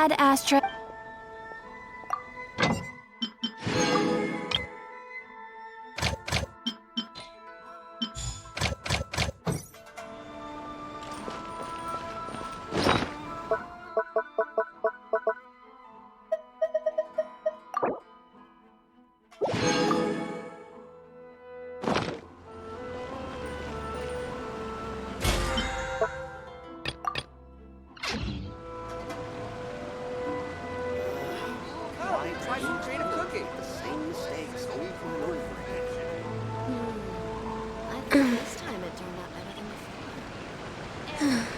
Ad Astra. Try some creative cooking. The same mistakes over and over again. I think this time it turned out better than before.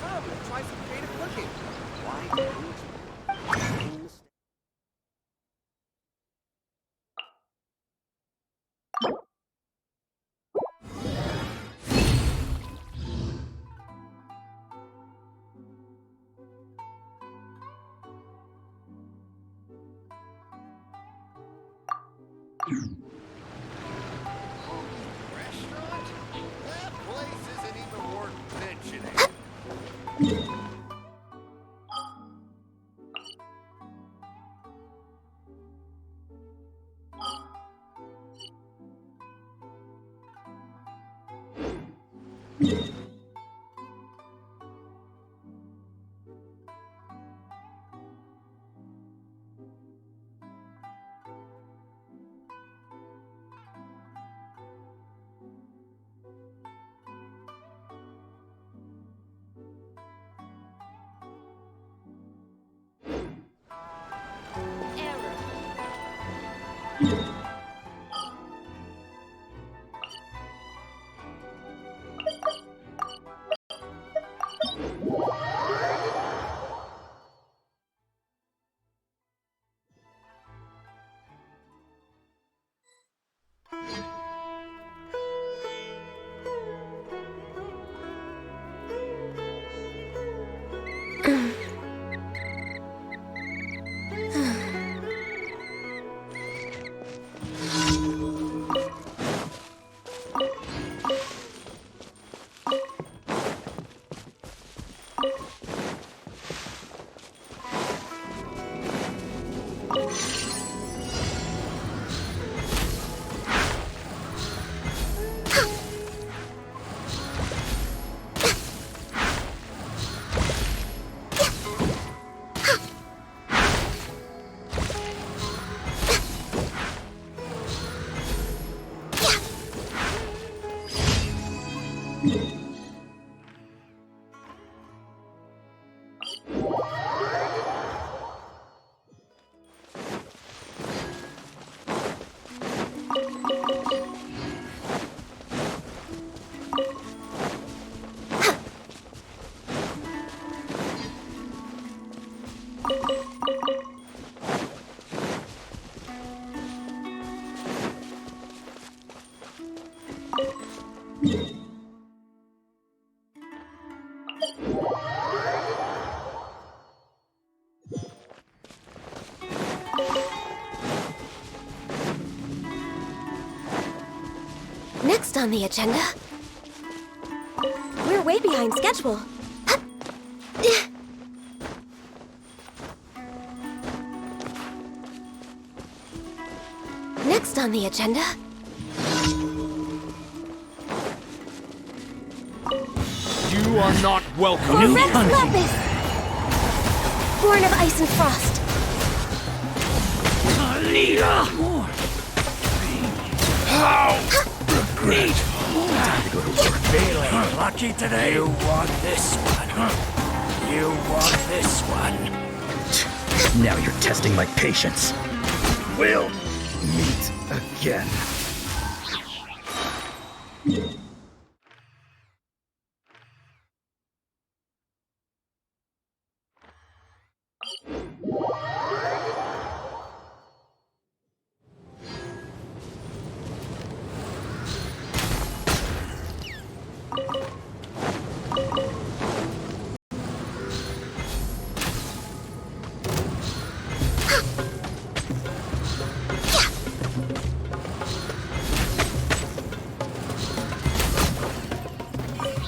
Come, let's try some creative cooking. Why don't you? Same mistake. Restaurant? That place isn't even worth mentioning. Next on the agenda, we're way behind schedule. Next on the agenda, You are not welcome. for Rex Lapis, born of ice and frost. How? Great. Time to go to work. Feeling lucky today? You want this one. You want this one. Now you're testing my patience. We'll meet again.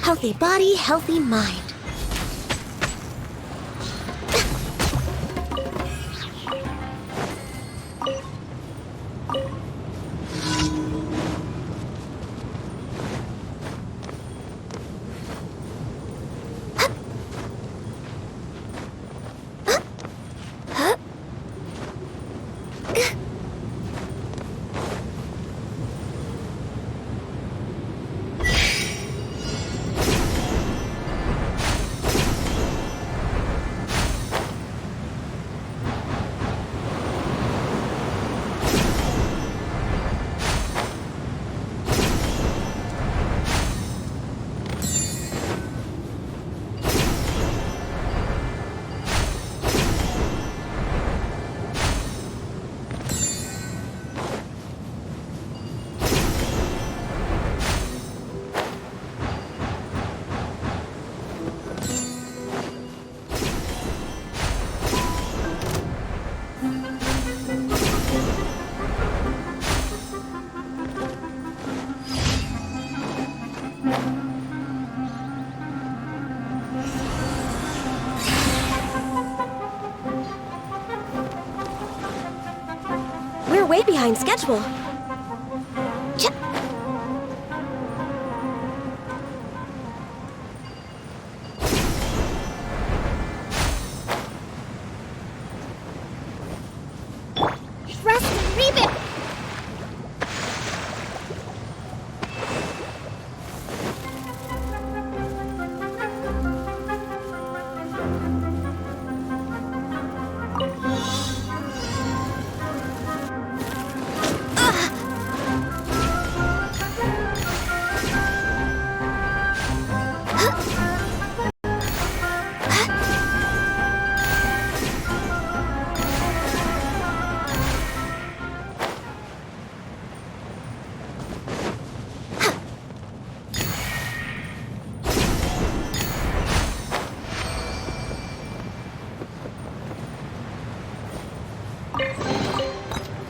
Healthy body, healthy mind. We're way behind schedule. Ch- Rest and reboot!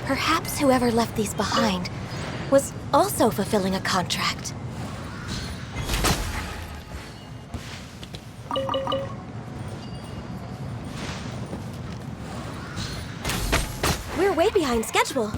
Perhaps whoever left these behind was also fulfilling a contract. We're way behind schedule.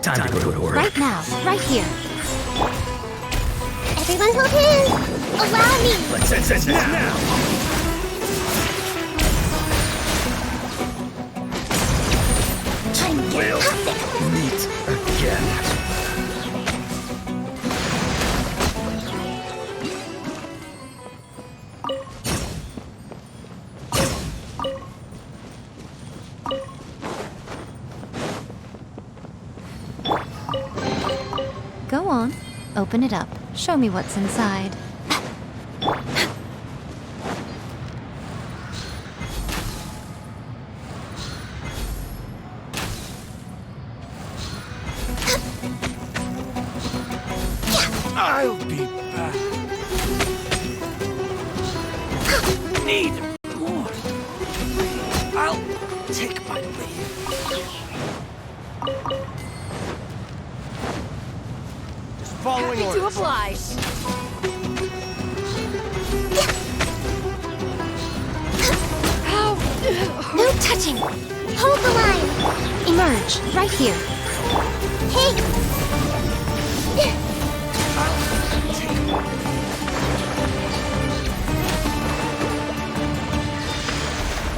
Time to go to work. Right now, right here. Everyone hold hands! Allow me! Let's end this now! We'll meet again. Go on. Open it up. Show me what's inside. I'll be back. Need more. I'll take my leave. Just following Happy to orders. oblige. No touching! Hold the line! Emerge. Right here. Hey!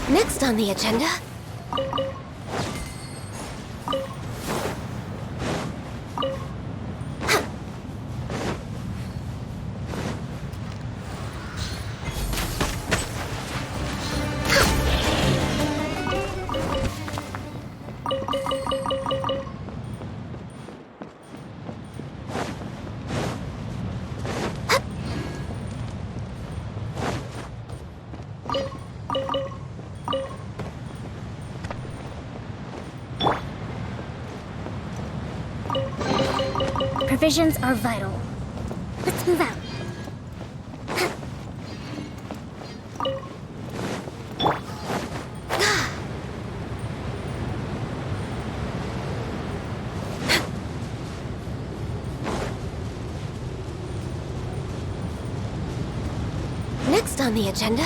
Next on the agenda... Provisions are vital. Let's move out. Next on the agenda...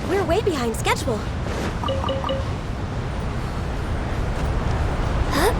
We're way behind schedule. Huh?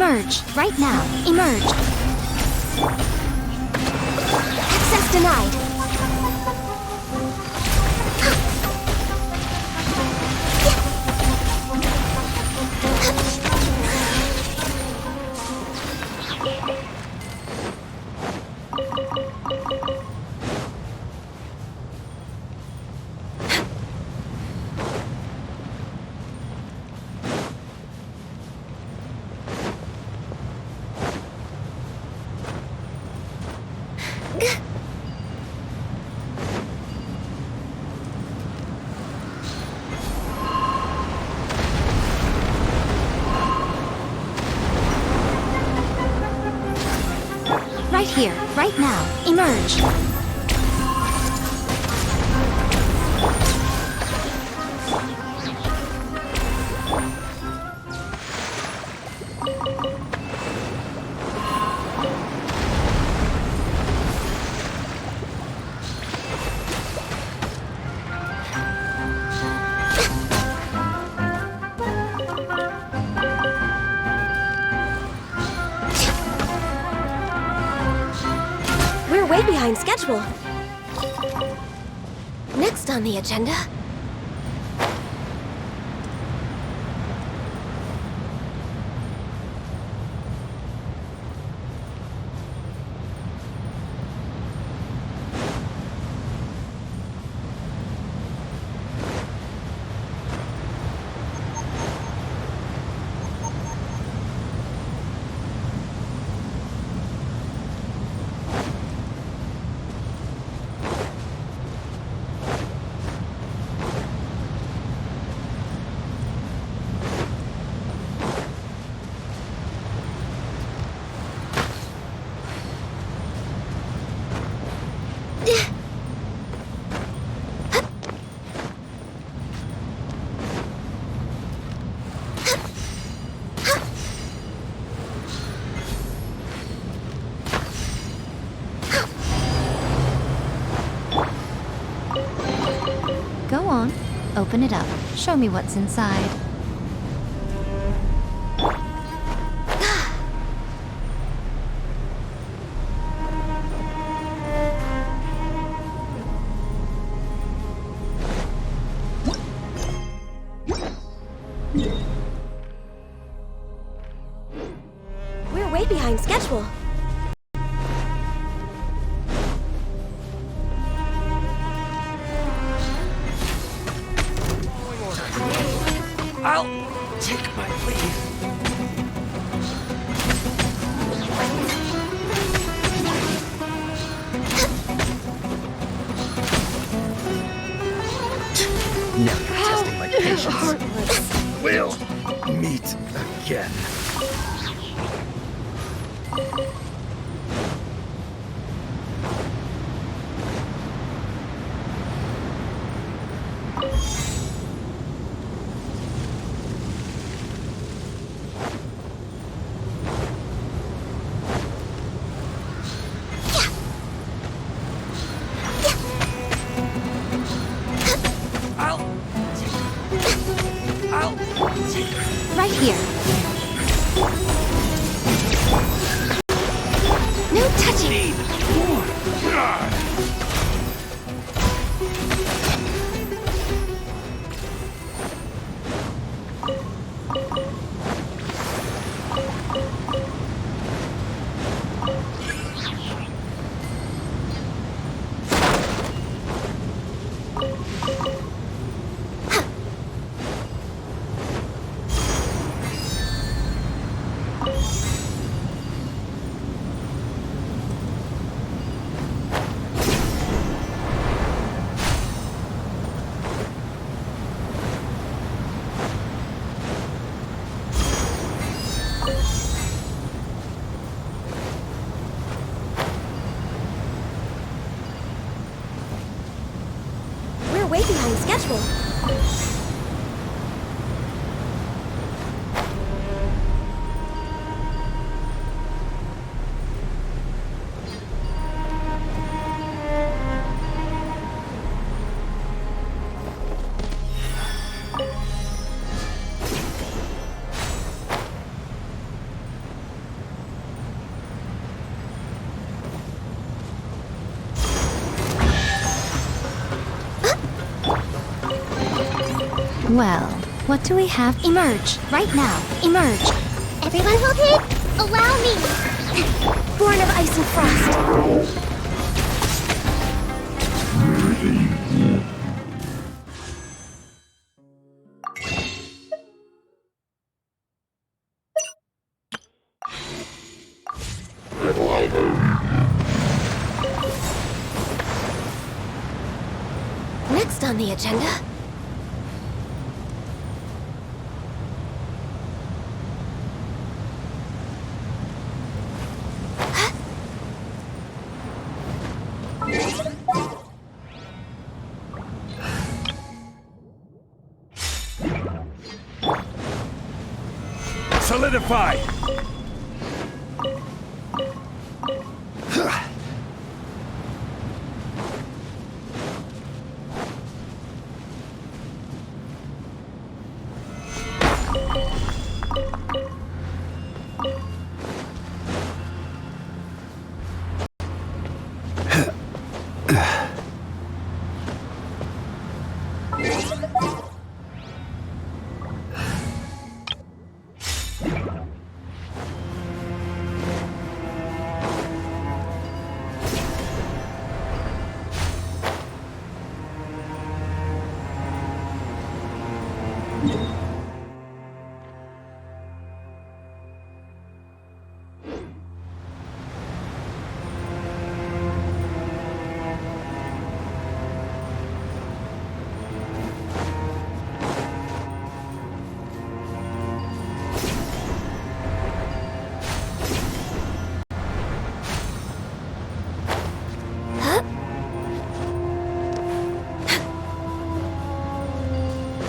Emerge. Right now. Emerge. Access denied. Right here. Right now. Emerge. We're way behind schedule. Next on the agenda. Go on. Open it up. Show me what's inside. We're way behind schedule. I'll take my leave. Now you're testing my patience. We'll meet again. Right here. No touching. We're way behind schedule. Well, what do we have? Emerge, right now. Emerge. Everyone hold it. Allow me. Born of ice and frost. Next on the agenda. Solidify!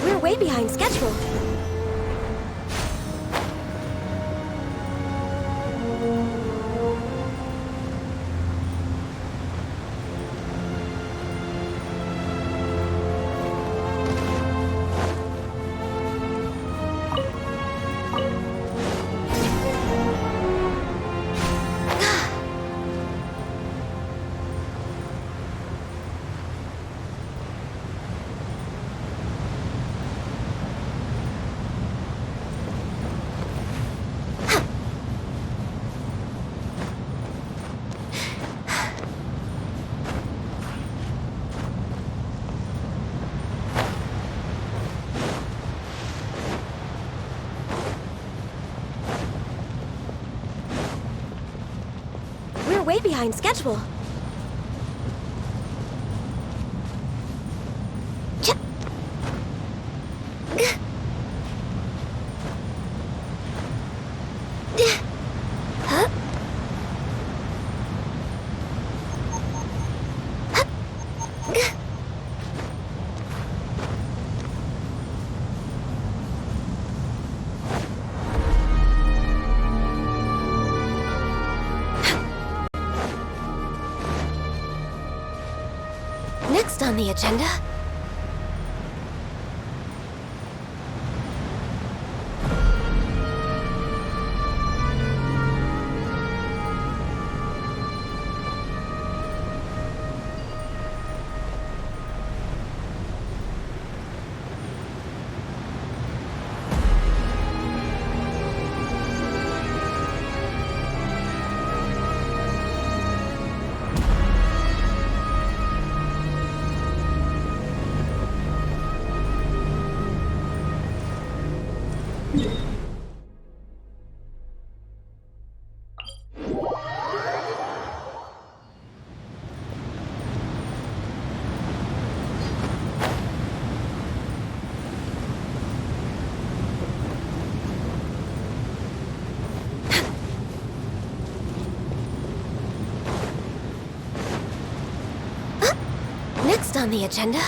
We're way behind schedule. We're way behind schedule. Next on the agenda. Next on the agenda.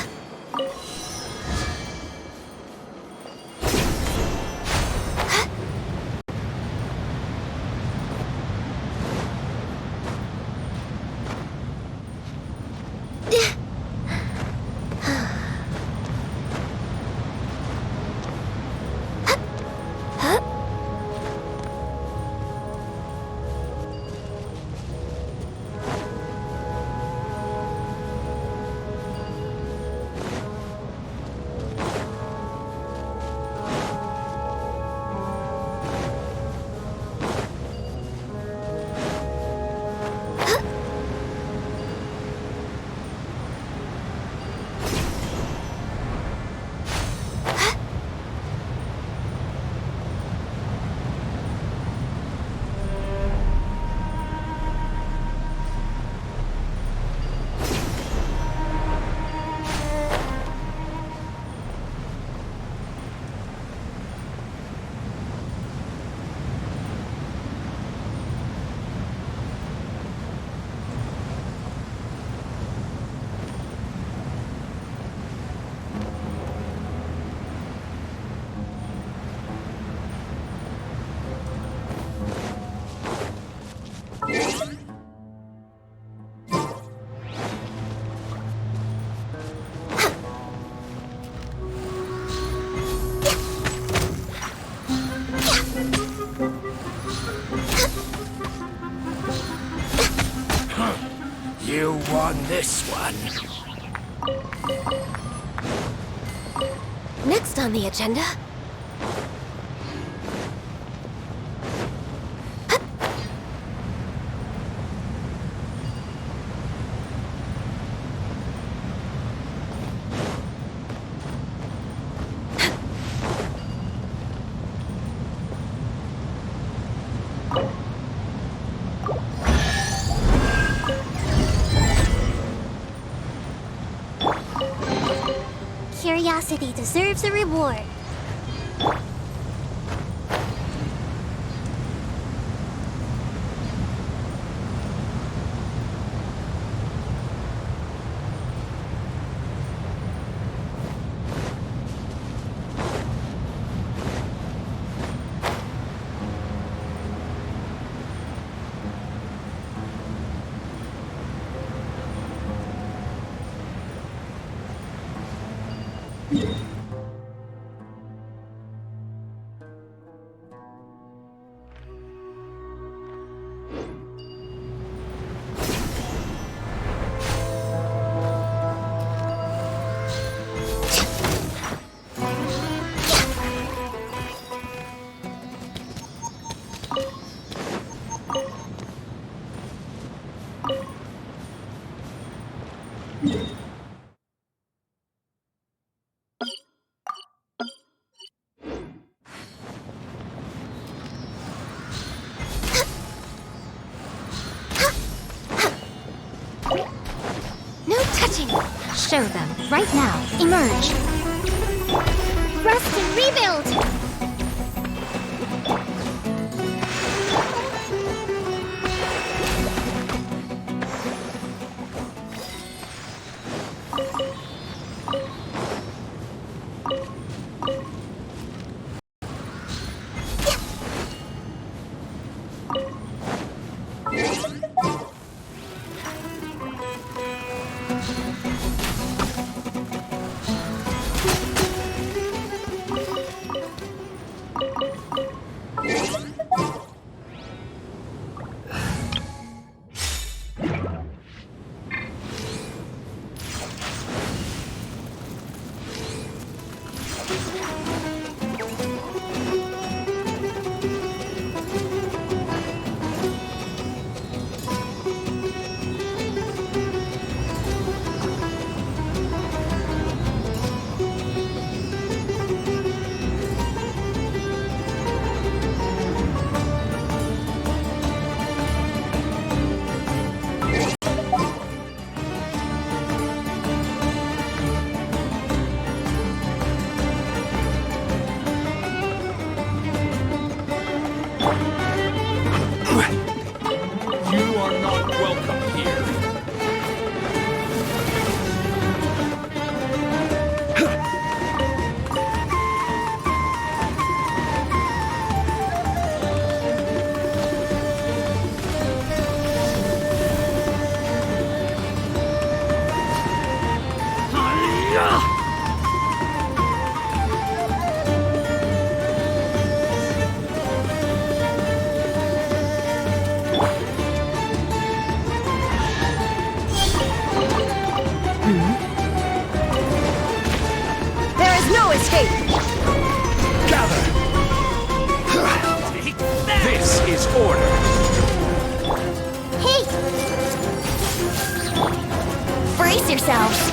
You won this one. Next on the agenda. Curiosity deserves a reward. No touching! Show them, right now. Emerge. Rest and rebuild! You are not welcome here. There is no escape! Gather! This is order. Hey! Brace yourselves!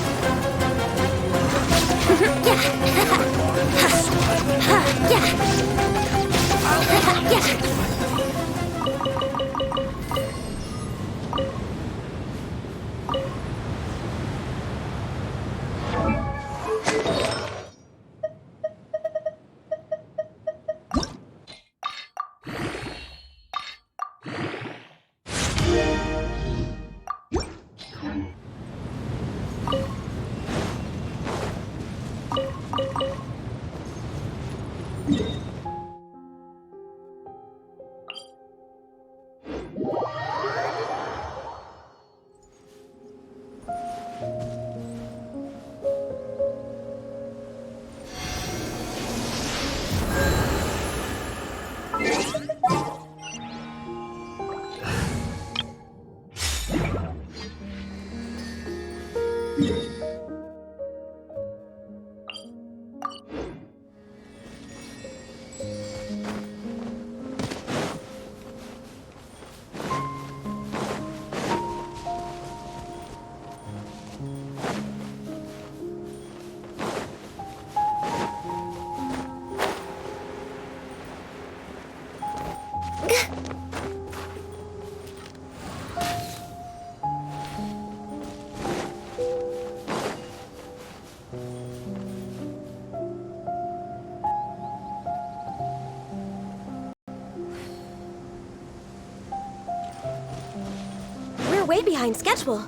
We're way behind schedule.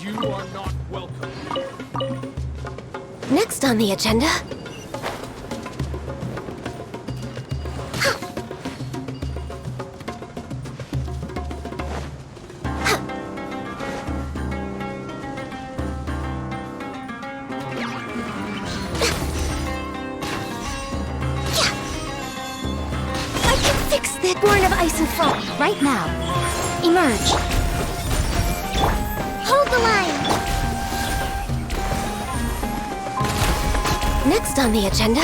You are not welcome. Next on the agenda... I can fix this! Born of Ice and Frost. Right now. Emerge. Hold the line! Next on the agenda...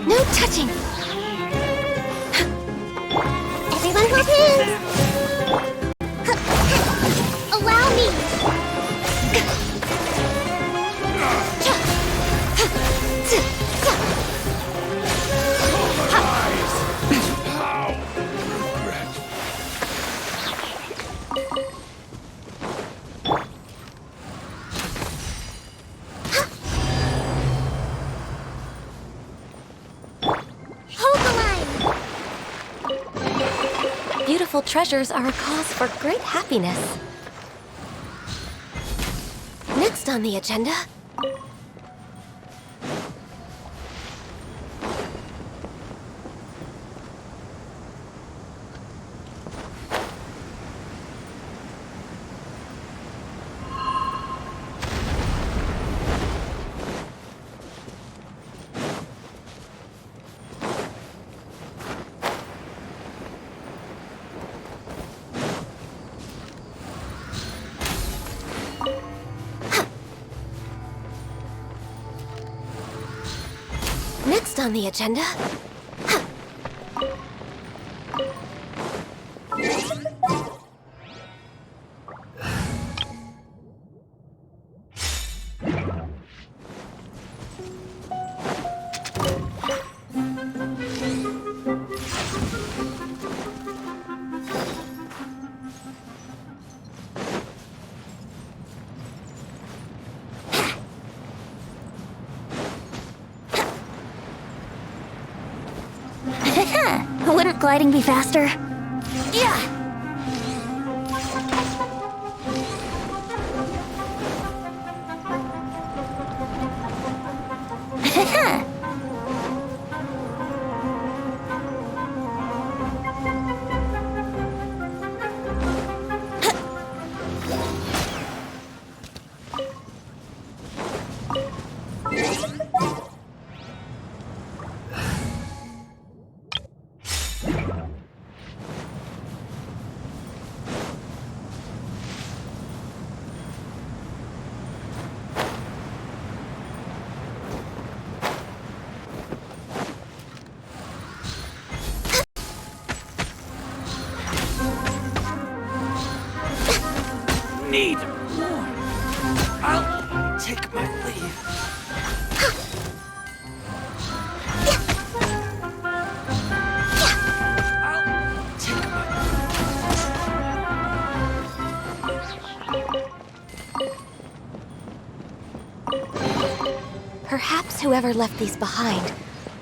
No touching! Everyone hold hands! Allow me! Hold the line! Beautiful treasures are a cause for great happiness. Next on the agenda... Next on the agenda... Wouldn't gliding be faster? Yeah! Need more. I'll take my leave. I'll take my whoever left these behind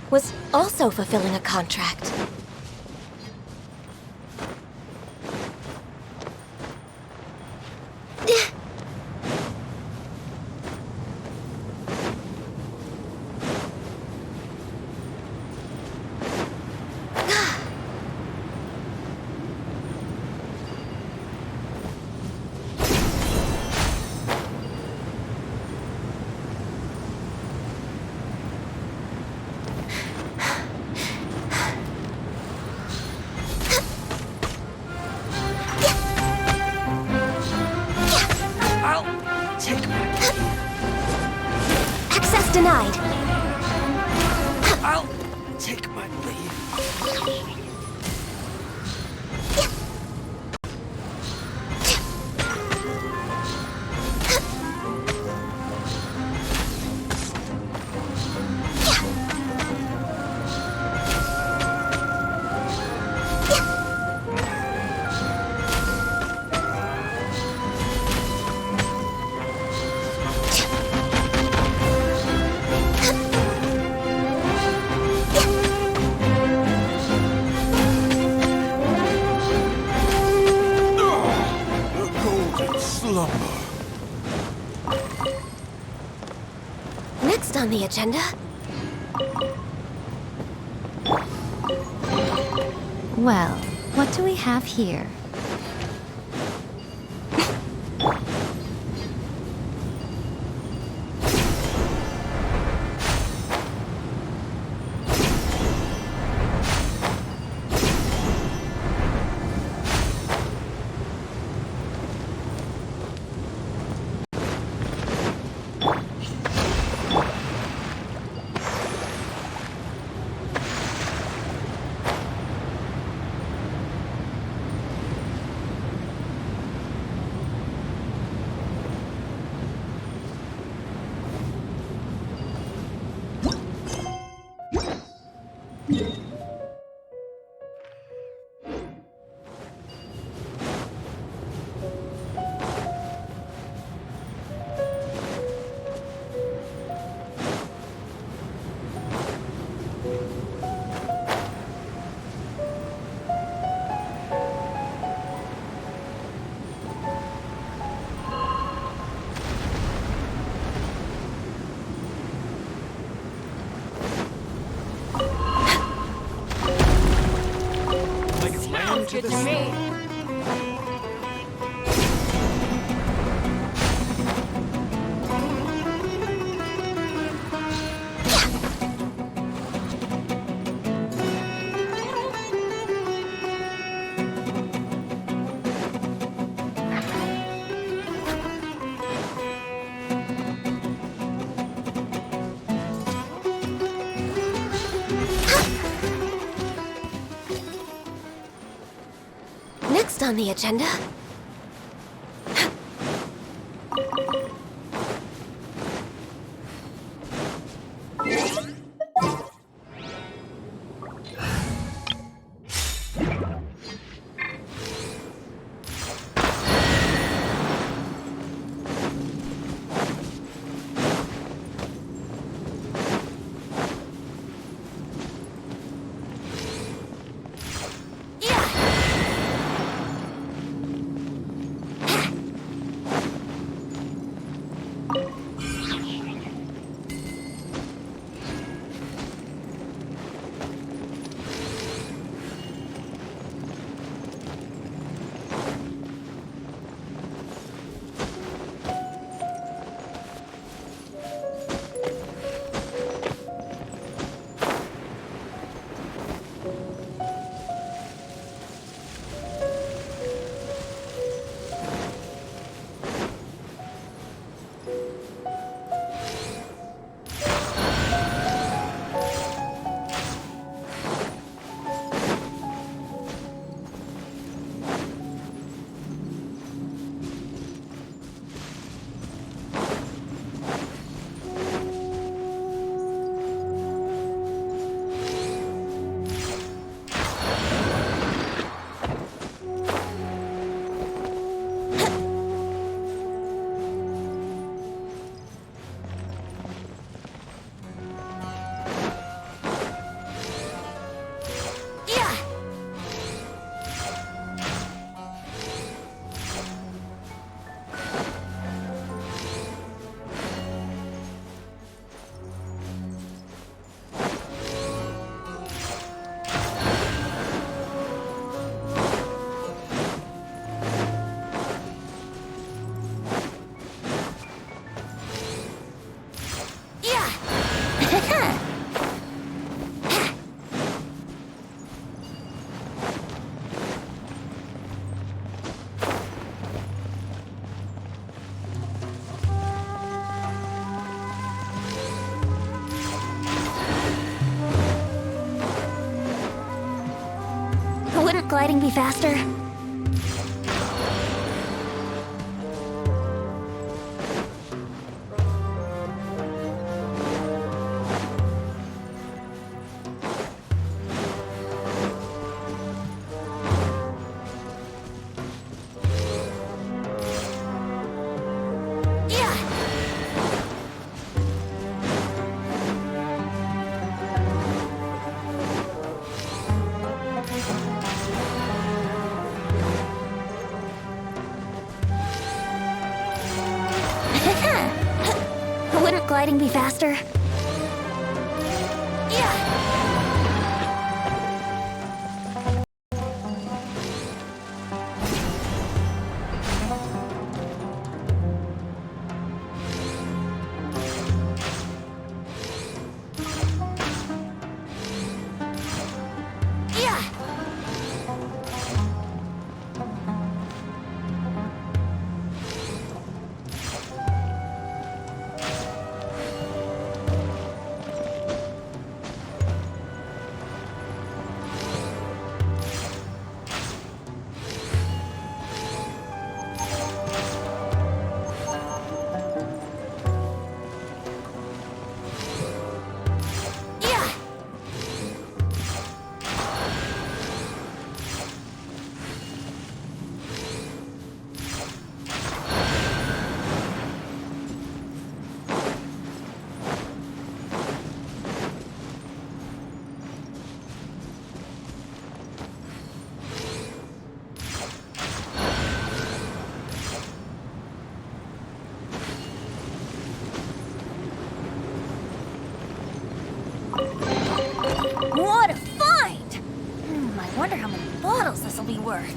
was also fulfilling a contract. Access denied. I'll take my leave. Next on the agenda, Well, what do we have here? Sounds good to me. next on the agenda, Wouldn't gliding be faster? Wouldn't gliding be faster? What a find! I wonder how many bottles this will be worth.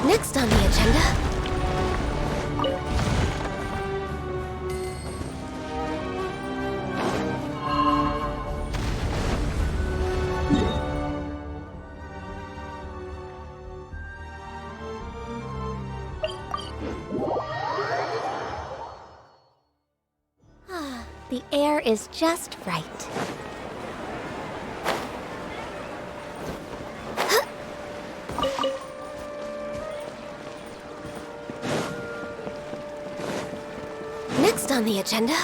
Next on the agenda... The air is just right. Next on the agenda...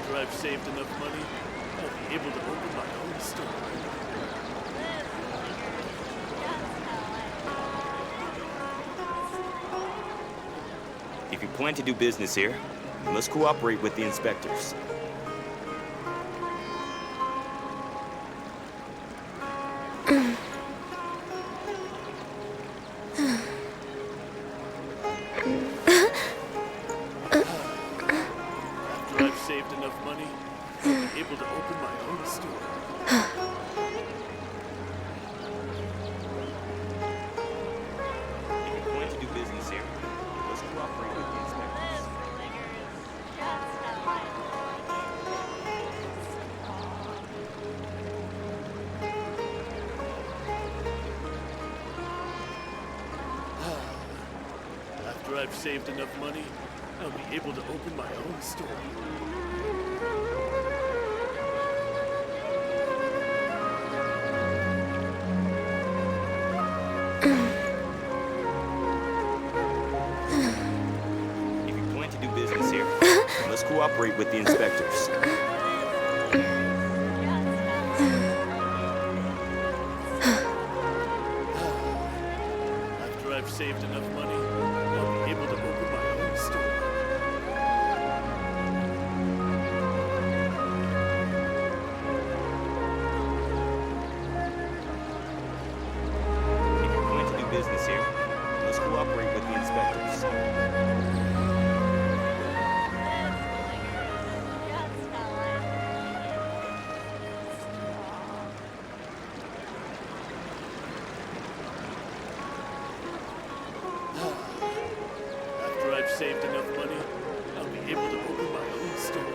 After I've saved enough money, I'll be able to open my own store. If you plan to do business here, you must cooperate with the inspectors. After I've saved enough money, I'll be able to open my own store. If you plan to do business here, you must cooperate with the inspectors. After I've saved enough money, I'll be able to open my own store. If you plan to do business here, you must cooperate with the inspectors. After I've saved enough money, I'll be able to open my own store. If you plan to do business here, you must cooperate with the inspectors. After I've saved enough money, I'll be able to open my own store.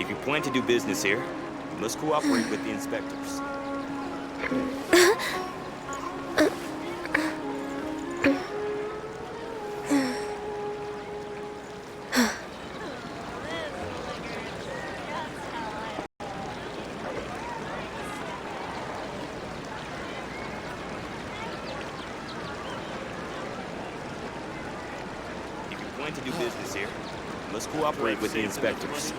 If you plan to do business here, you must cooperate with the inspectors. If you plan to do business here, you must cooperate with the inspectors.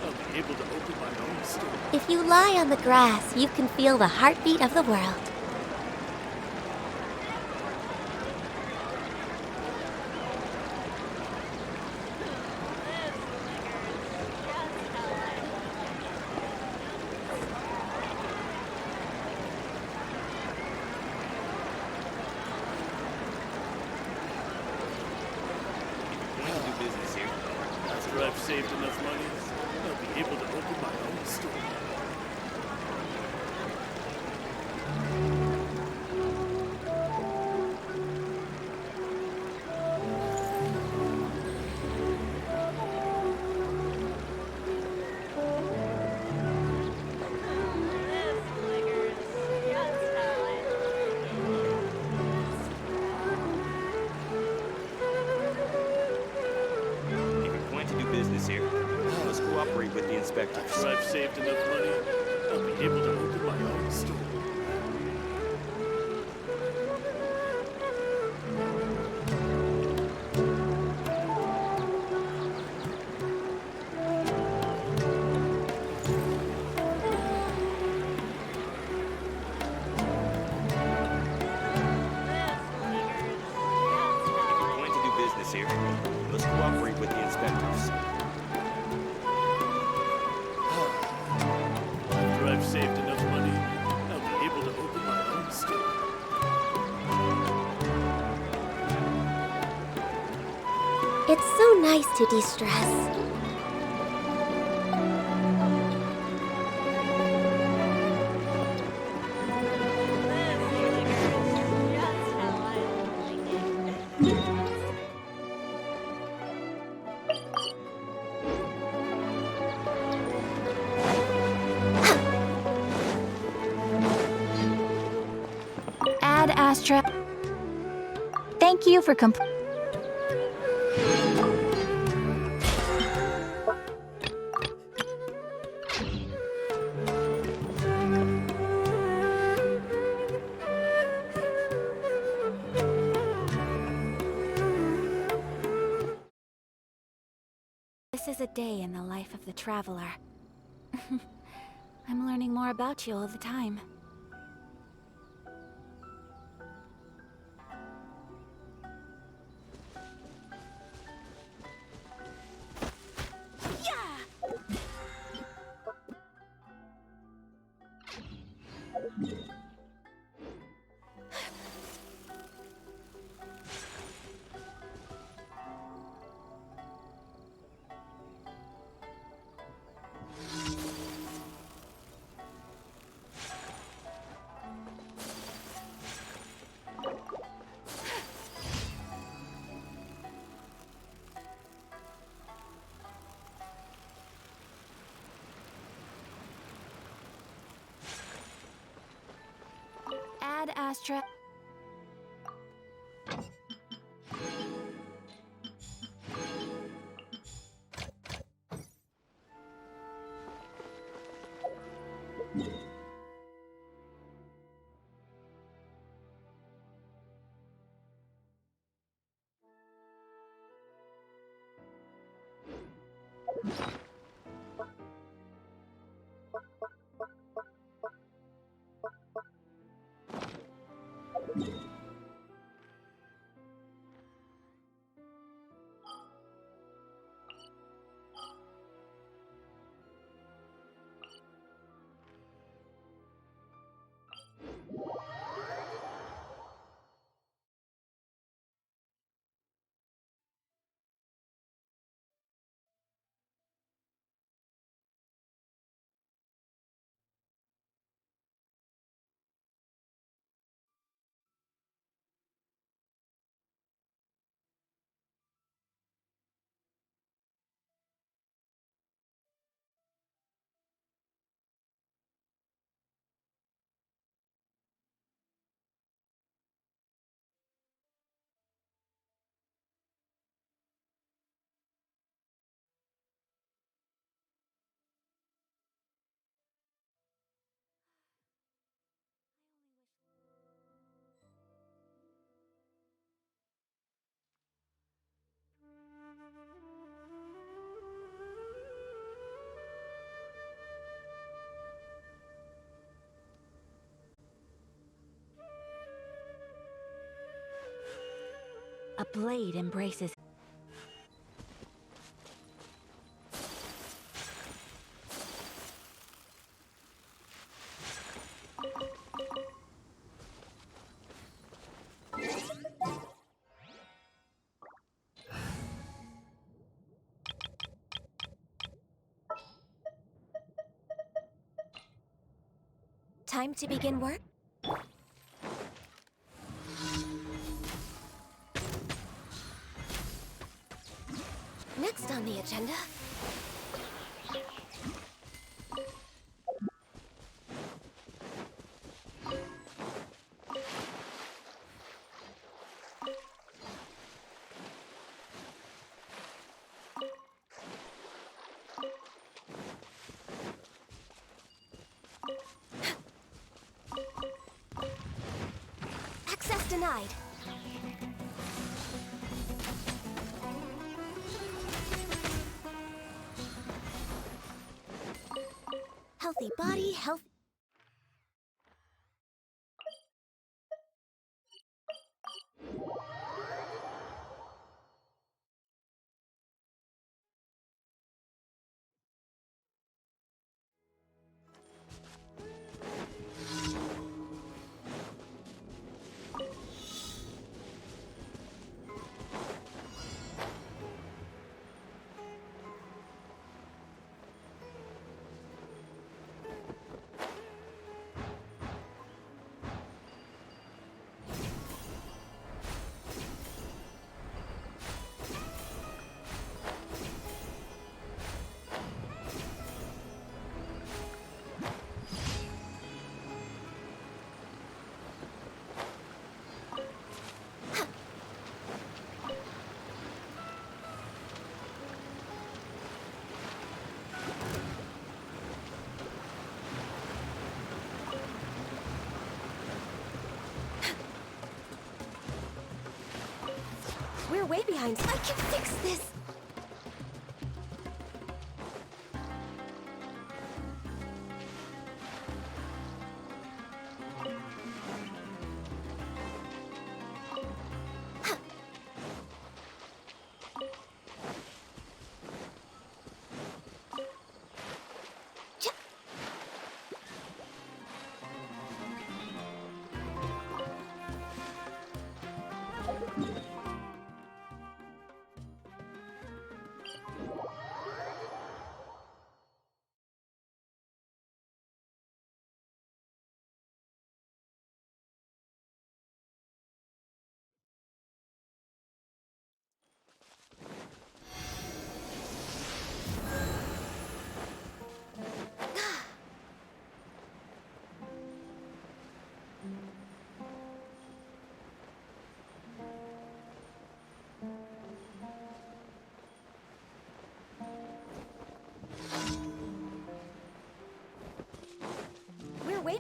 I'll be able to open my own store. If you lie on the grass, you can feel the heartbeat of the world. If you plan to do business here, After I've saved enough money, I'll be able to open my own store. if you plan to do business here, you must cooperate with the inspectors. After I've saved enough money, I'll be able to open my own store. If you plan to do business here, you must cooperate with the inspectors. After I've saved enough money, I'll be able to open my own store. It's so nice to de-stress. Ad Astra. Thank you for This is a day in the life of the traveler. I'm learning more about you all the time. Ad Astra. A blade embraces. Time to begin work? Next on the agenda. Access denied. Healthy body, healthy... We're way behind. I can fix this!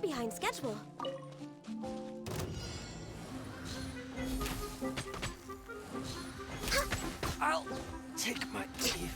behind schedule. I'll take my teeth.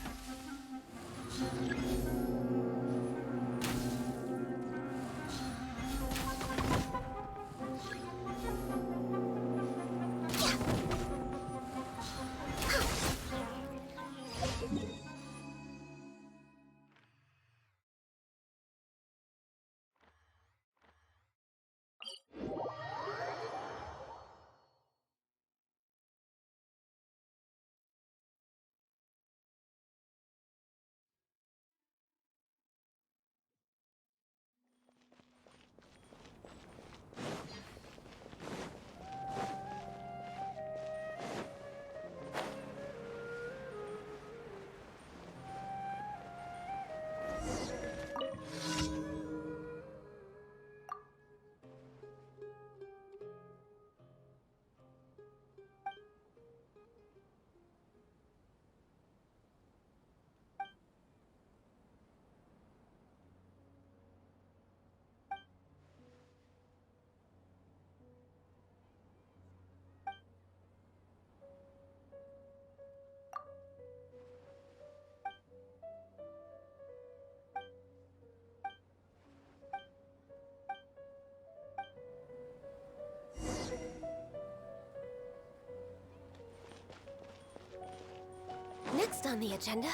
Next on the agenda...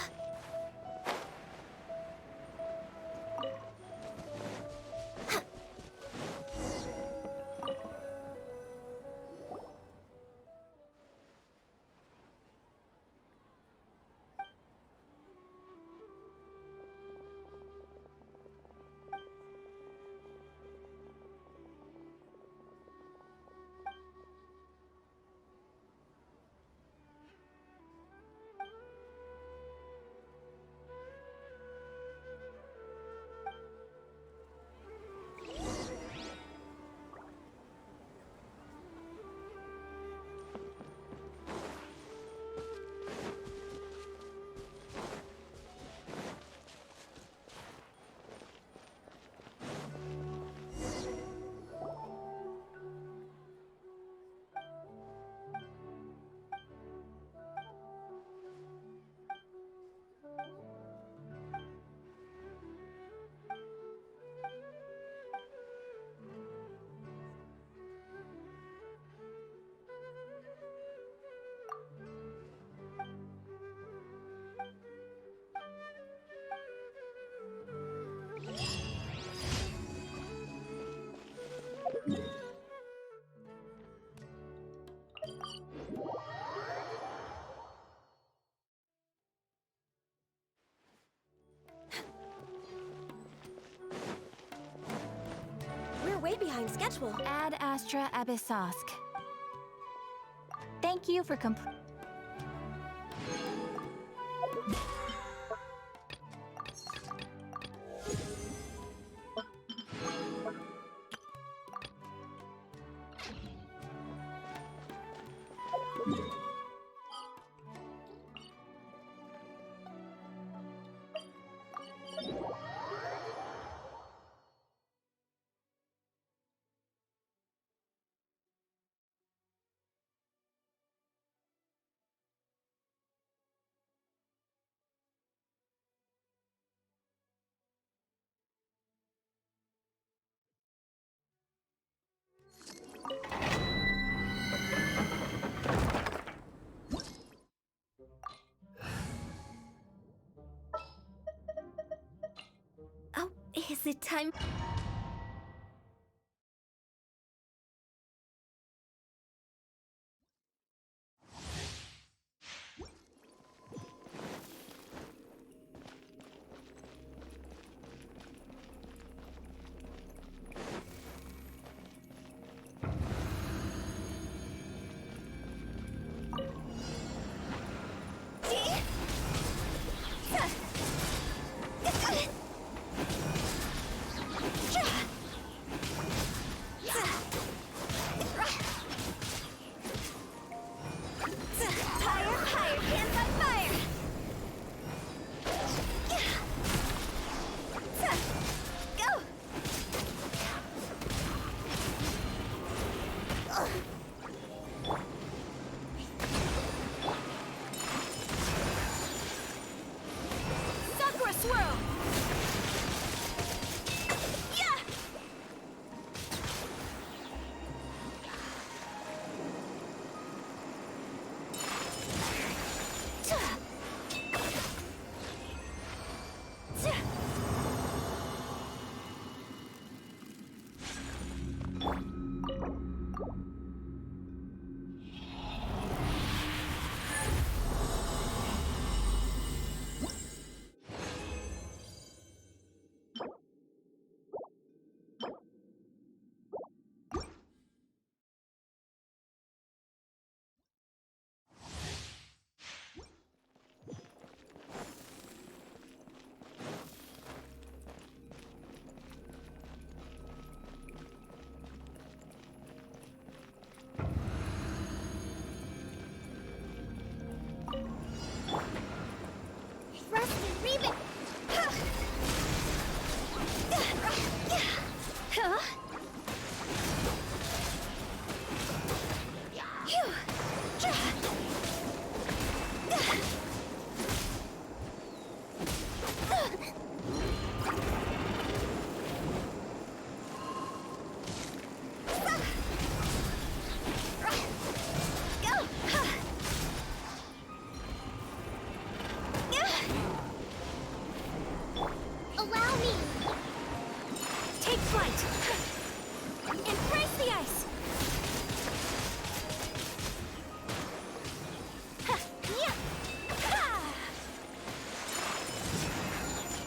We're way behind schedule. Ad Astra Abyssosk. Thank you for Oh, is it time? swirl! Yeah! Rusty Ribbon! Huh? Go! Allow me! Take flight! Embrace the ice! Ha! Yeah! Ha!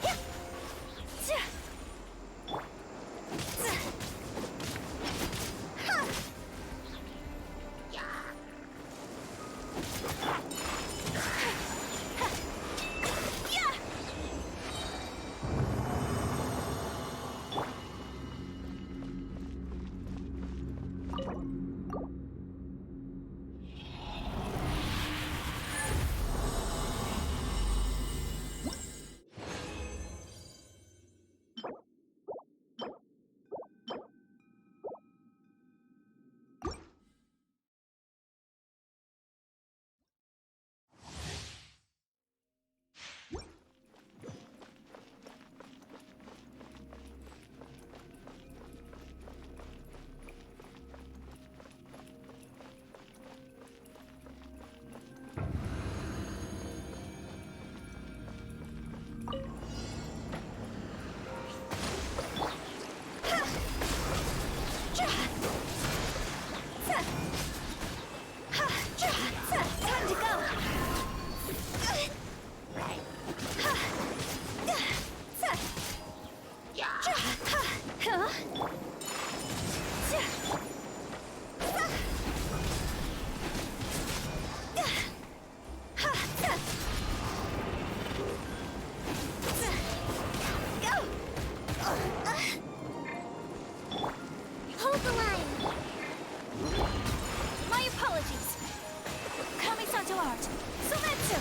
Yeah! Tsa! Tsa! Ha! Yeah! Yeah! Time to go! Hold the line! My apologies! Kami-santo art! Sometsu!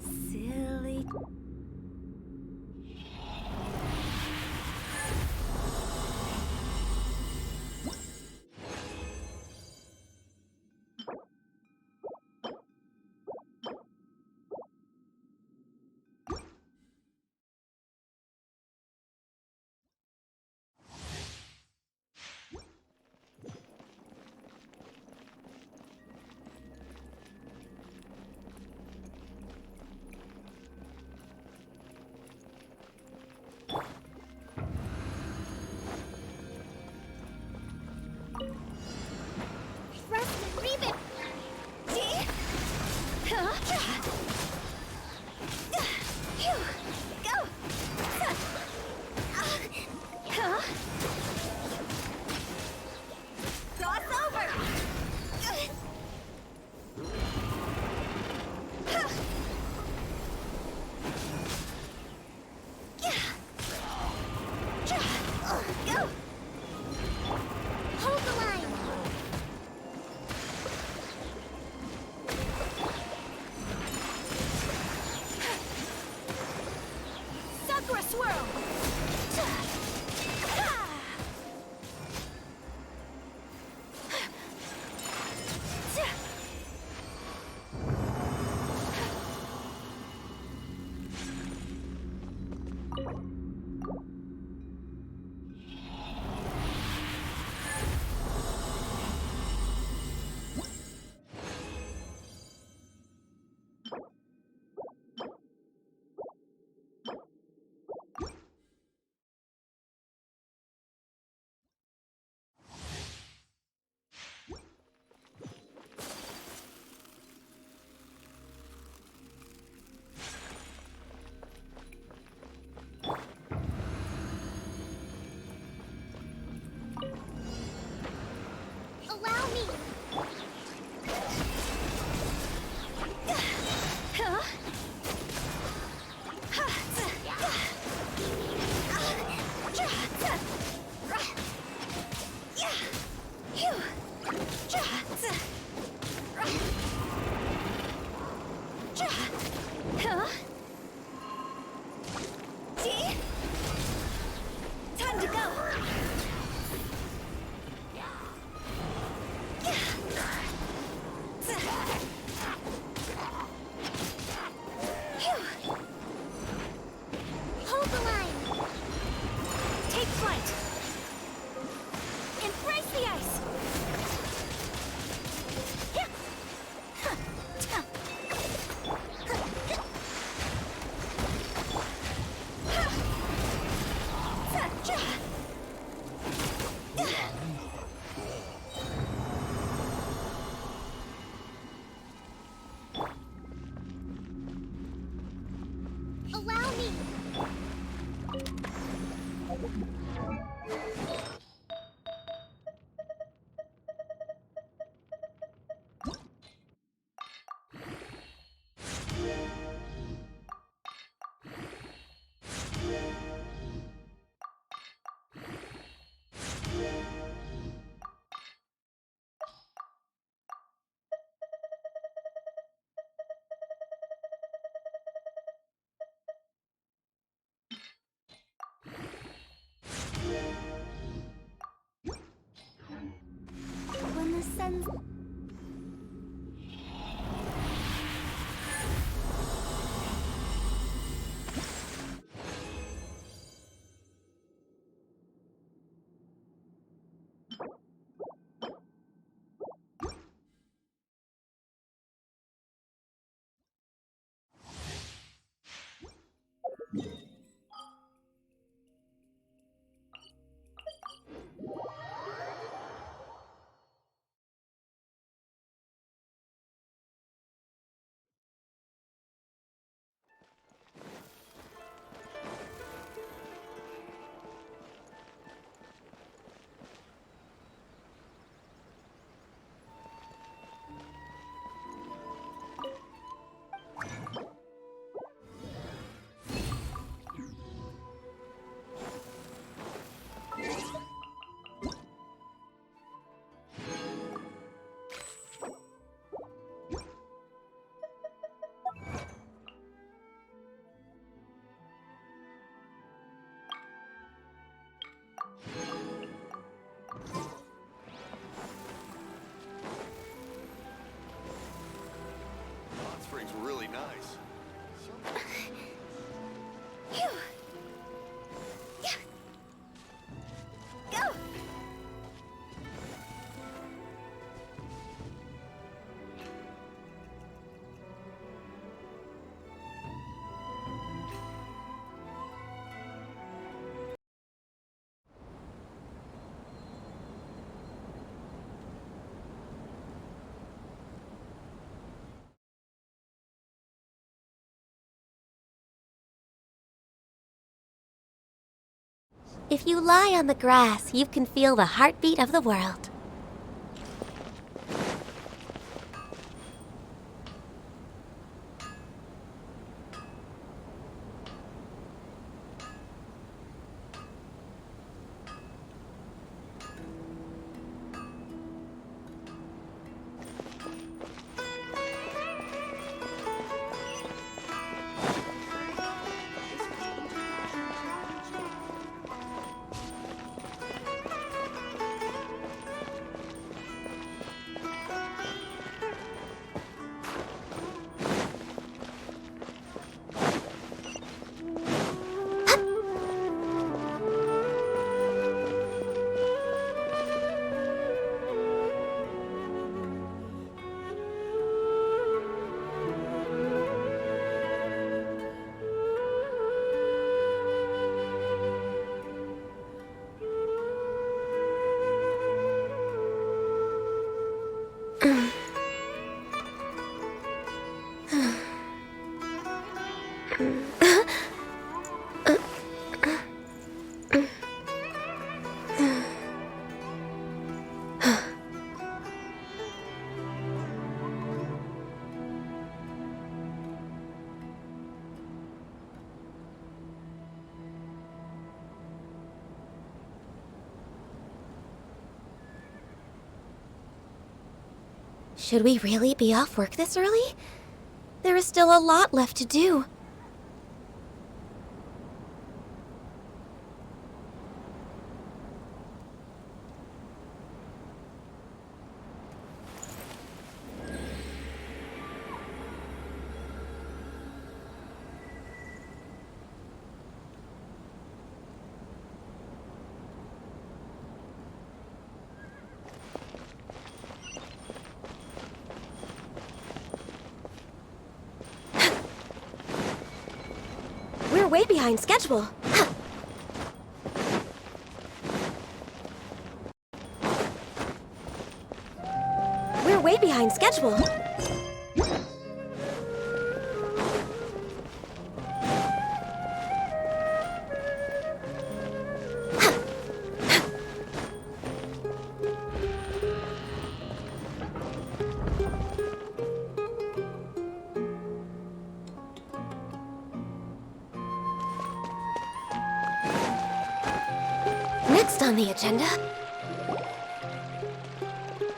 Silly. Rest and rebuild. See? Huh? Phew. Go. Huh? Cross over. Go. Hold the line. Sakura swirl. Allow me. Huh? Huh? See? Time to go. Hold the line. Take flight. Embrace the ice. Allow me. If you lie on the grass, you can feel the heartbeat of the world. Should we really be off work this early? There is still a lot left to do. We're way behind schedule. We're way behind schedule. Next on the agenda.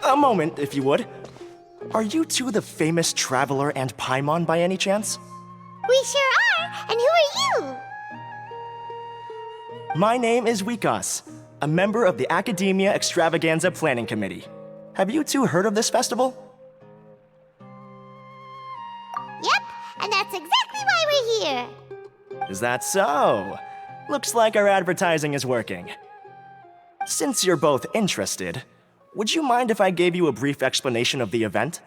A moment, if you would. Are you two the famous Traveler and Paimon by any chance? We sure are! And who are you? My name is Wikas, a member of the Academia Extravaganza Planning Committee. Have you two heard of this festival? Yep, and that's exactly why we're here. Is that so? Looks like our advertising is working. Since you're both interested, would you mind if I gave you a brief explanation of the event?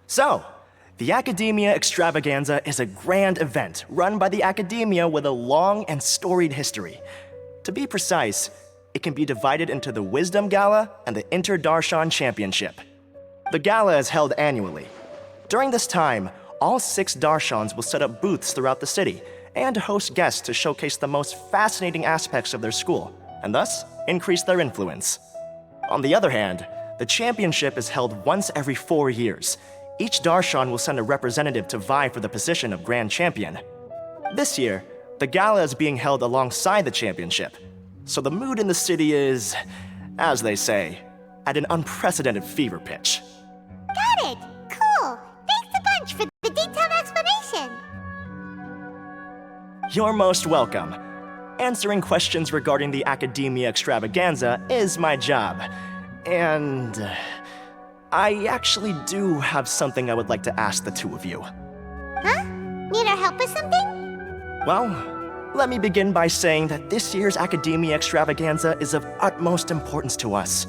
So, the Academia Extravaganza is a grand event run by the Academia with a long and storied history. To be precise, it can be divided into the Wisdom Gala and the Inter-Darshan Championship. The gala is held annually. During this time, all 6 Darshans will set up booths throughout the city and host guests to showcase the most fascinating aspects of their school, and thus increase their influence. On the other hand, the championship is held once every 4 years. Each Darshan will send a representative to vie for the position of Grand Champion. This year, the gala is being held alongside the championship, so the mood in the city is, as they say, at an unprecedented fever pitch. Got it! Cool! Thanks a bunch for the detailed explanation! You're most welcome. Answering questions regarding the Academia Extravaganza is my job. And I actually do have something I would like to ask the two of you. Huh? Need our help with something? Well, let me begin by saying that this year's Academia Extravaganza is of utmost importance to us.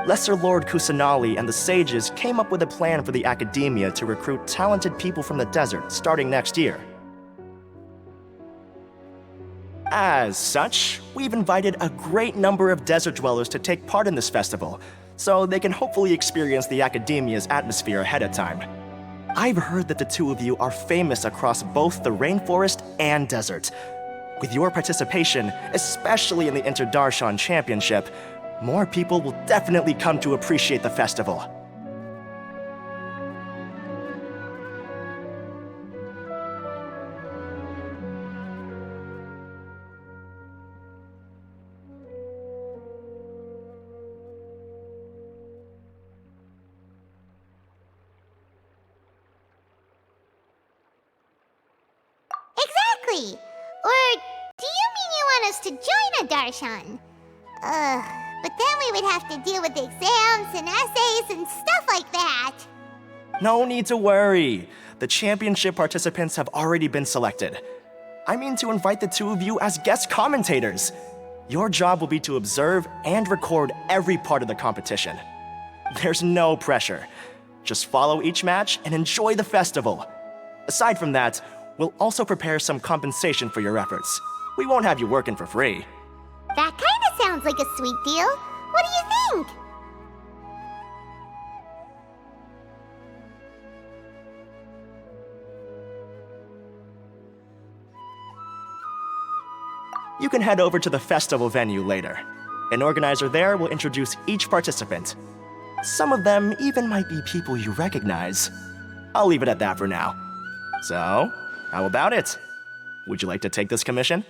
Lesser Lord Kusanali and the sages came up with a plan for the Academia to recruit talented people from the desert starting next year. As such, we've invited a great number of desert dwellers to take part in this festival, so they can hopefully experience the Academia's atmosphere ahead of time. I've heard that the two of you are famous across both the rainforest and desert. With your participation, especially in the Inter-Darshan Championship, more people will definitely come to appreciate the festival. Exactly! Or do you mean you want us to join a darshan? But then we would have to deal with exams and essays and stuff like that. No need to worry. The championship participants have already been selected. I mean to invite the two of you as guest commentators. Your job will be to observe and record every part of the competition. There's no pressure. Just follow each match and enjoy the festival. Aside from that, we'll also prepare some compensation for your efforts. We won't have you working for free. That kinda sounds like a sweet deal. What do you think? You can head over to the festival venue later. An organizer there will introduce each participant. Some of them even might be people you recognize. I'll leave it at that for now. So, how about it? Would you like to take this commission?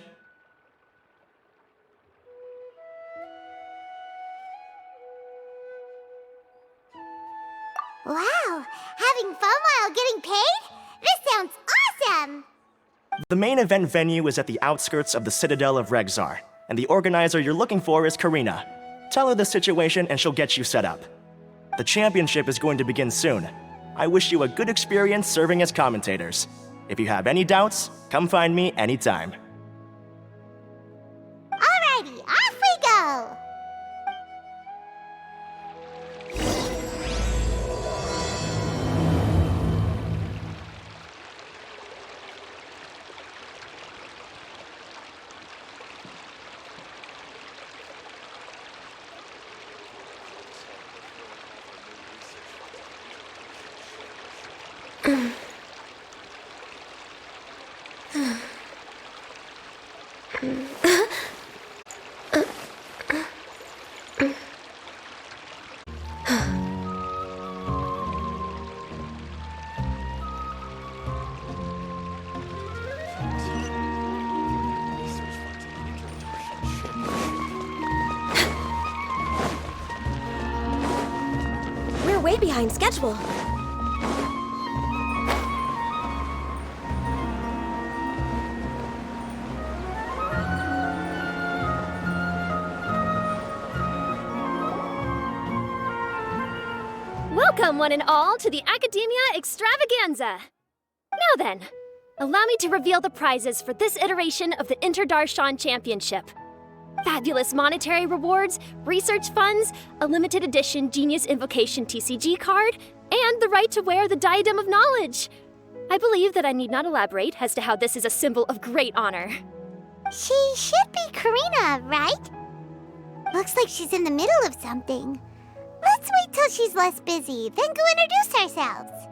Wow, having fun while getting paid? This sounds awesome! The main event venue is at the outskirts of the Citadel of Regzar, and the organizer you're looking for is Karina. Tell her the situation and she'll get you set up. The championship is going to begin soon. I wish you a good experience serving as commentators. If you have any doubts, come find me anytime. Alrighty, off we go! We're way behind schedule. Welcome, one and all, to the Academia Extravaganza! Now then, allow me to reveal the prizes for this iteration of the Inter-Darshan Championship. Fabulous monetary rewards, research funds, a limited edition Genius Invocation TCG card, and the right to wear the Diadem of Knowledge. I believe that I need not elaborate as to how this is a symbol of great honor. She should be Karina, right? Looks like she's in the middle of something. Let's wait till she's less busy, then go introduce ourselves.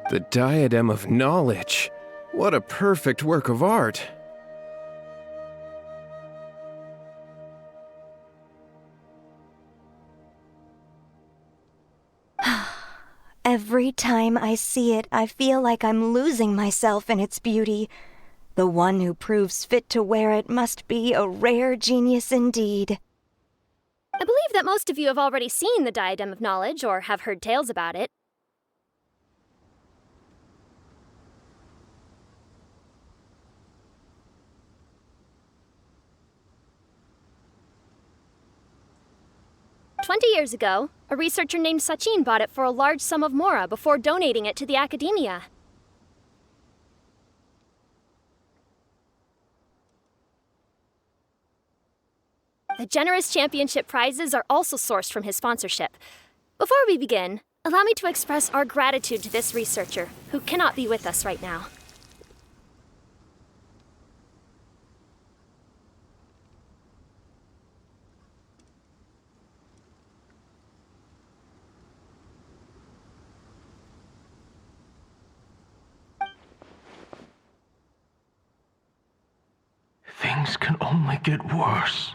The Diadem of Knowledge. What a perfect work of art. Every time I see it, I feel like I'm losing myself in its beauty. The one who proves fit to wear it must be a rare genius indeed. I believe that most of you have already seen the Diadem of Knowledge or have heard tales about it. "20 years ago, a researcher named Sachin bought it for a large sum of mora before donating it to the academia. The generous championship prizes are also sourced from his sponsorship. Before we begin, allow me to express our gratitude to this researcher, who cannot be with us right now. Things can only get worse.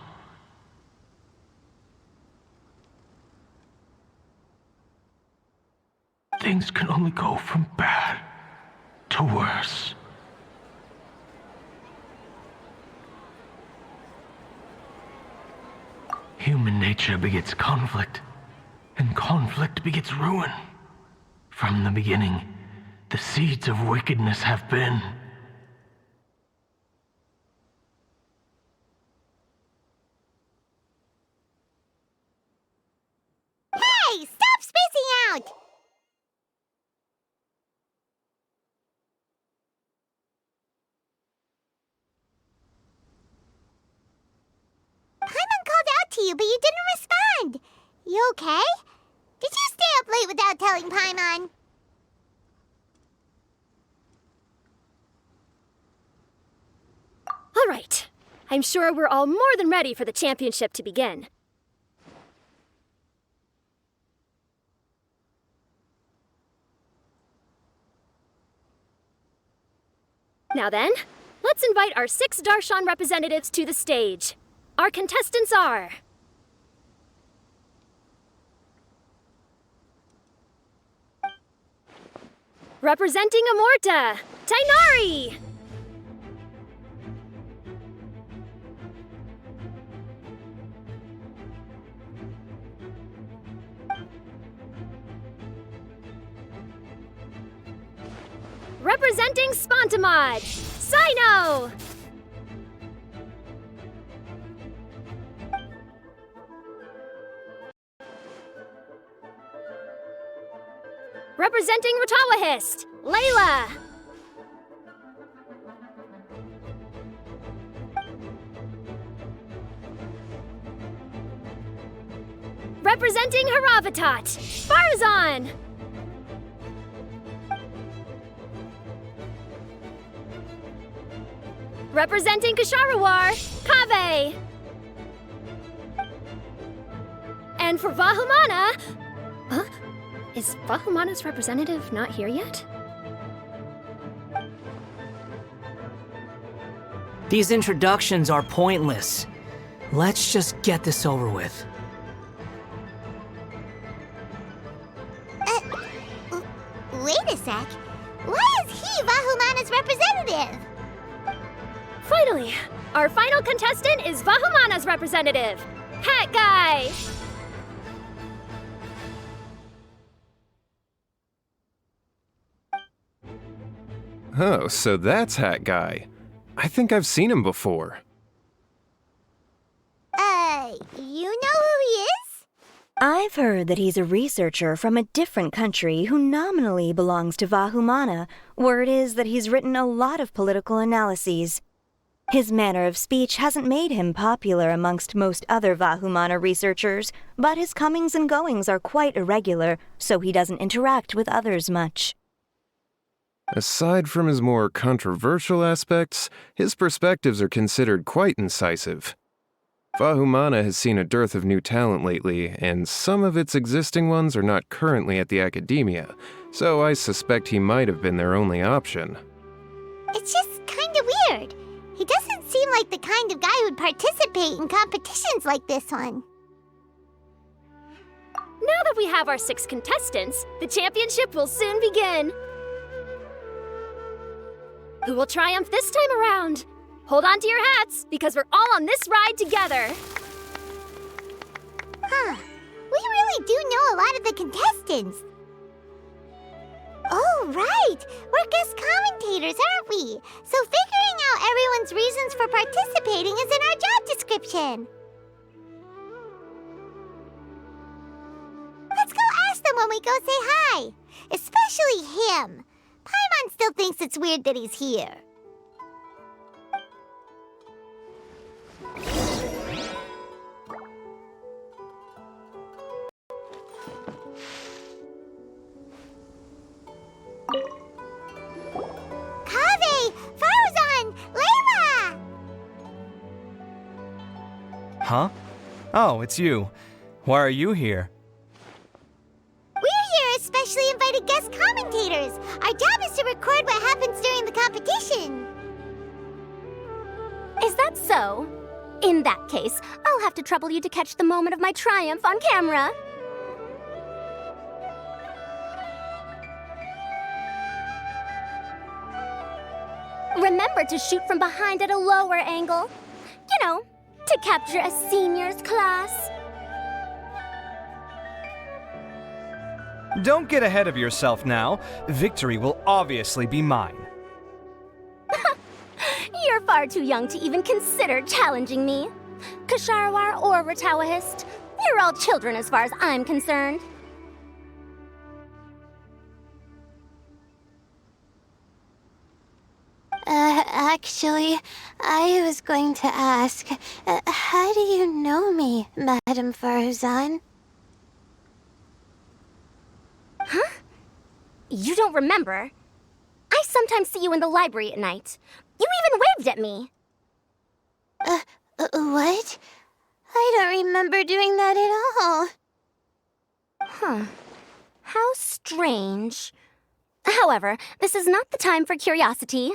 Things can only go from bad to worse. Human nature begets conflict, and conflict begets ruin. From the beginning, the seeds of wickedness have been. Hey, stop spacing out! Paimon called out to you, but you didn't respond. You okay? Did you stay up late without telling Paimon? All right. I'm sure we're all more than ready for the championship to begin. Now then, let's invite our 6 Darshan representatives to the stage. Our contestants are... representing Amorta, Tainari! Representing Spontamod, Sino! Representing Ratawahist, Layla! Representing Haravatat, Farazan! Representing Kasharawar, Kaveh! And for Vahumana... Huh? Is Vahumana's representative not here yet? These introductions are pointless. Let's just get this over with. Wait a sec. Why is he Vahumana's representative? Finally, our final contestant is Vahumana's representative, Hat Guy! Oh, so that's Hat Guy. I think I've seen him before. You know who he is? I've heard that he's a researcher from a different country who nominally belongs to Vahumana. Word is that he's written a lot of political analyses. His manner of speech hasn't made him popular amongst most other Vahumana researchers, but his comings and goings are quite irregular, so he doesn't interact with others much. Aside from his more controversial aspects, his perspectives are considered quite incisive. Vahumana has seen a dearth of new talent lately, and some of its existing ones are not currently at the academia, so I suspect he might have been their only option. It's just kinda weird. He doesn't seem like the kind of guy who'd participate in competitions like this one. Now that we have our 6 contestants, the championship will soon begin. Who will triumph this time around? Hold on to your hats, because we're all on this ride together. Huh. We really do know a lot of the contestants. Oh, right! We're guest commentators, aren't we? So figuring out everyone's reasons for participating is in our job description. Let's go ask them when we go say hi. Especially him. Paimon still thinks it's weird that he's here. Kaveh! Farzan! Layla! Huh? Oh, it's you. Why are you here? We're here as specially invited guest commentators. Our job is to record what happens during the competition. Is that so? In that case, I'll have to trouble you to catch the moment of my triumph on camera. Remember to shoot from behind at a lower angle. You know, to capture a seniors class. Don't get ahead of yourself now. Victory will obviously be mine. You're far too young to even consider challenging me. Kasharwar or Ratawahist, you're all children as far as I'm concerned. Actually, I was going to ask, how do you know me, Madam Farzan? Huh? You don't remember? I sometimes see you in the library at night. You even waved at me. What? I don't remember doing that at all. Huh. How strange. However, this is not the time for curiosity.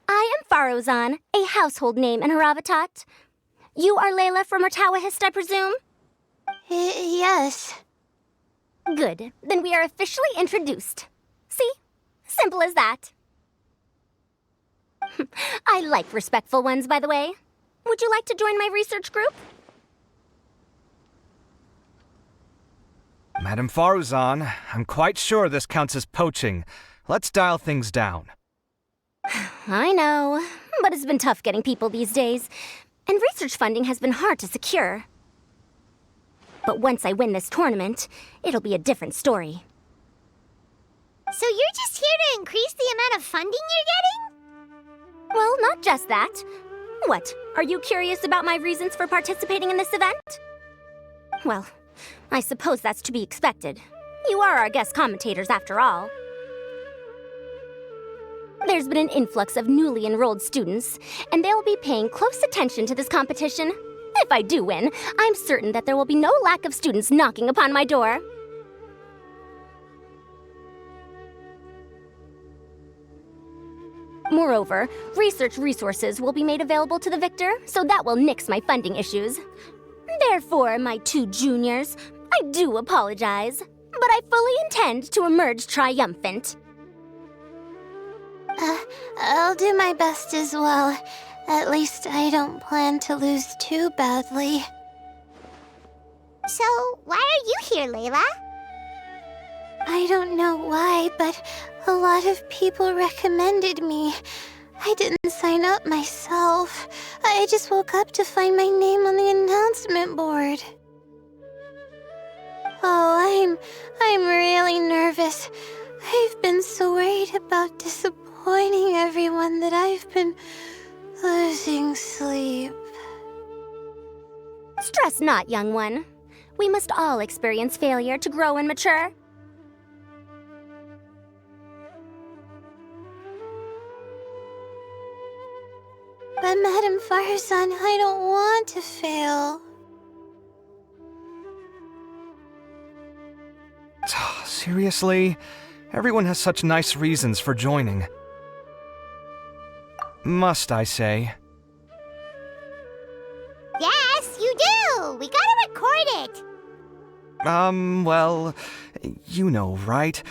I am Farozan, a household name in Haravatat. You are Layla from Ratawahist, I presume? Yes. Good. Then we are officially introduced. See? Simple as that. I like respectful ones, by the way. Would you like to join my research group? Madam Faruzan, I'm quite sure this counts as poaching. Let's dial things down. I know, but it's been tough getting people these days, and research funding has been hard to secure. But once I win this tournament, it'll be a different story. So you're just here to increase the amount of funding you're getting? Well, not just that. What, are you curious about my reasons for participating in this event? Well, I suppose that's to be expected. You are our guest commentators after all. There's been an influx of newly enrolled students, and they'll be paying close attention to this competition. If I do win, I'm certain that there will be no lack of students knocking upon my door. Moreover, research resources will be made available to the victor, so that will nix my funding issues. Therefore, my 2 juniors, I do apologize, but I fully intend to emerge triumphant. I'll do my best as well. At least I don't plan to lose too badly. So, why are you here, Layla? I don't know why, but a lot of people recommended me. I didn't sign up myself. I just woke up to find my name on the announcement board. Oh, I'm really nervous. I've been so worried about disappointing everyone that I've been losing sleep. Stress not, young one. We must all experience failure to grow and mature. But Madam Fire-san, I don't want to fail. Seriously? Everyone has such nice reasons for joining. Must I say? Yes, you do! We gotta record it! Well, you know, right?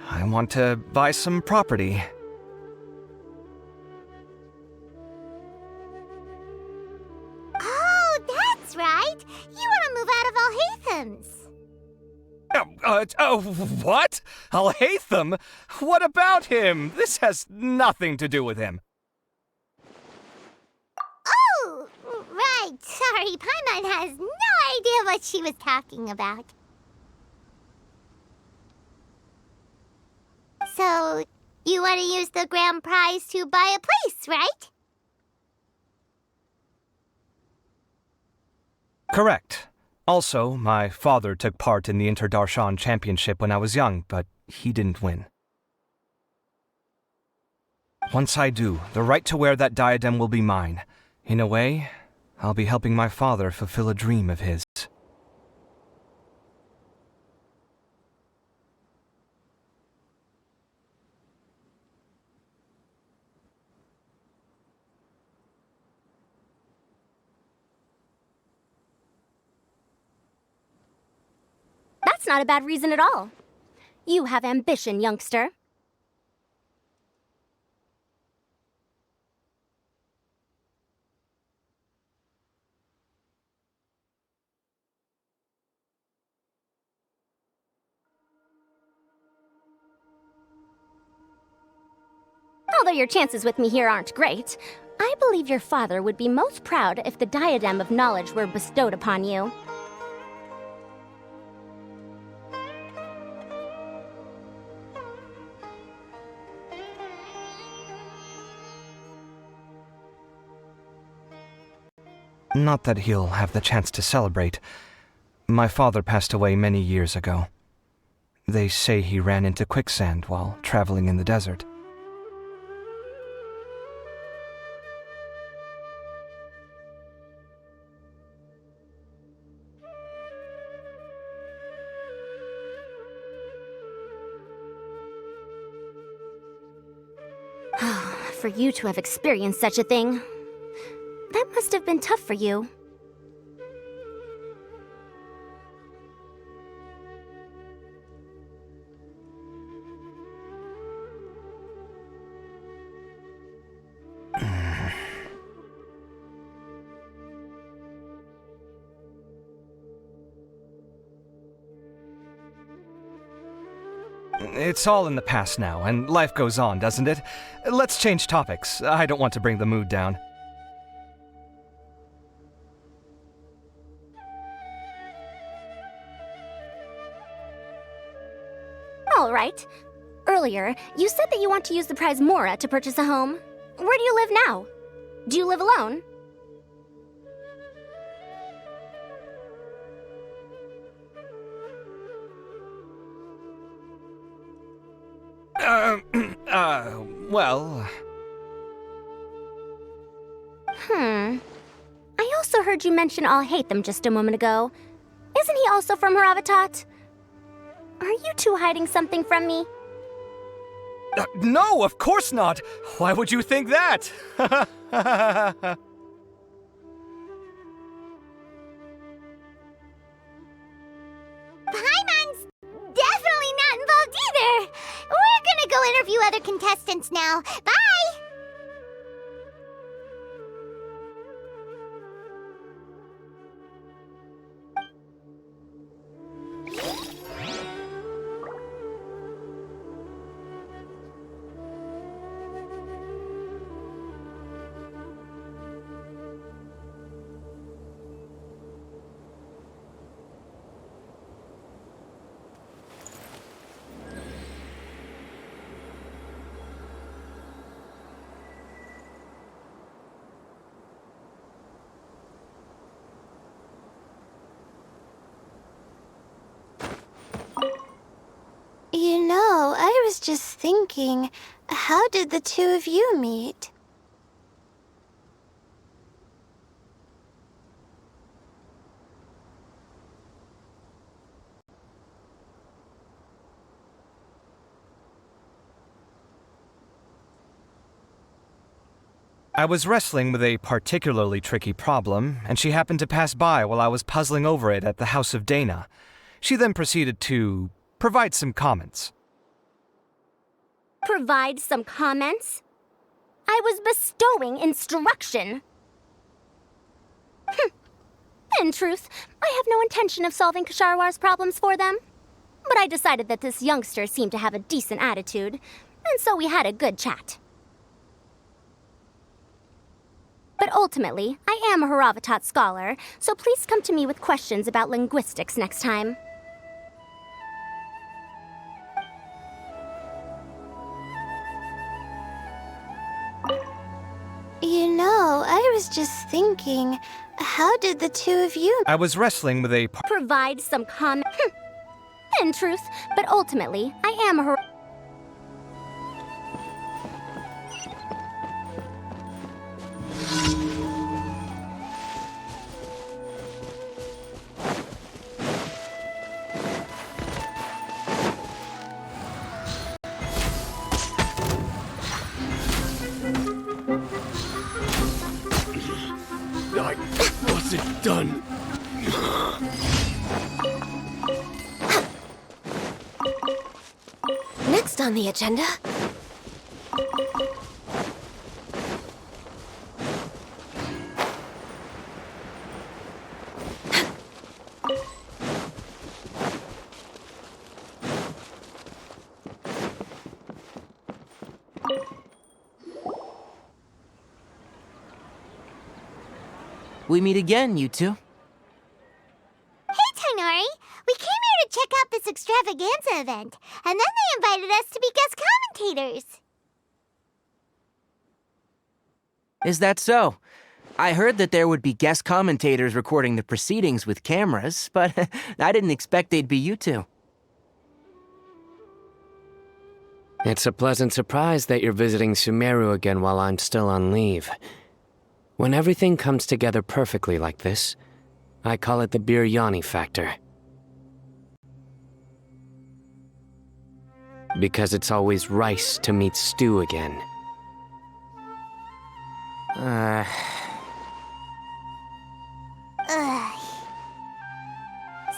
I want to buy some property. Oh, that's right! You want to move out of Alhatham's. What? Alhaitham? What about him? This has nothing to do with him. Oh, right. Sorry, Paimon has no idea what she was talking about. So, you want to use the grand prize to buy a place, right? Correct. Also, my father took part in the Inter-Darshan Championship when I was young, but he didn't win. Once I do, the right to wear that diadem will be mine. In a way, I'll be helping my father fulfill a dream of his. That's not a bad reason at all. You have ambition, youngster. Although your chances with me here aren't great, I believe your father would be most proud if the diadem of knowledge were bestowed upon you. Not that he'll have the chance to celebrate. My father passed away many years ago. They say he ran into quicksand while traveling in the desert. For you to have experienced such a thing, that must have been tough for you. It's all in the past now, and life goes on, doesn't it? Let's change topics. I don't want to bring the mood down. All right. Earlier, you said that you want to use the prize Mora to purchase a home. Where do you live now? Do you live alone? Well... I also heard you mention Alhaitham just a moment ago. Isn't he also from Haravatat? Are you two hiding something from me? No, of course not! Why would you think that? Paimon's definitely not involved either! We're gonna go interview other contestants now. Bye! You know, I was just thinking, how did the two of you meet? I was wrestling with a particularly tricky problem, and she happened to pass by while I was puzzling over it at the House of Dana. She then proceeded to provide some comments. Provide some comments? I was bestowing instruction. In truth, I have no intention of solving Kasharwar's problems for them. But I decided that this youngster seemed to have a decent attitude, and so we had a good chat. But ultimately, I am a Haravatat scholar, so please come to me with questions about linguistics next time. You know, I was just thinking, how did the two of you... I was wrestling with a... Provide some comment. In truth, but ultimately, I am a I wasn't done. Next on the agenda. We meet again, you two. Hey, Tainari! We came here to check out this extravaganza event, and then they invited us to be guest commentators. Is that so? I heard that there would be guest commentators recording the proceedings with cameras, but I didn't expect they'd be you two. It's a pleasant surprise that you're visiting Sumeru again while I'm still on leave. When everything comes together perfectly like this, I call it the biryani factor. Because it's always rice to meet stew again. Ugh.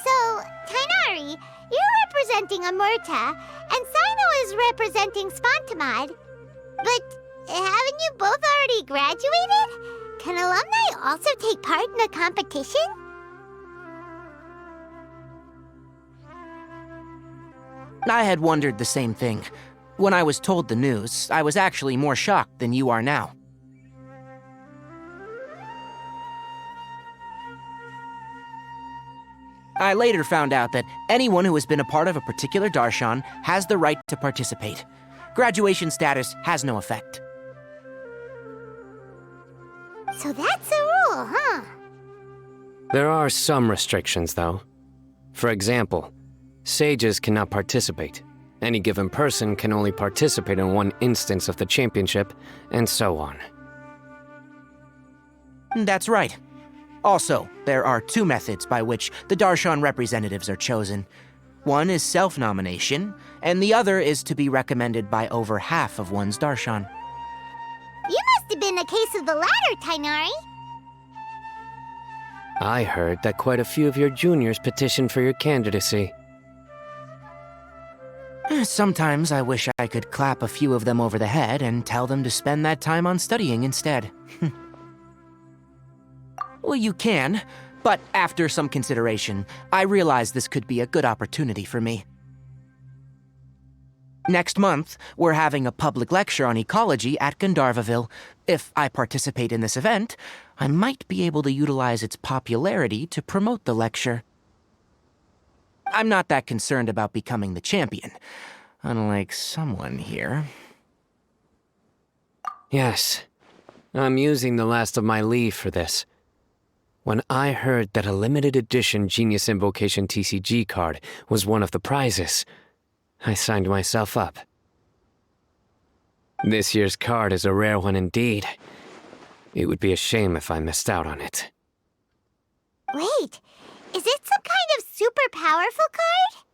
So, Tainari, you're representing Amurta, and Sino is representing Svantamad. But haven't you both already graduated? Can alumni also take part in the competition? I had wondered the same thing. When I was told the news, I was actually more shocked than you are now. I later found out that anyone who has been a part of a particular darshan has the right to participate. Graduation status has no effect. So that's a rule, huh? There are some restrictions, though. For example, sages cannot participate. Any given person can only participate in one instance of the championship, and so on. That's right. Also, there are two methods by which the darshan representatives are chosen. One is self-nomination, and the other is to be recommended by over half of one's darshan. You must have been a case of the latter, Tainari. I heard that quite a few of your juniors petitioned for your candidacy. Sometimes I wish I could clap a few of them over the head and tell them to spend that time on studying instead. Well, you can, but after some consideration, I realized this could be a good opportunity for me. Next month, we're having a public lecture on ecology at Gandharvaville. If I participate in this event, I might be able to utilize its popularity to promote the lecture. I'm not that concerned about becoming the champion, unlike someone here. Yes, I'm using the last of my leave for this. When I heard that a limited edition Genius Invocation TCG card was one of the prizes, I signed myself up. This year's card is a rare one indeed. It would be a shame if I missed out on it. Wait, is it some kind of super powerful card?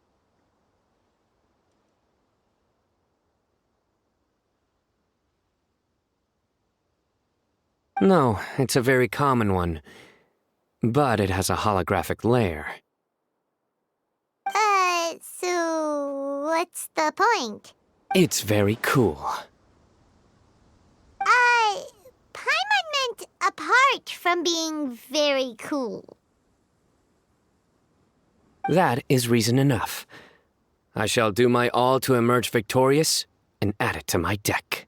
No, it's a very common one. But it has a holographic layer. So what's the point? It's very cool. Paimon meant apart from being very cool. That is reason enough. I shall do my all to emerge victorious and add it to my deck.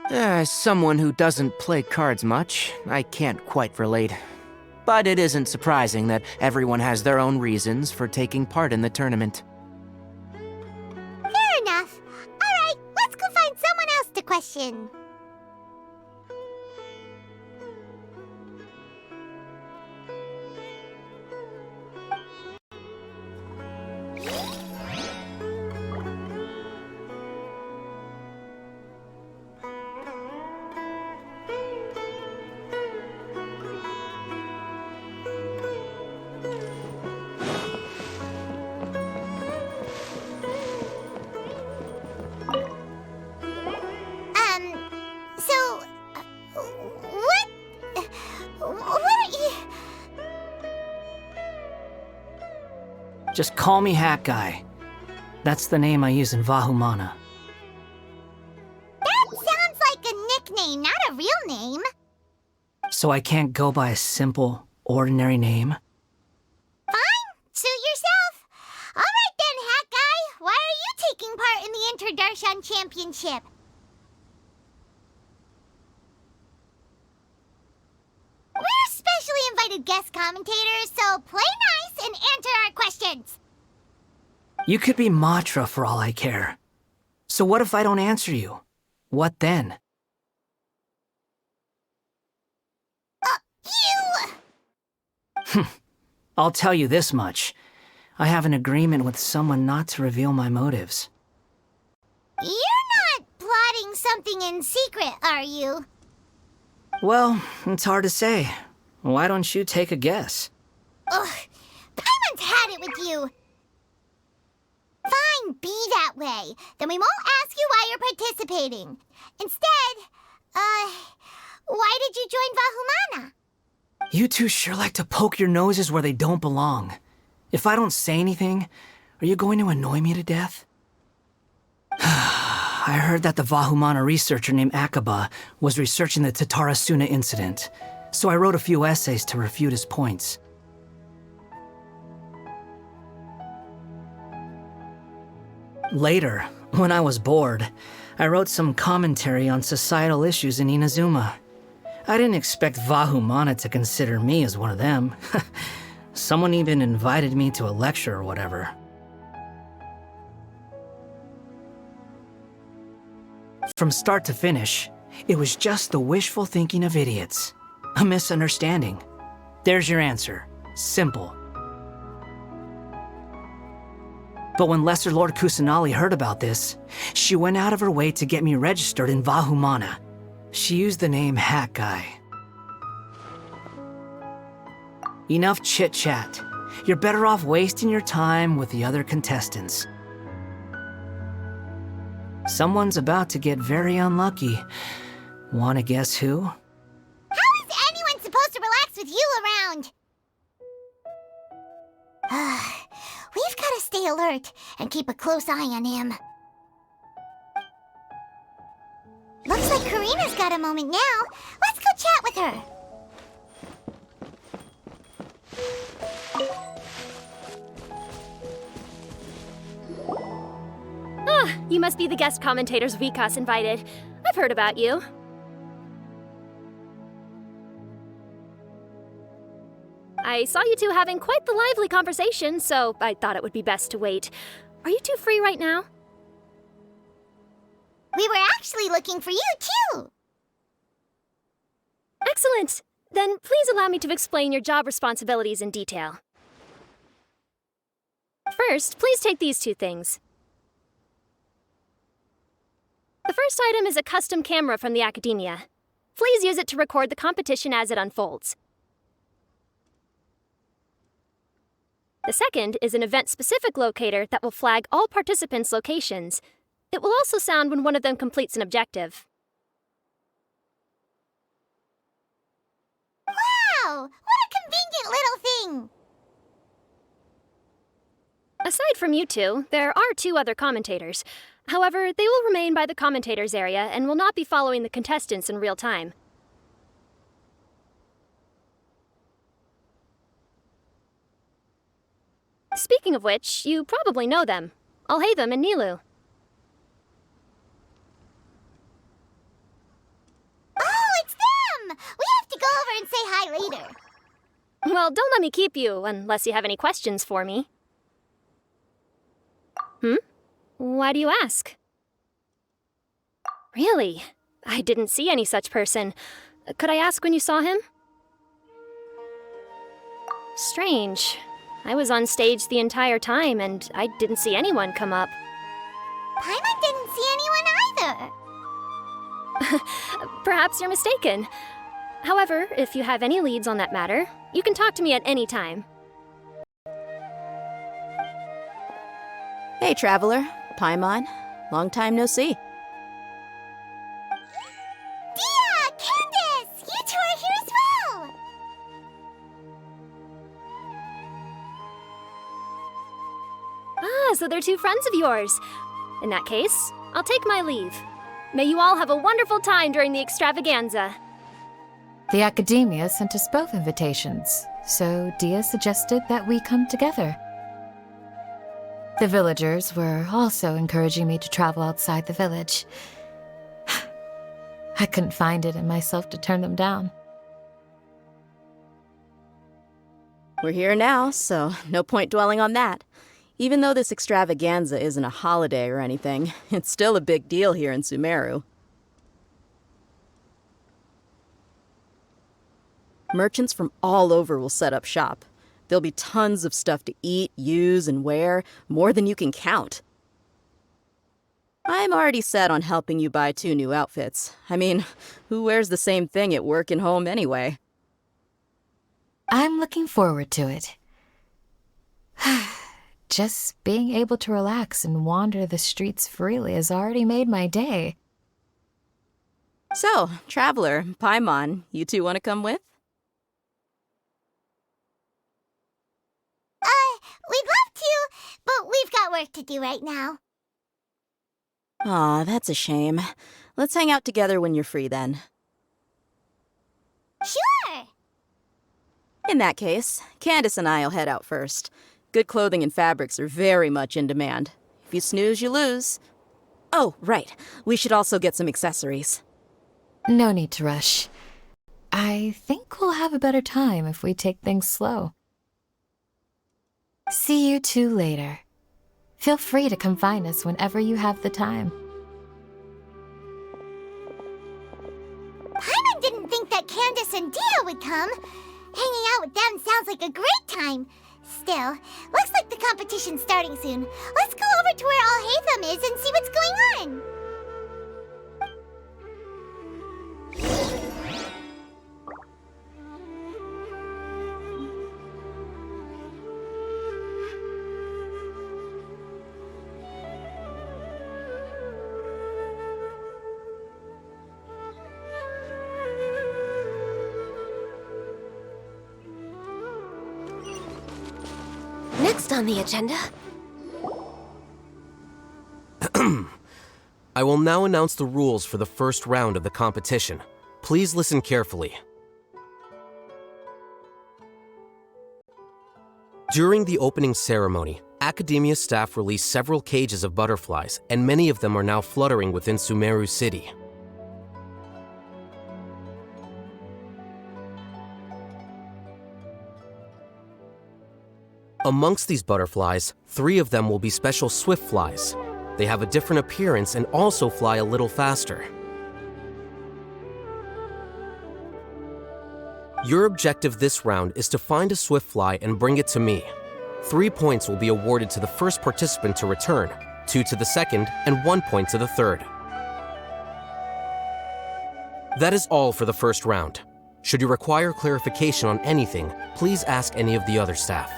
As someone who doesn't play cards much, I can't quite relate. But it isn't surprising that everyone has their own reasons for taking part in the tournament. Fair enough. Alright, let's go find someone else to question. Just call me Hat Guy. That's the name I use in Vahumana. That sounds like a nickname, not a real name. So I can't go by a simple, ordinary name? Fine, suit yourself. Alright then, Hat Guy, why are you taking part in the Inter-Darshan Championship? We're specially invited guest commentators, so play nice and answer our questions. You could be Matra for all I care. So what if I don't answer you? What then? I'll tell you this much. I have an agreement with someone not to reveal my motives. You're not plotting something in secret, are you? Well, it's hard to say. Why don't you take a guess? Ugh, Paimon's had it with you. Fine, be that way. Then we won't ask you why you're participating. Instead, why did you join Vahumana? You two sure like to poke your noses where they don't belong. If I don't say anything, are you going to annoy me to death? I heard that the Vahumana researcher named Akaba was researching the Tatarasuna incident, so I wrote a few essays to refute his points. Later, when I was bored, I wrote some commentary on societal issues in Inazuma. I didn't expect Vahumana to consider me as one of them. Someone even invited me to a lecture or whatever. From start to finish, it was just the wishful thinking of idiots. A misunderstanding. There's your answer. Simple. But when Lesser Lord Kusanali heard about this, she went out of her way to get me registered in Vahumana. She used the name Hat Guy. Enough chit-chat. You're better off wasting your time with the other contestants. Someone's about to get very unlucky. Wanna guess who? How is anyone supposed to relax with you around? We've got to stay alert and keep a close eye on him. Looks like Karina's got a moment now. Let's go chat with her. Ah, you must be the guest commentators Vikas invited. I've heard about you. I saw you two having quite the lively conversation, so I thought it would be best to wait. Are you two free right now? We were actually looking for you, too. Excellent. Then please allow me to explain your job responsibilities in detail. First, please take these two things. The first item is a custom camera from the Academia. Please use it to record the competition as it unfolds. The second is an event-specific locator that will flag all participants' locations. It will also sound when one of them completes an objective. sweet little thing. Aside from you two, there are 2 other commentators. However, they will remain by the commentators area and will not be following the contestants in real time. Speaking of which, you probably know them. Alhaitham and Nilu. Oh, it's them! We have to go over and say hi later. Well, don't let me keep you, unless you have any questions for me. Why do you ask? Really? I didn't see any such person. Could I ask when you saw him? Strange. I was on stage the entire time, and I didn't see anyone come up. Paimon didn't see anyone either. Perhaps you're mistaken. However, if you have any leads on that matter, you can talk to me at any time. Hey, Traveler. Paimon. Long time no see. Dia! Candace! You two are here as well! Ah, so they're 2 friends of yours. In that case, I'll take my leave. May you all have a wonderful time during the extravaganza. The Academia sent us both invitations, so Dia suggested that we come together. The villagers were also encouraging me to travel outside the village. I couldn't find it in myself to turn them down. We're here now, so no point dwelling on that. Even though this extravaganza isn't a holiday or anything, it's still a big deal here in Sumeru. Merchants from all over will set up shop. There'll be tons of stuff to eat, use, and wear, more than you can count. I'm already set on helping you buy 2 new outfits. I mean, who wears the same thing at work and home anyway? I'm looking forward to it. Just being able to relax and wander the streets freely has already made my day. So, Traveler, Paimon, you 2 want to come with? We'd love to, but we've got work to do right now. Aw, that's a shame. Let's hang out together when you're free then. Sure! In that case, Candace and I'll head out first. Good clothing and fabrics are very much in demand. If you snooze, you lose. Oh, right. We should also get some accessories. No need to rush. I think we'll have a better time if we take things slow. See you 2 later. Feel free to come find us whenever you have the time. Paimon didn't think that Candace and Dia would come. Hanging out with them sounds like a great time. Still, looks like the competition's starting soon. Let's go over to where Alhaitham is and see what's going on. Next on the agenda. I will now announce the rules for the first round of the competition. Please listen carefully. During the opening ceremony, Academia staff released several cages of butterflies, and many of them are now fluttering within Sumeru City. Amongst these butterflies, 3 of them will be special swift flies. They have a different appearance and also fly a little faster. Your objective this round is to find a swift fly and bring it to me. 3 points will be awarded to the first participant to return, 2 to the second, and 1 point to the third. That is all for the first round. Should you require clarification on anything, please ask any of the other staff.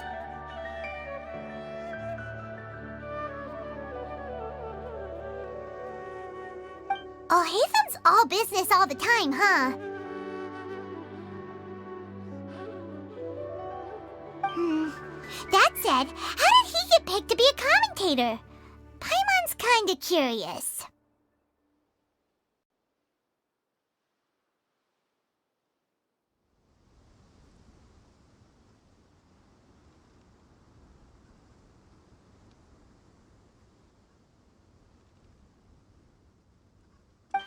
Alhaitham's all business all the time, huh? That said, how did he get picked to be a commentator? Paimon's kinda curious.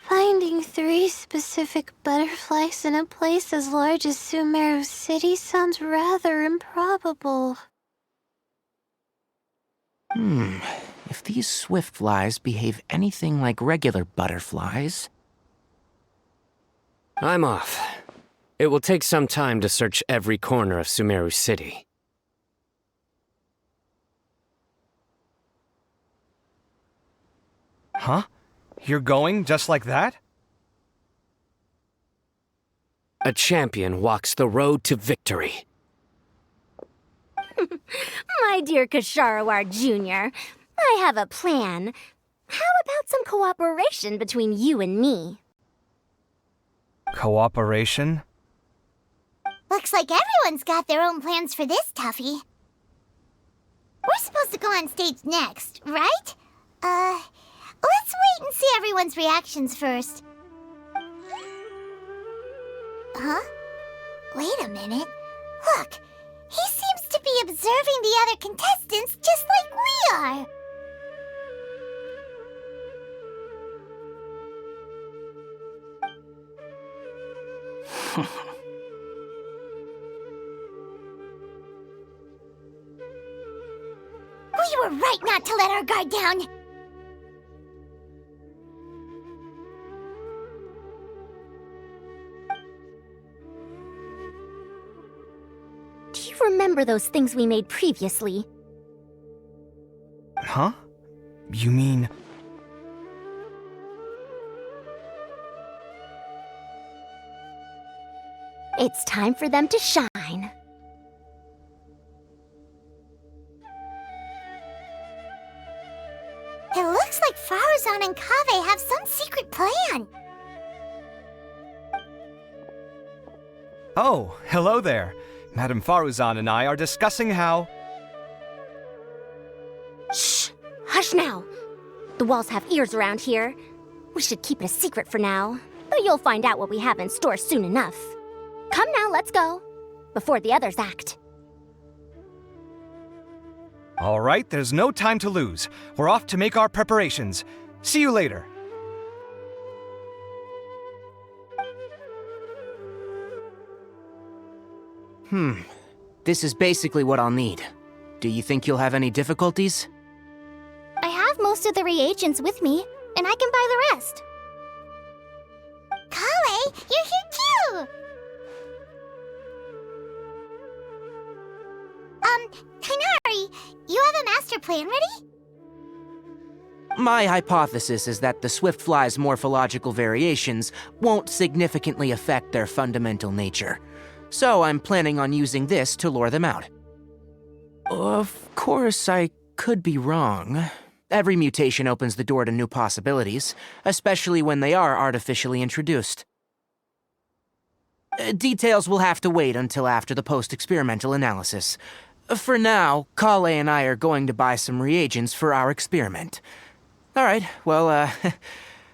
Finding 3 specific butterflies in a place as large as Sumeru City sounds rather improbable. If these swift flies behave anything like regular butterflies... I'm off. It will take some time to search every corner of Sumeru City. Huh? You're going just like that? A champion walks the road to victory. My dear Kasharawar Jr., I have a plan. How about some cooperation between you and me? Cooperation? Looks like everyone's got their own plans for this, Tuffy. We're supposed to go on stage next, right? Let's wait and see everyone's reactions first. Huh? Wait a minute. Look, he seems to be observing the other contestants just like we are. We were right not to let our guard down. Do you remember those things we made previously? Huh? You mean... It's time for them to shine. It looks like Faruzan and Kaveh have some secret plan. Oh, hello there. Madame Faruzan and I are discussing how... Shh! Hush now! The walls have ears around here. We should keep it a secret for now, but you'll find out what we have in store soon enough. Come now, let's go. Before the others act. All right, there's no time to lose. We're off to make our preparations. See you later. This is basically what I'll need. Do you think you'll have any difficulties? I have most of the reagents with me, and I can buy the rest. Kale, you're here too! Kainari, you have a master plan ready? My hypothesis is that the swift fly's morphological variations won't significantly affect their fundamental nature. So I'm planning on using this to lure them out. Of course, I could be wrong. Every mutation opens the door to new possibilities, especially when they are artificially introduced. Details will have to wait until after the post-experimental analysis. For now, Kale and I are going to buy some reagents for our experiment. All right, well,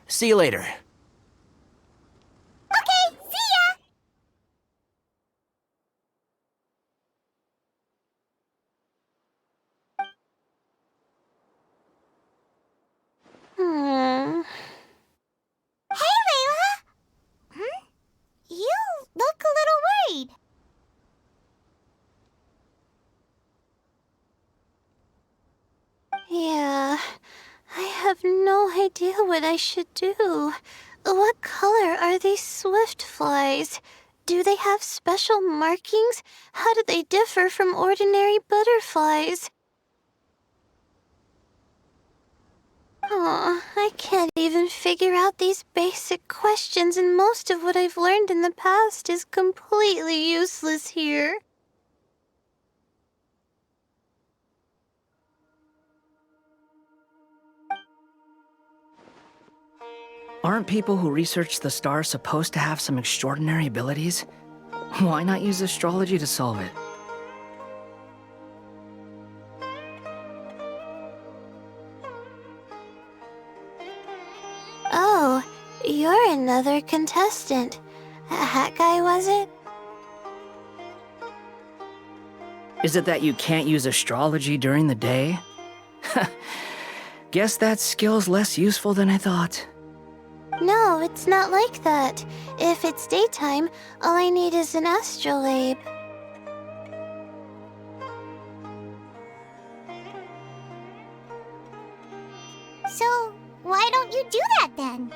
see you later. Okay, see ya! Hey, Layla! You look a little worried. Yeah, I have no idea what I should do. What color are these swift flies? Do they have special markings? How do they differ from ordinary butterflies? I can't even figure out these basic questions, and most of what I've learned in the past is completely useless here. Aren't people who research the stars supposed to have some extraordinary abilities? Why not use astrology to solve it? other contestant. A hat guy, was it? Is it that you can't use astrology during the day? Guess that skill's less useful than I thought. No, it's not like that. If it's daytime, all I need is an astrolabe. So, why don't you do that then?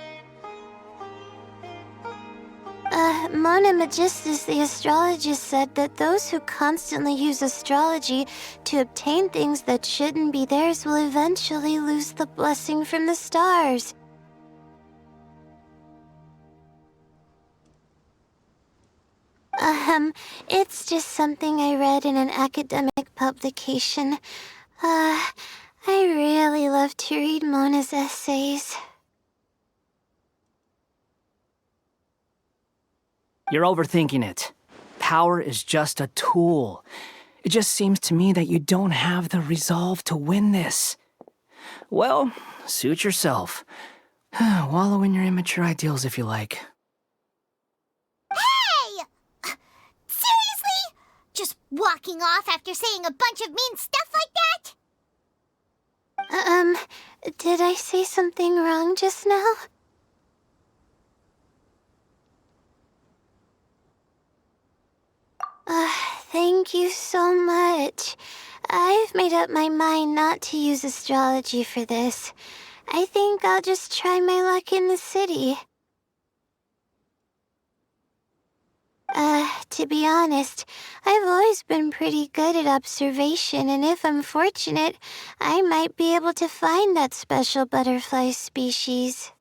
Mona Magistus, the astrologist, said that those who constantly use astrology to obtain things that shouldn't be theirs will eventually lose the blessing from the stars. It's just something I read in an academic publication. I really love to read Mona's essays. You're overthinking it. Power is just a tool. It just seems to me that you don't have the resolve to win this. Well, suit yourself. Wallow in your immature ideals if you like. Hey! Seriously? Just walking off after saying a bunch of mean stuff like that? Did I say something wrong just now? Thank you so much. I've made up my mind not to use astrology for this. I think I'll just try my luck in the city. To be honest, I've always been pretty good at observation, and if I'm fortunate, I might be able to find that special butterfly species.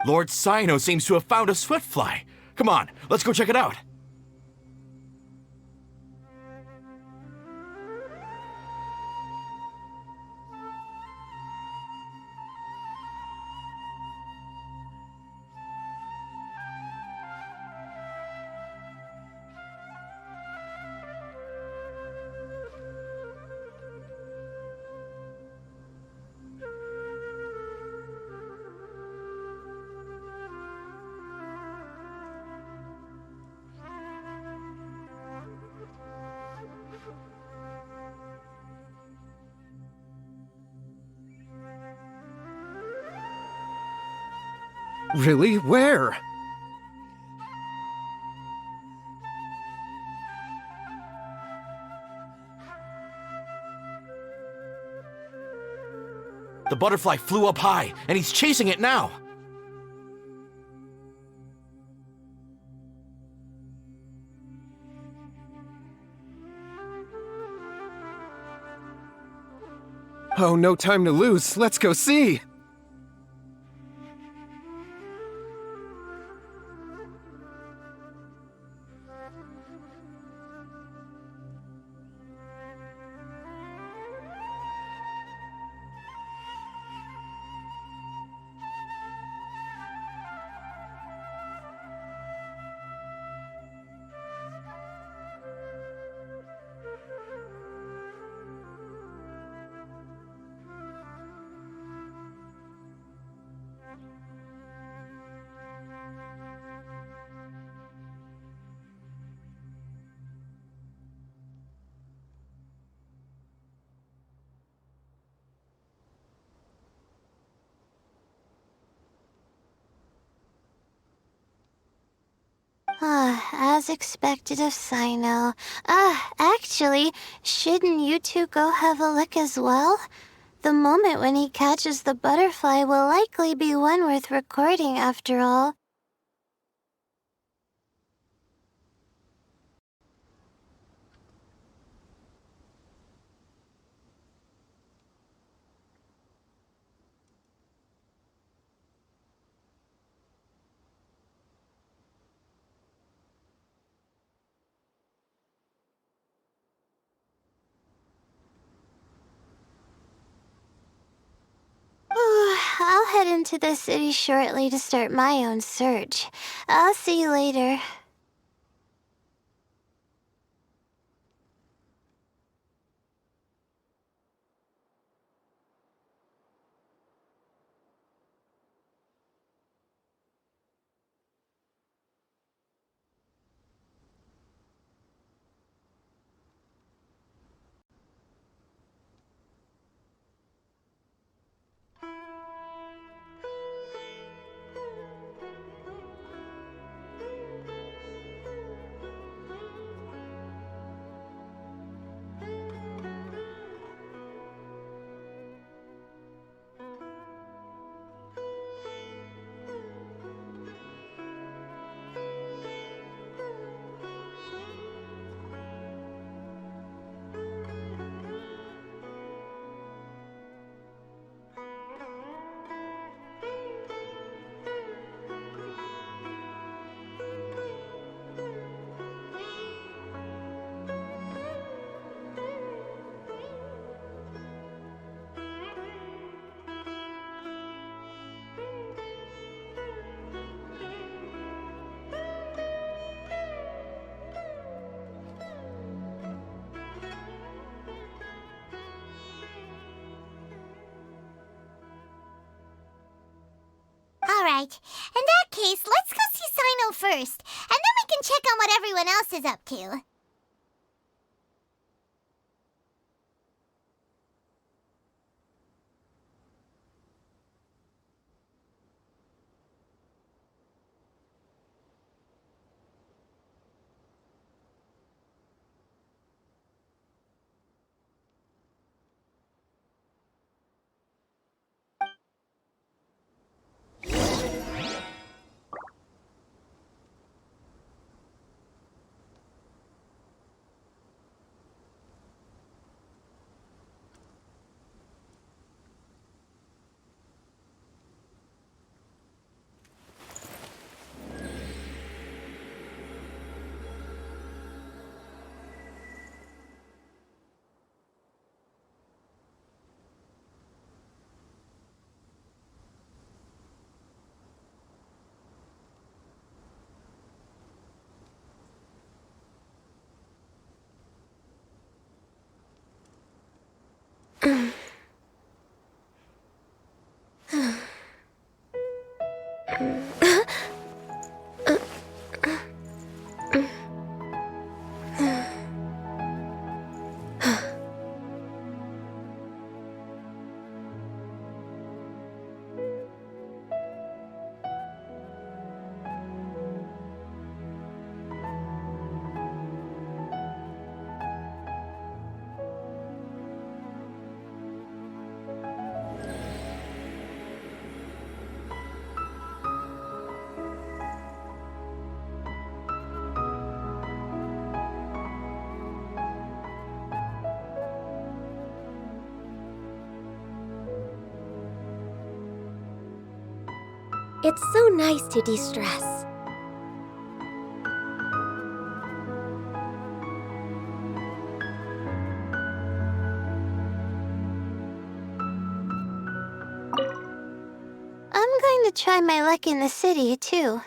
Lord Sino seems to have found a swiftfly. Come on, let's go check it out. Really? Where? The butterfly flew up high, and he's chasing it now. Oh, no time to lose. Let's go see. As expected of Sino. Actually, shouldn't you two go have a look as well? The moment when he catches the butterfly will likely be one worth recording after all. I'll head into the city shortly to start my own search. I'll see you later. right. In that case, let's go see Sino first, and then we can check on what everyone else is up to. It's so nice to de-stress. I'm going to try my luck in the city, too.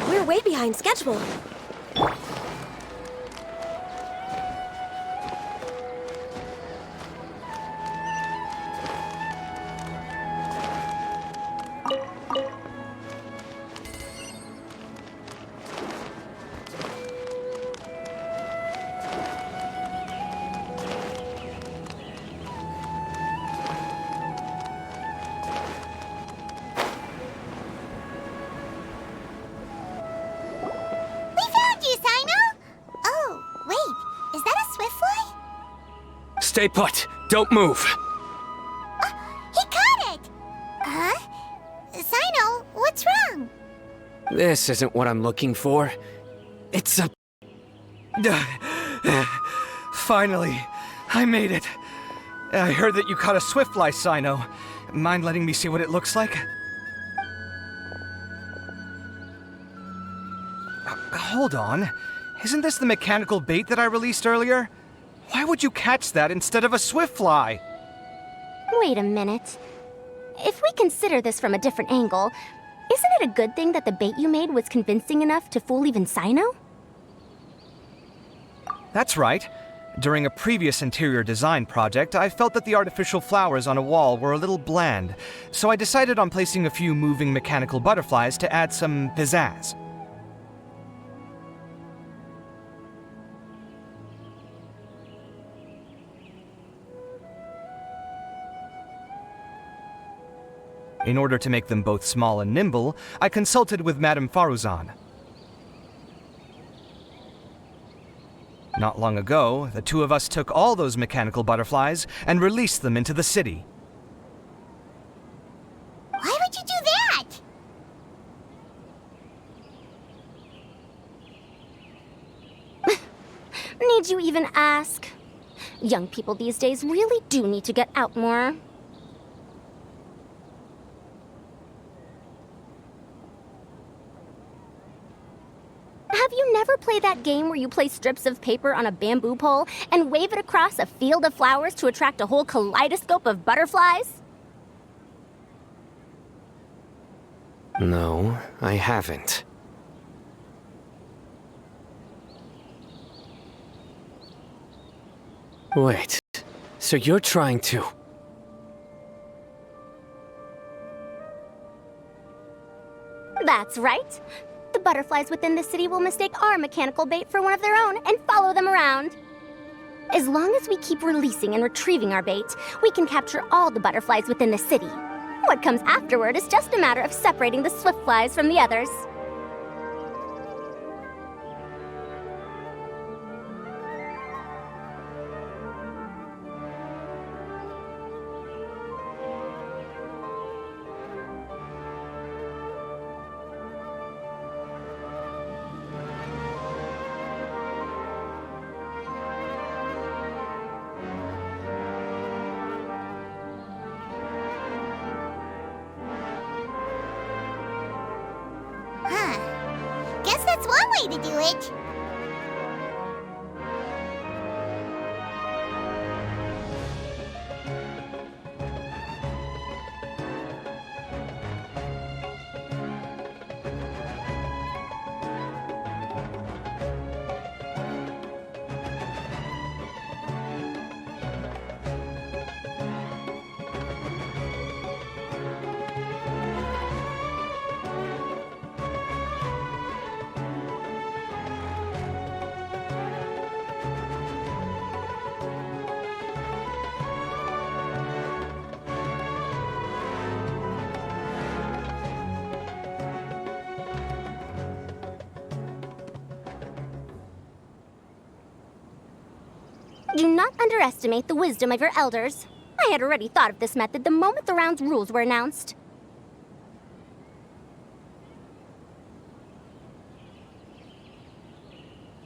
We're way behind schedule. Stay put. Don't move. He caught it! Huh? Sino, what's wrong? This isn't what I'm looking for. It's a... Finally, I made it. I heard that you caught a swiftfly, Sino. Mind letting me see what it looks like? Hold on. Isn't this the mechanical bait that I released earlier? Why would you catch that instead of a swiftfly? Wait a minute. If we consider this from a different angle, isn't it a good thing that the bait you made was convincing enough to fool even Sino? That's right. During a previous interior design project, I felt that the artificial flowers on a wall were a little bland, so I decided on placing a few moving mechanical butterflies to add some pizzazz. In order to make them both small and nimble, I consulted with Madame Faruzan. Not long ago, the two of us took all those mechanical butterflies and released them into the city. Why would you do that? Need you even ask? Young people these days really do need to get out more. Have you never played that game where you place strips of paper on a bamboo pole and wave it across a field of flowers to attract a whole kaleidoscope of butterflies? No, I haven't. Wait, so you're trying to... That's right. The butterflies within the city will mistake our mechanical bait for one of their own and follow them around. As long as we keep releasing and retrieving our bait, we can capture all the butterflies within the city. What comes afterward is just a matter of separating the swift flies from the others. Guess that's one way to do it. Do not underestimate the wisdom of your elders. I had already thought of this method the moment the round's rules were announced.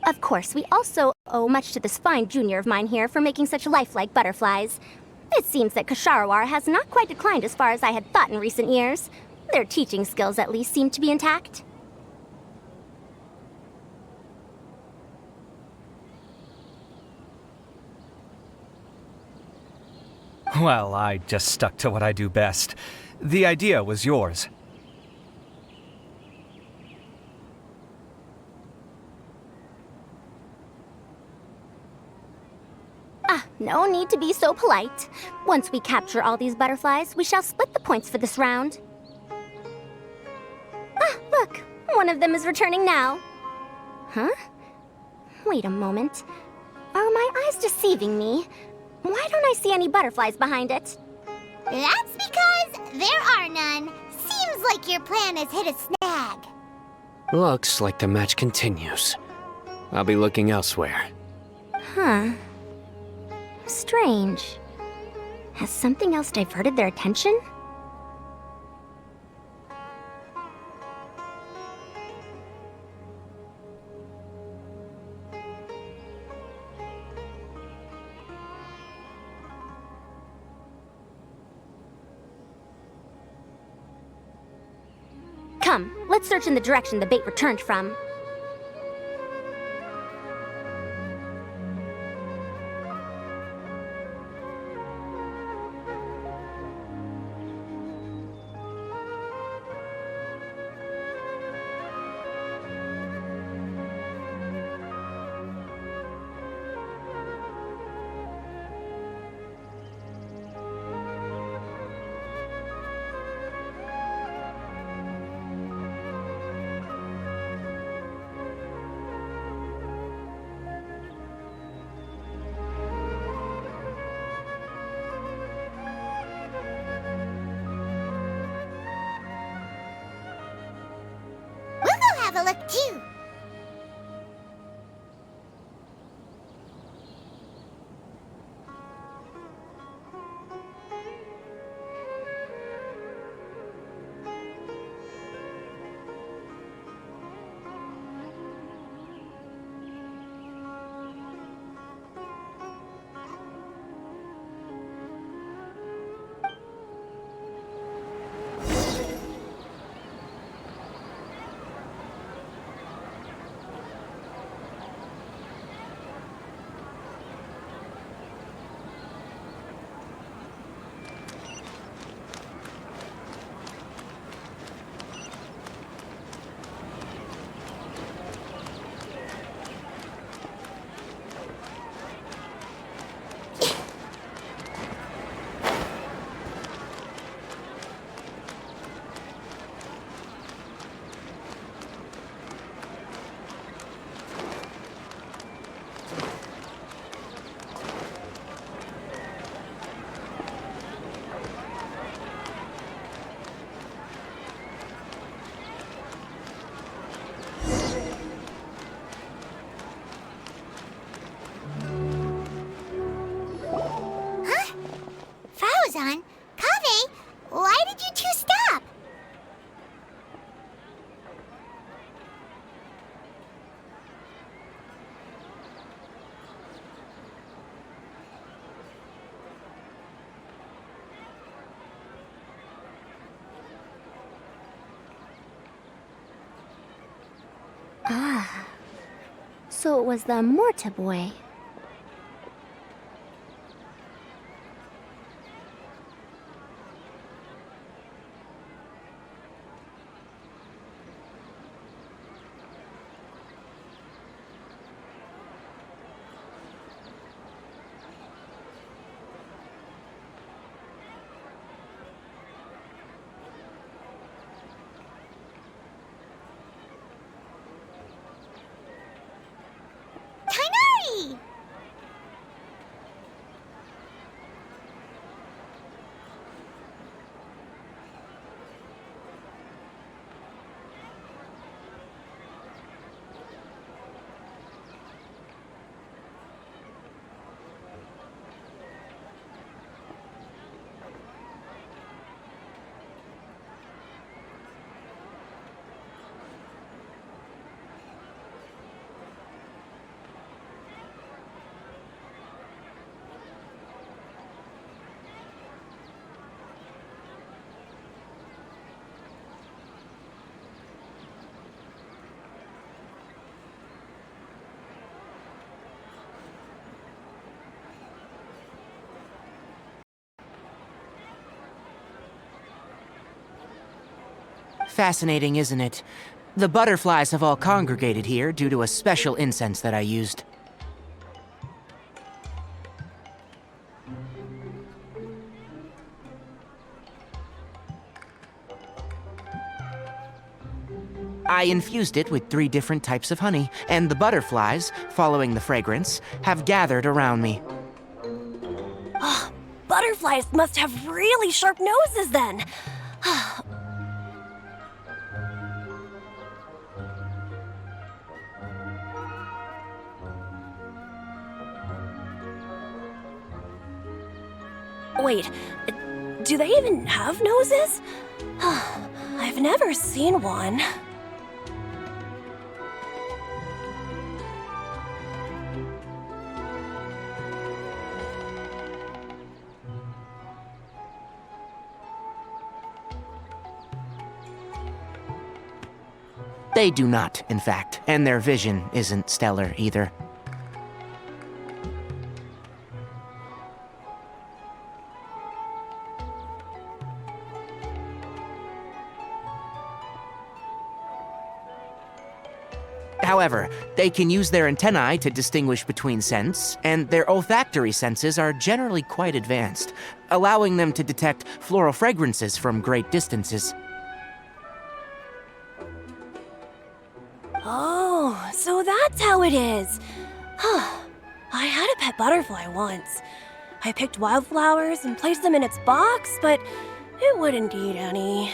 Of course, we also owe much to this fine junior of mine here for making such lifelike butterflies. It seems that Kasharawar has not quite declined as far as I had thought in recent years. Their teaching skills at least seem to be intact. Well, I just stuck to what I do best. The idea was yours. No need to be so polite. Once we capture all these butterflies, we shall split the points for this round. Look! One of them is returning now. Huh? Wait a moment. Are my eyes deceiving me? Why don't I see any butterflies behind it? That's because there are none. Seems like your plan has hit a snag. Looks like the match continues. I'll be looking elsewhere. Huh. Strange. Has something else diverted their attention? Come, let's search in the direction the bait returned from. We'll go have a look too. So it was the Morta boy. Tighnari! Fascinating, isn't it? The butterflies have all congregated here due to a special incense that I used. I infused it with 3 different types of honey, and the butterflies, following the fragrance, have gathered around me. Oh, butterflies must have really sharp noses then. Wait, do they even have noses? I've never seen one. They do not, in fact, and their vision isn't stellar either. However, they can use their antennae to distinguish between scents, and their olfactory senses are generally quite advanced, allowing them to detect floral fragrances from great distances. Oh, so that's how it is. I had a pet butterfly once. I picked wildflowers and placed them in its box, but it wouldn't eat any.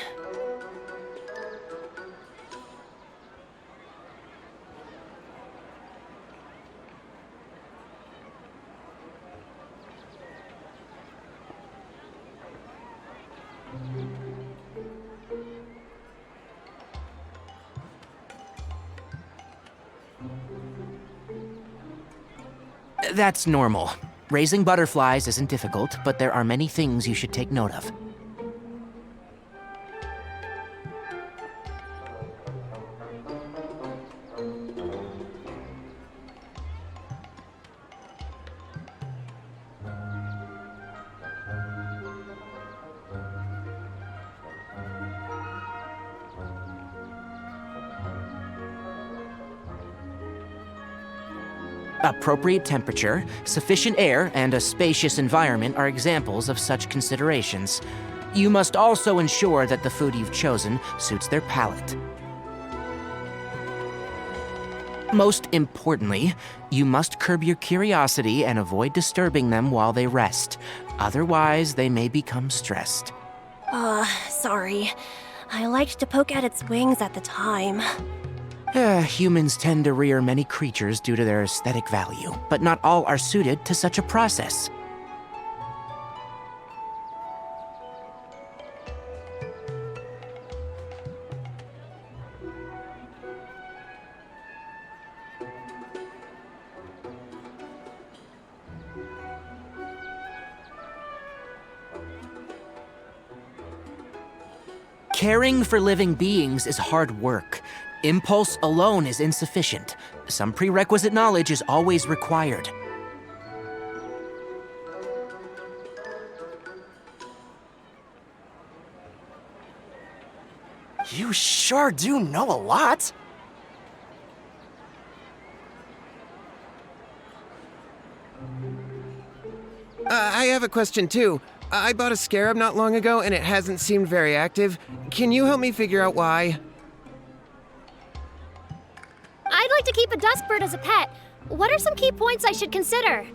That's normal. Raising butterflies isn't difficult, but there are many things you should take note of. Appropriate temperature, sufficient air, and a spacious environment are examples of such considerations. You must also ensure that the food you've chosen suits their palate. Most importantly, you must curb your curiosity and avoid disturbing them while they rest. Otherwise, they may become stressed. Sorry. I liked to poke at its wings at the time. Humans tend to rear many creatures due to their aesthetic value, but not all are suited to such a process. Caring for living beings is hard work. Impulse alone is insufficient. Some prerequisite knowledge is always required. You sure do know a lot. I have a question too. I bought a scarab not long ago and it hasn't seemed very active. Can you help me figure out why? I'd like to keep a dusk bird as a pet. What are some key points I should consider?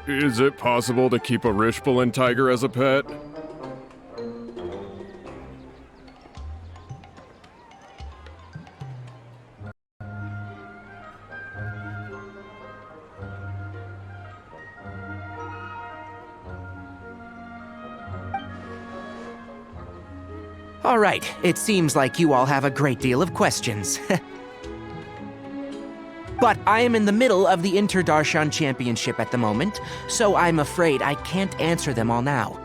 Is it possible to keep a Rishbalin tiger as a pet? All right, it seems like you all have a great deal of questions. But I am in the middle of the Inter-Darshan Championship at the moment, so I'm afraid I can't answer them all now.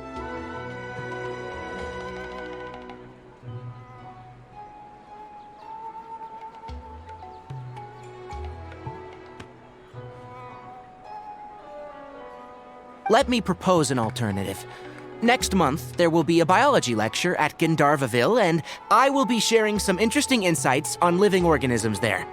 Let me propose an alternative. Next month, there will be a biology lecture at Gandharvaville, and I will be sharing some interesting insights on living organisms there.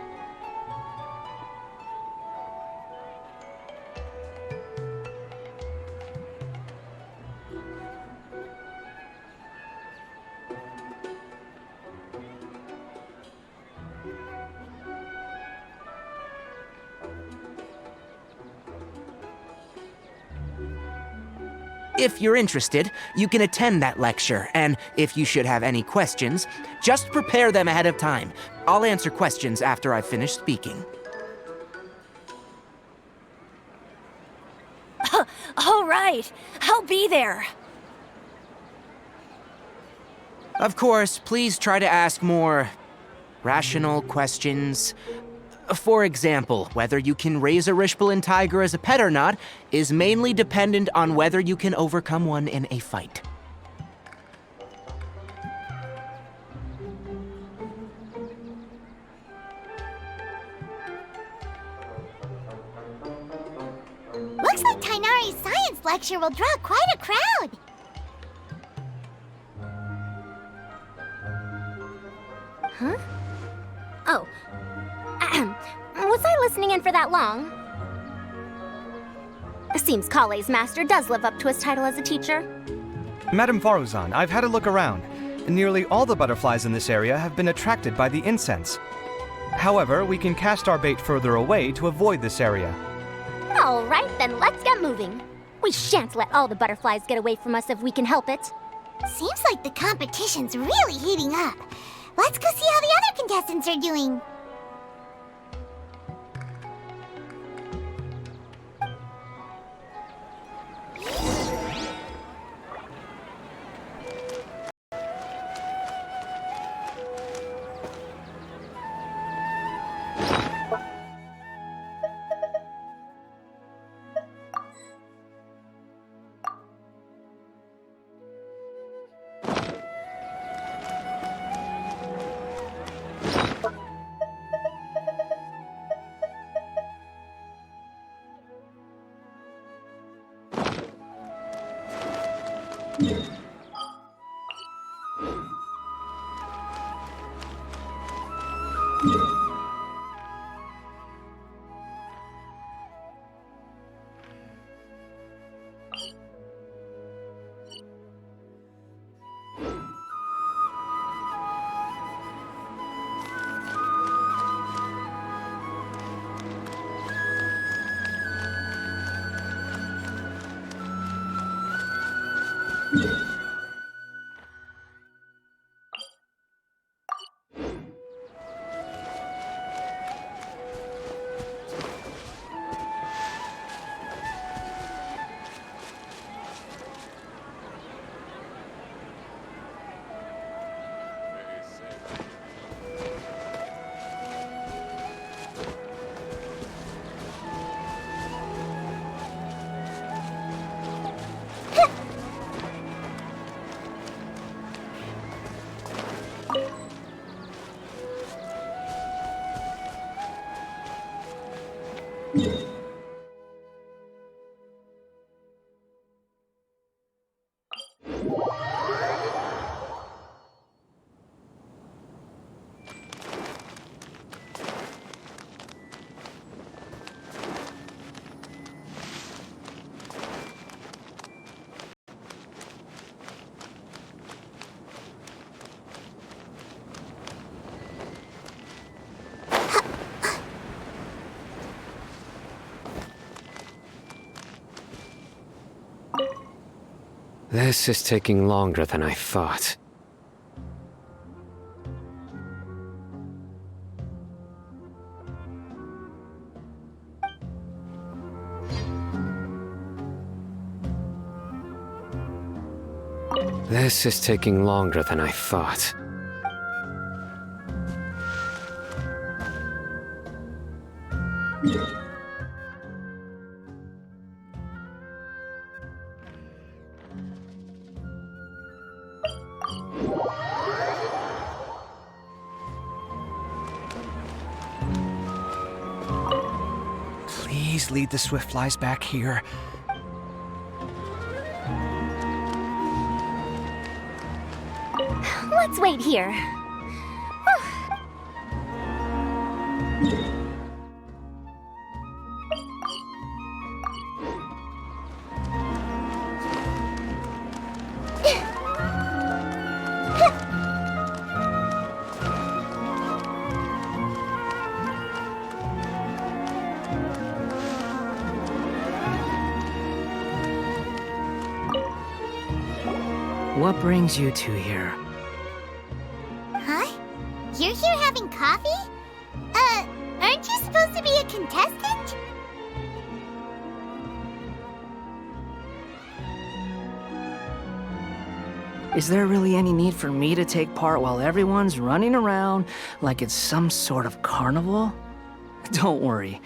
If you're interested, you can attend that lecture, and if you should have any questions, just prepare them ahead of time. I'll answer questions after I've finished speaking. All right, I'll be there. Of course, please try to ask more rational questions. For example, whether you can raise a Rishbalin tiger as a pet or not is mainly dependent on whether you can overcome one in a fight. Looks like Tainari's science lecture will draw quite a crowd. Huh? Oh. Was I listening in for that long? Seems Kale's master does live up to his title as a teacher. Madame Faruzan, I've had a look around. Nearly all the butterflies in this area have been attracted by the incense. However, we can cast our bait further away to avoid this area. All right, then let's get moving. We shan't let all the butterflies get away from us if we can help it. Seems like the competition's really heating up. Let's go see how the other contestants are doing. This is taking longer than I thought. This is taking longer than I thought. Please lead the Swiftflies back here. Let's wait here. What brings you two here? Huh? You're here having coffee? Aren't you supposed to be a contestant? Is there really any need for me to take part while everyone's running around like it's some sort of carnival? Don't worry.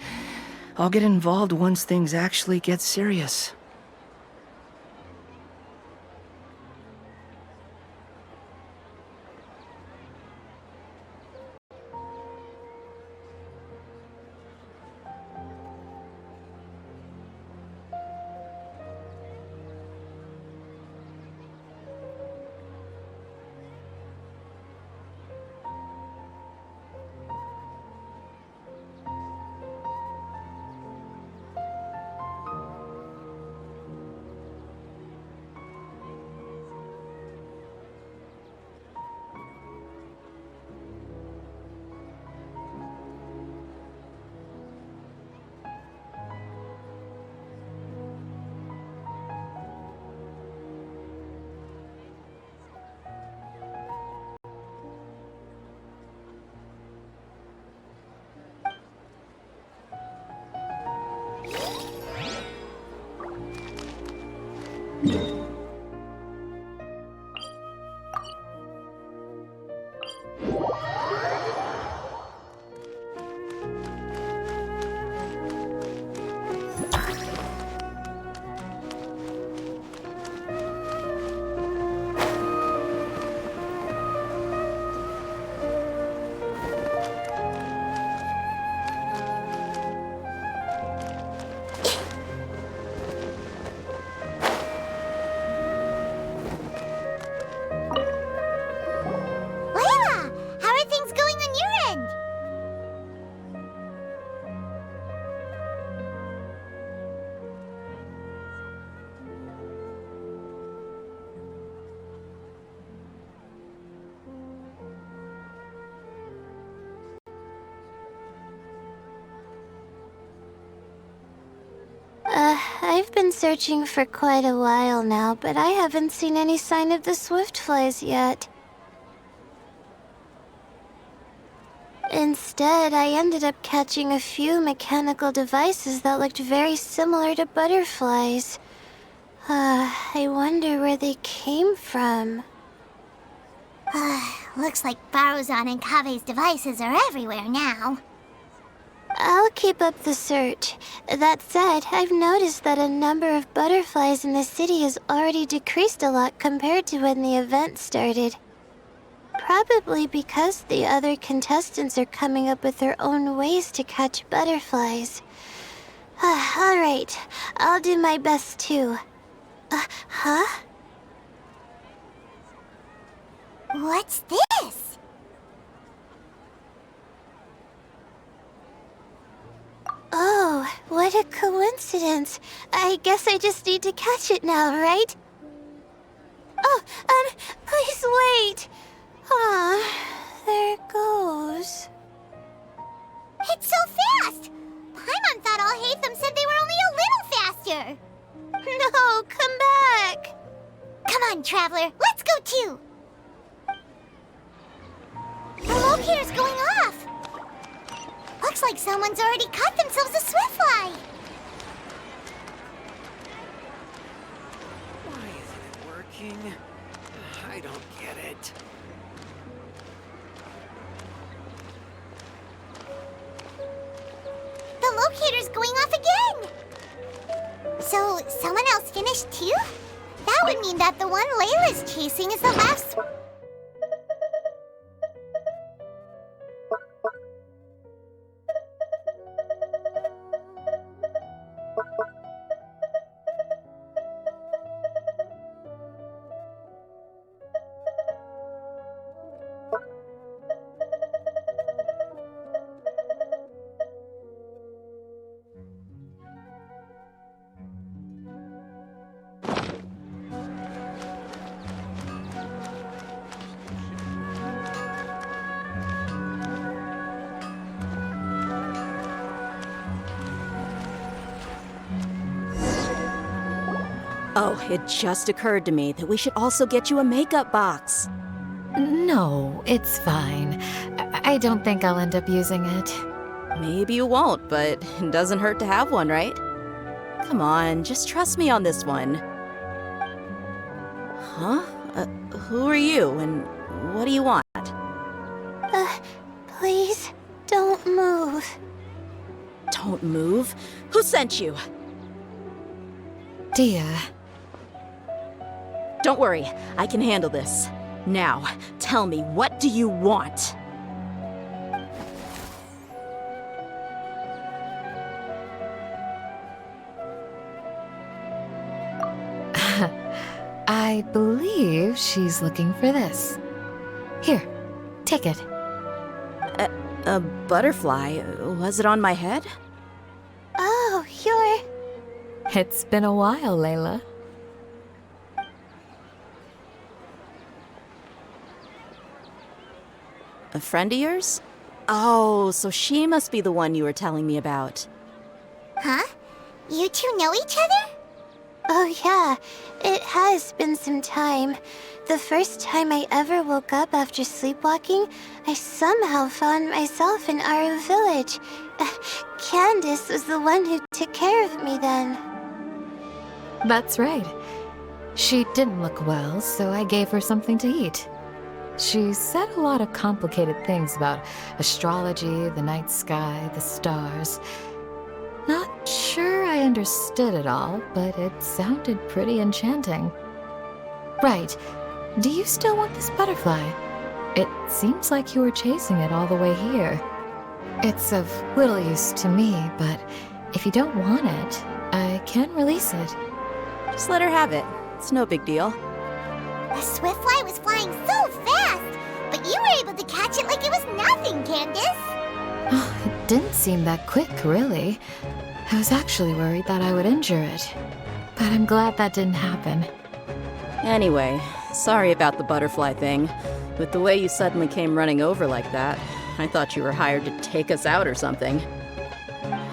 I'll get involved once things actually get serious. I've been searching for quite a while now, but I haven't seen any sign of the Swiftflies yet. Instead, I ended up catching a few mechanical devices that looked very similar to butterflies. I wonder where they came from. Looks like Baruzan and Kave's devices are everywhere now. I'll keep up the search. That said, I've noticed that a number of butterflies in the city has already decreased a lot compared to when the event started. Probably because the other contestants are coming up with their own ways to catch butterflies. Alright, I'll do my best too. Huh? What's this? Oh, what a coincidence. I guess I just need to catch it now, right? Oh, please wait. There it goes. It's so fast! Paimon thought Alhaitham said they were only a little faster. No, come back. locator's going off. Looks like someone's already caught themselves a swiftfly. Why isn't it working? I don't get it. The locator's going off again. So, someone else finished too? That would mean that the one Layla's chasing is the last... Oh, it just occurred to me that we should also get you a makeup box. No, it's fine. I don't think I'll end up using it. Maybe you won't, but it doesn't hurt to have one, right? Come on, just trust me on this one. Huh? Who are you, and what do you want? Please, don't move. Don't move? Who sent you? Dia. Don't worry, I can handle this. Now, tell me, what do you want? I believe she's looking for this. Here, take it. A butterfly? Was it on my head? Oh, you're... It's been a while, Layla. A friend of yours? Oh, so she must be the one you were telling me about. Huh? You two know each other? Oh yeah, it has been some time. The first time I ever woke up after sleepwalking, I somehow found myself in our village. Candace was the one who took care of me then. That's right. She didn't look well, so I gave her something to eat. She said a lot of complicated things about astrology, the night sky, the stars. Not sure I understood it all, but it sounded pretty enchanting. Right. Do you still want this butterfly? It seems like you were chasing it all the way here. It's of little use to me, but if you don't want it, I can release it. Just let her have it. It's no big deal. The swiftfly was flying so fast, but you were able to catch it like it was nothing, Candace. Oh, it didn't seem that quick, really. I was actually worried that I would injure it. But I'm glad that didn't happen. Anyway, sorry about the butterfly thing. With the way you suddenly came running over like that, I thought you were hired to take us out or something.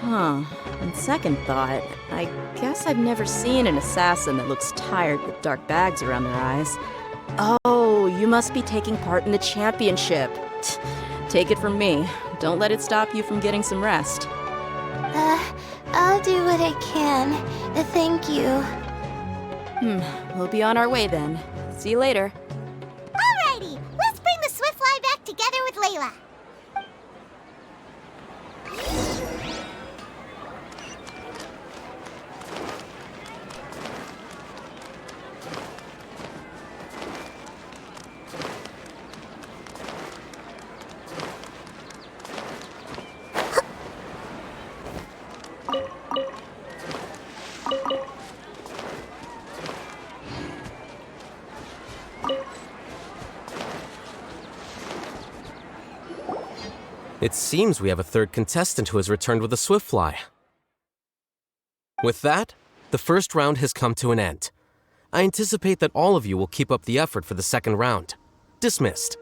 Huh. On second thought, I guess I've never seen an assassin that looks tired with dark bags around their eyes. Oh, you must be taking part in the championship. Take it from me. Don't let it stop you from getting some rest. I'll do what I can. Thank you. We'll be on our way then. See you later. Alrighty, let's bring the swiftfly back together with Layla. It seems we have a third contestant who has returned with a swiftfly. With that, the first round has come to an end. I anticipate that all of you will keep up the effort for the second round. Dismissed.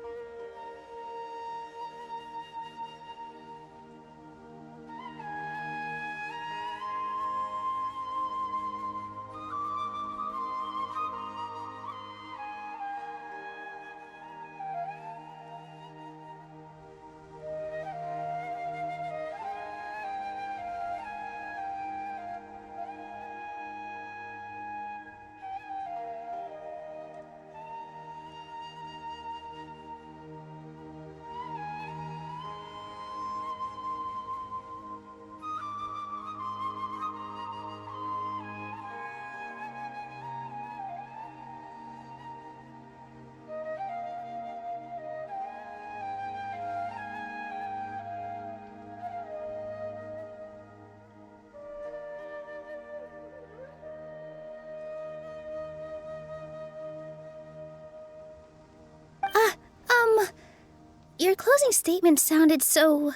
Your closing statement sounded so...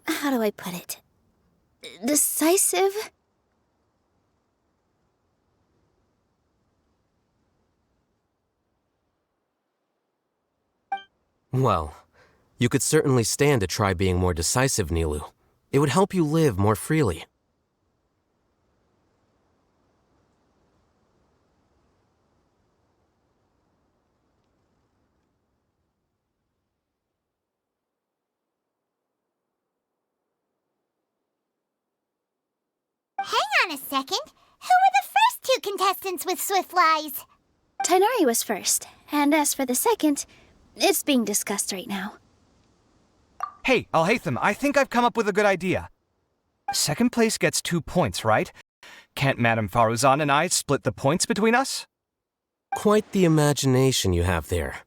how do I put it? Decisive? Well, you could certainly stand to try being more decisive, Nilu. It would help you live more freely. Hang on a second. Who were the first two contestants with swift flies? Tainari was first, and as for the second, it's being discussed right now. Hey, Alhaitham, I think I've come up with a good idea. Second place gets 2 points, right? Can't Madame Faruzan and I split the points between us? Quite the imagination you have there.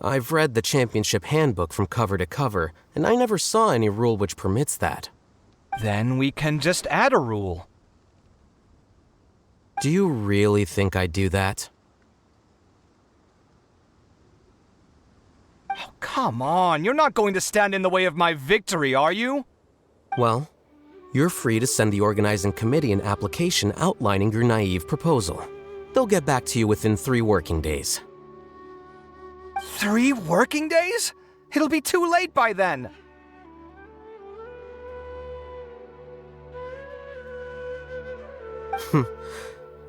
I've read the championship handbook from cover to cover, and I never saw any rule which permits that. Then we can just add a rule. Do you really think I'd do that? Oh, come on, you're not going to stand in the way of my victory, are you? Well, you're free to send the organizing committee an application outlining your naive proposal. They'll get back to you within 3 working days. 3 working days? It'll be too late by then.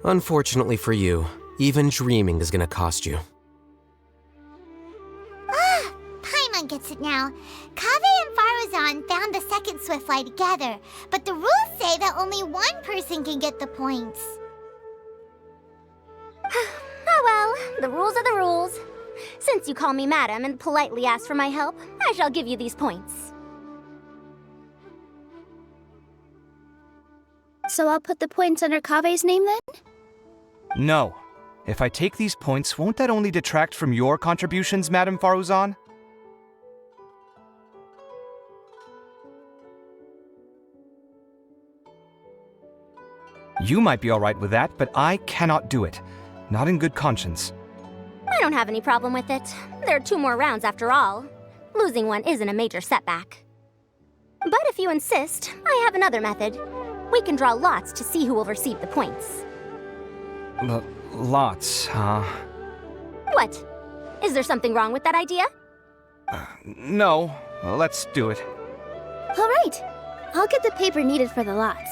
Unfortunately for you, even dreaming is gonna cost you. Ah, Paimon gets it now. Kaveh and Faruzan found the second swift fly together, but the rules say that only one person can get the points. Oh well, the rules are the rules. Since you call me madam and politely ask for my help, I shall give you these points. So I'll put the points under Kaveh's name then? No. If I take these points, won't that only detract from your contributions, Madame Faruzan? You might be alright with that, but I cannot do it. Not in good conscience. I don't have any problem with it. There are 2 more rounds after all. Losing one isn't a major setback. But if you insist, I have another method. We can draw lots to see who will receive the points. Lots, huh? What? Is there something wrong with that idea? No. Let's do it. All right. I'll get the paper needed for the lots.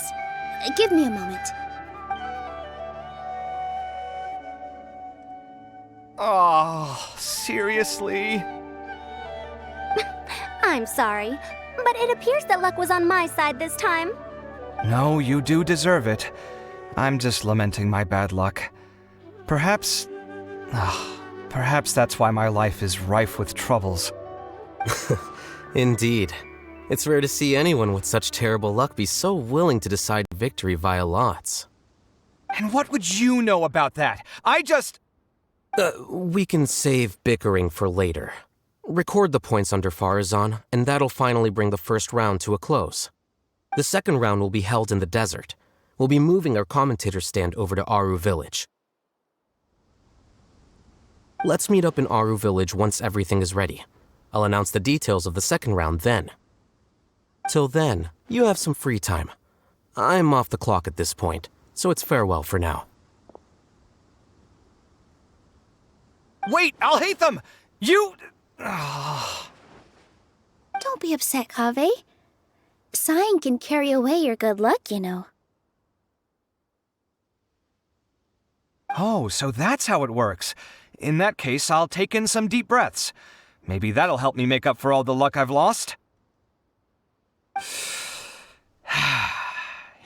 Give me a moment. Oh, seriously? I'm sorry, but it appears that luck was on my side this time. No, you do deserve it. I'm just lamenting my bad luck. Perhaps that's why my life is rife with troubles. Indeed. It's rare to see anyone with such terrible luck be so willing to decide victory via lots. And what would you know about that? We can save bickering for later. Record the points under Faruzan, and that'll finally bring the first round to a close. The second round will be held in the desert. We'll be moving our commentator stand over to Aru Village. Let's meet up in Aru Village once everything is ready. I'll announce the details of the second round then. Till then, you have some free time. I'm off the clock at this point, so it's farewell for now. Wait, Alhaitham! You... Don't be upset, Kaveh. Sighing can carry away your good luck, you know. Oh, so that's how it works. In that case, I'll take in some deep breaths. Maybe that'll help me make up for all the luck I've lost.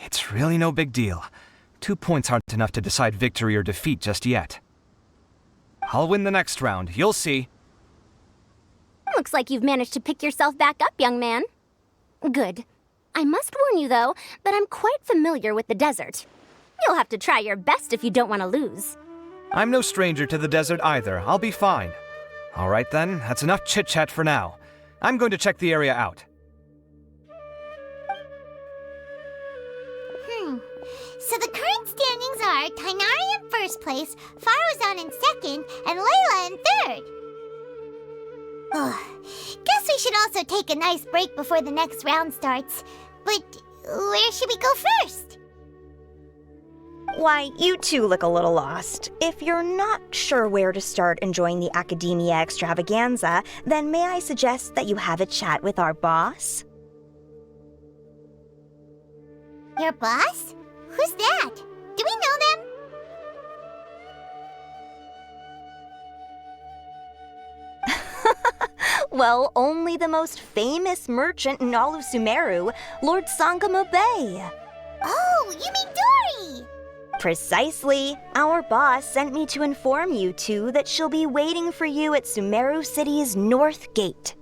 It's really no big deal. 2 points aren't enough to decide victory or defeat just yet. I'll win the next round, you'll see. Looks like you've managed to pick yourself back up, young man. Good. I must warn you, though, that I'm quite familiar with the desert. You'll have to try your best if you don't want to lose. I'm no stranger to the desert either. I'll be fine. All right then, that's enough chit-chat for now. I'm going to check the area out. So the current standings are Tainari in first place, Faruzan in second, and Layla in third. Guess should also take a nice break before the next round starts. But where should we go first? Why, you two look a little lost. If you're not sure where to start enjoying the Academia Extravaganza, then may I suggest that you have a chat with our boss? Your boss? Who's that? Do we know them? Well, only the most famous merchant in all of Sumeru, Lord Sangamo Bay. Oh, you mean Dory! Precisely. Our boss sent me to inform you two that she'll be waiting for you at Sumeru City's North Gate.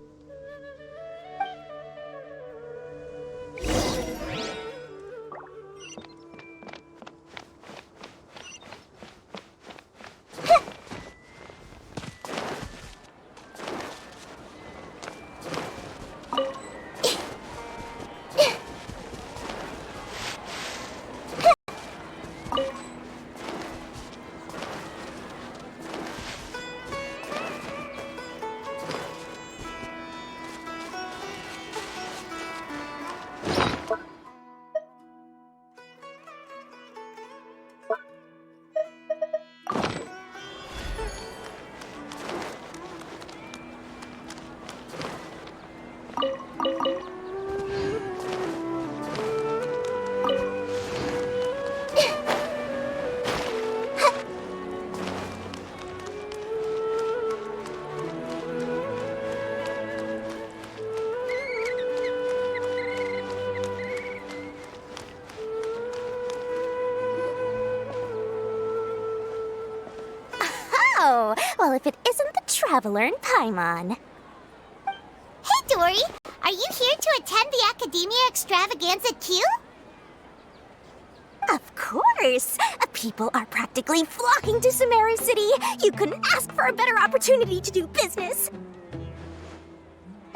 Oh, well, if it isn't the Traveler in Paimon. Hey, Dory! Are you here to attend the Academia Extravaganza too? Of course! People are practically flocking to Sumeru City. You couldn't ask for a better opportunity to do business.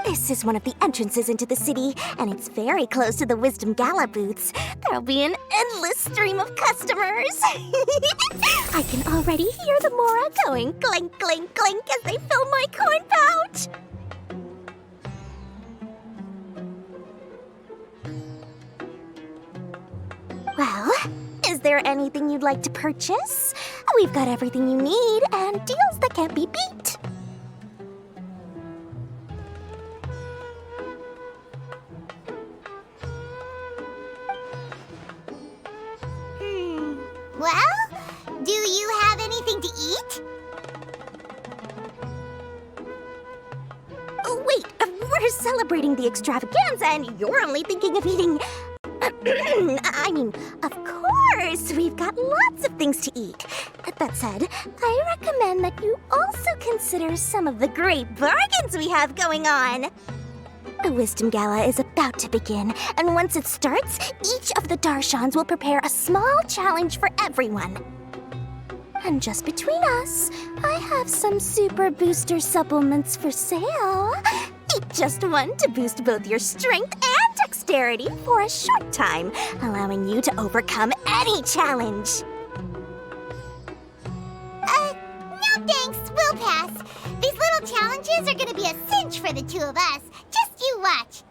This is one of the entrances into the city, and it's very close to the Wisdom Gala booths. There'll be an endless stream of customers. I can already hear the Mora going clink, clink, clink as they fill my coin pouch. Well, is there anything you'd like to purchase? We've got everything you need and deals that can't be beat. Well, do you have anything to eat? Oh, wait, we're celebrating the extravaganza and you're only thinking of eating... I mean, of course, we've got lots of things to eat. That said, I recommend that you also consider some of the great bargains we have going on. The Wisdom Gala is about to begin, and once it starts, each of the Darshans will prepare a small challenge for everyone. And just between us, I have some super booster supplements for sale. Eat just one to boost both your strength and dexterity for a short time, allowing you to overcome any challenge. No thanks, we'll pass. These little challenges are gonna be a cinch for the two of us. Just you watch.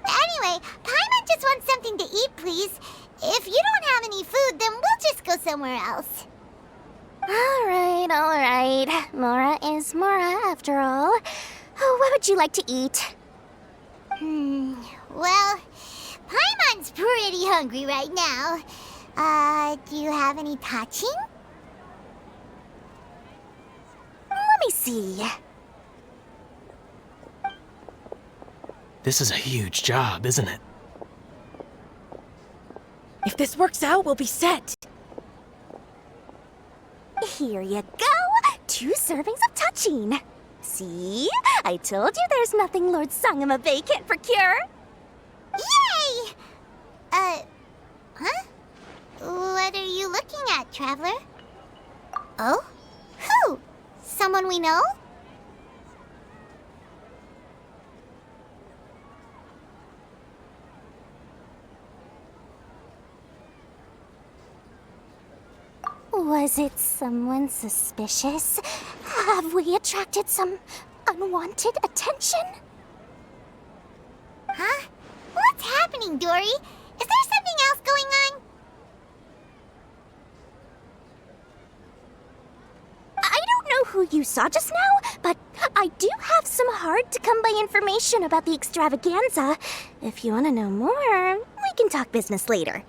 Anyway, Paimon just wants something to eat, please. If you don't have any food, then we'll just go somewhere else. All right. Mora is Mora, after all. Oh, what would you like to eat? Well, Paimon's pretty hungry right now. Do you have any touching? Let me see. This is a huge job, isn't it? If this works out, we'll be set. Here you go. 2 servings of touching. See? I told you there's nothing Lord Sangamo Bay can't procure. Yay! Huh? What are you looking at, Traveler? Oh? Who? Someone we know? Was it someone suspicious? Have we attracted some unwanted attention? Huh? What's happening, Dory? Is there something else going on? I don't know who you saw just now, but I do have some hard-to-come-by information about the extravaganza. If you want to know more, we can talk business later.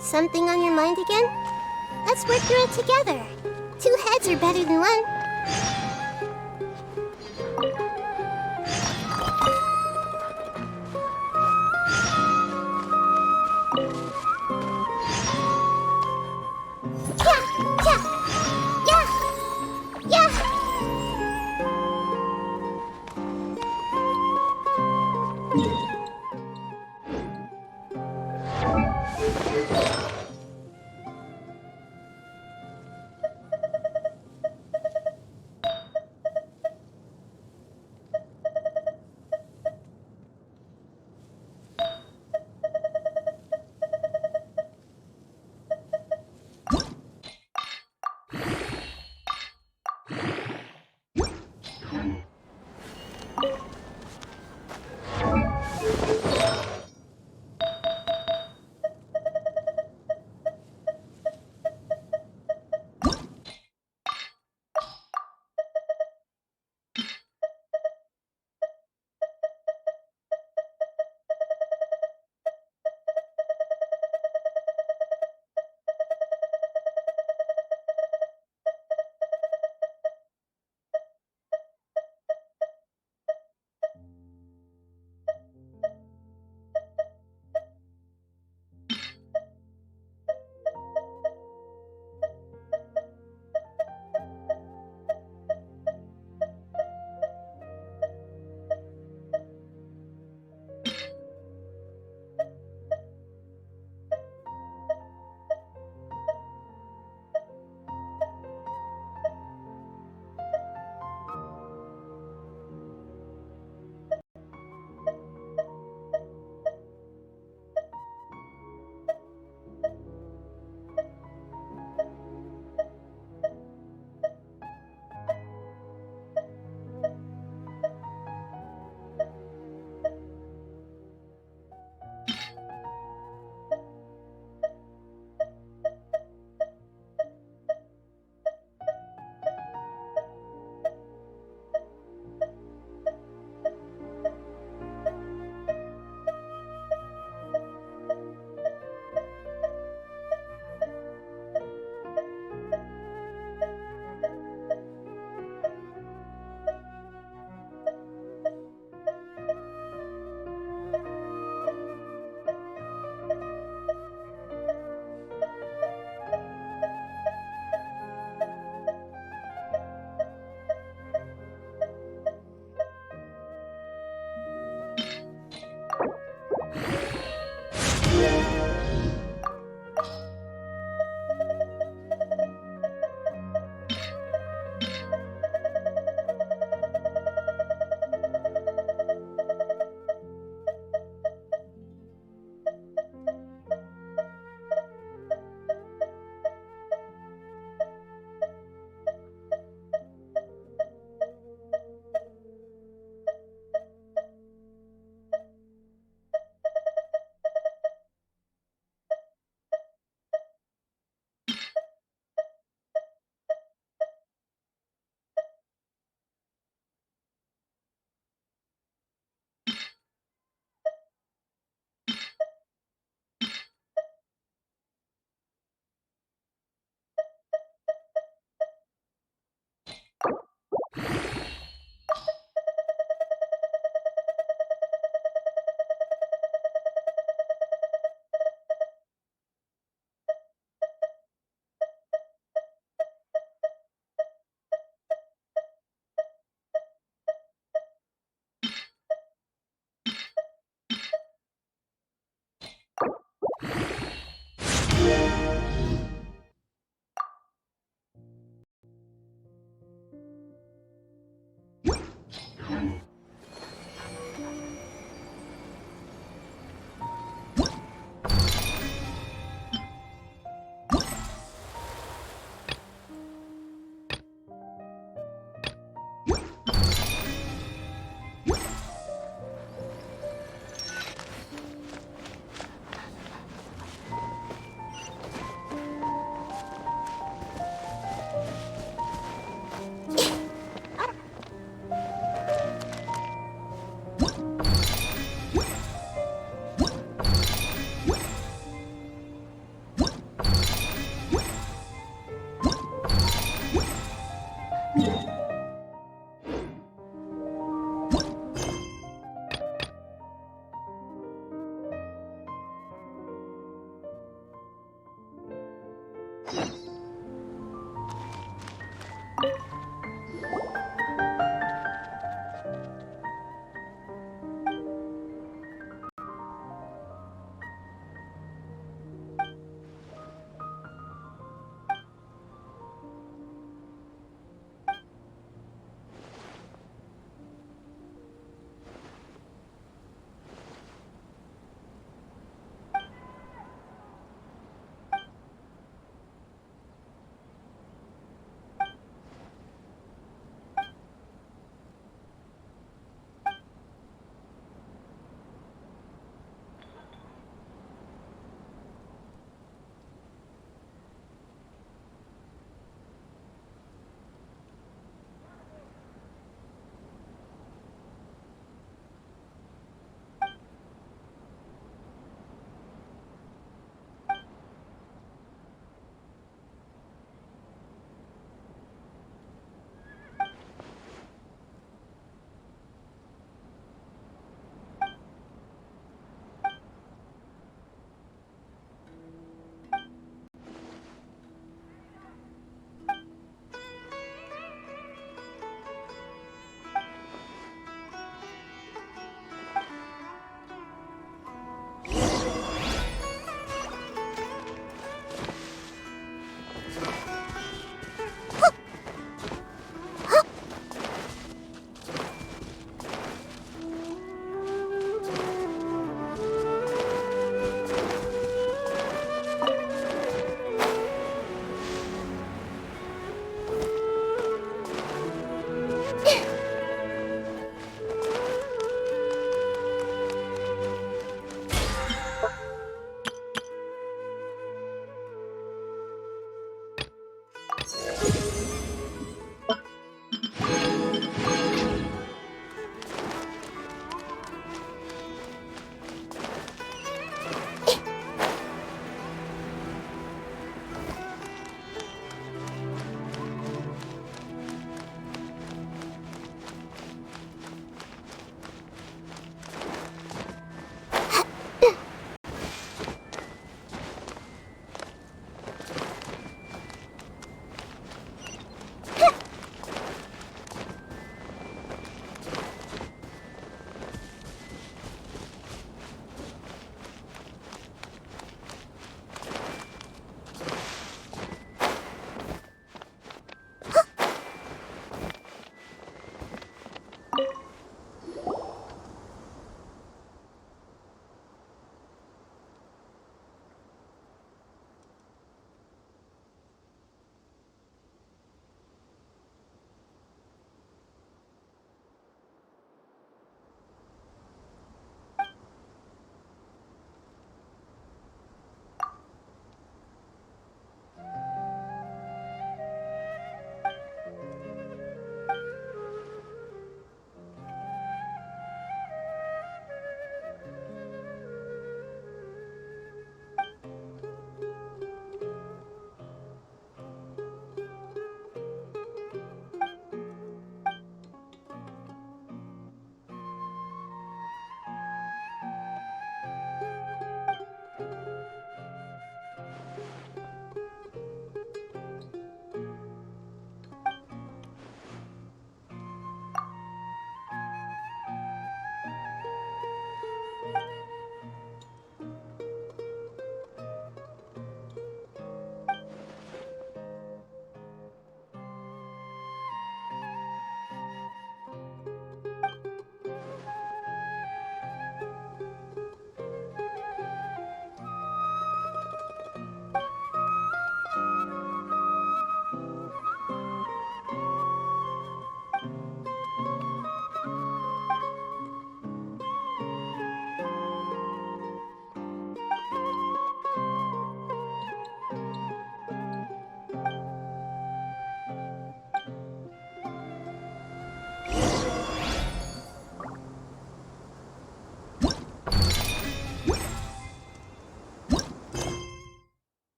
Something on your mind again? Let's work through it together. 2 heads are better than 1.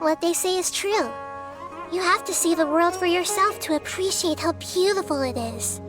what they say is true. You have to see the world for yourself to appreciate how beautiful it is.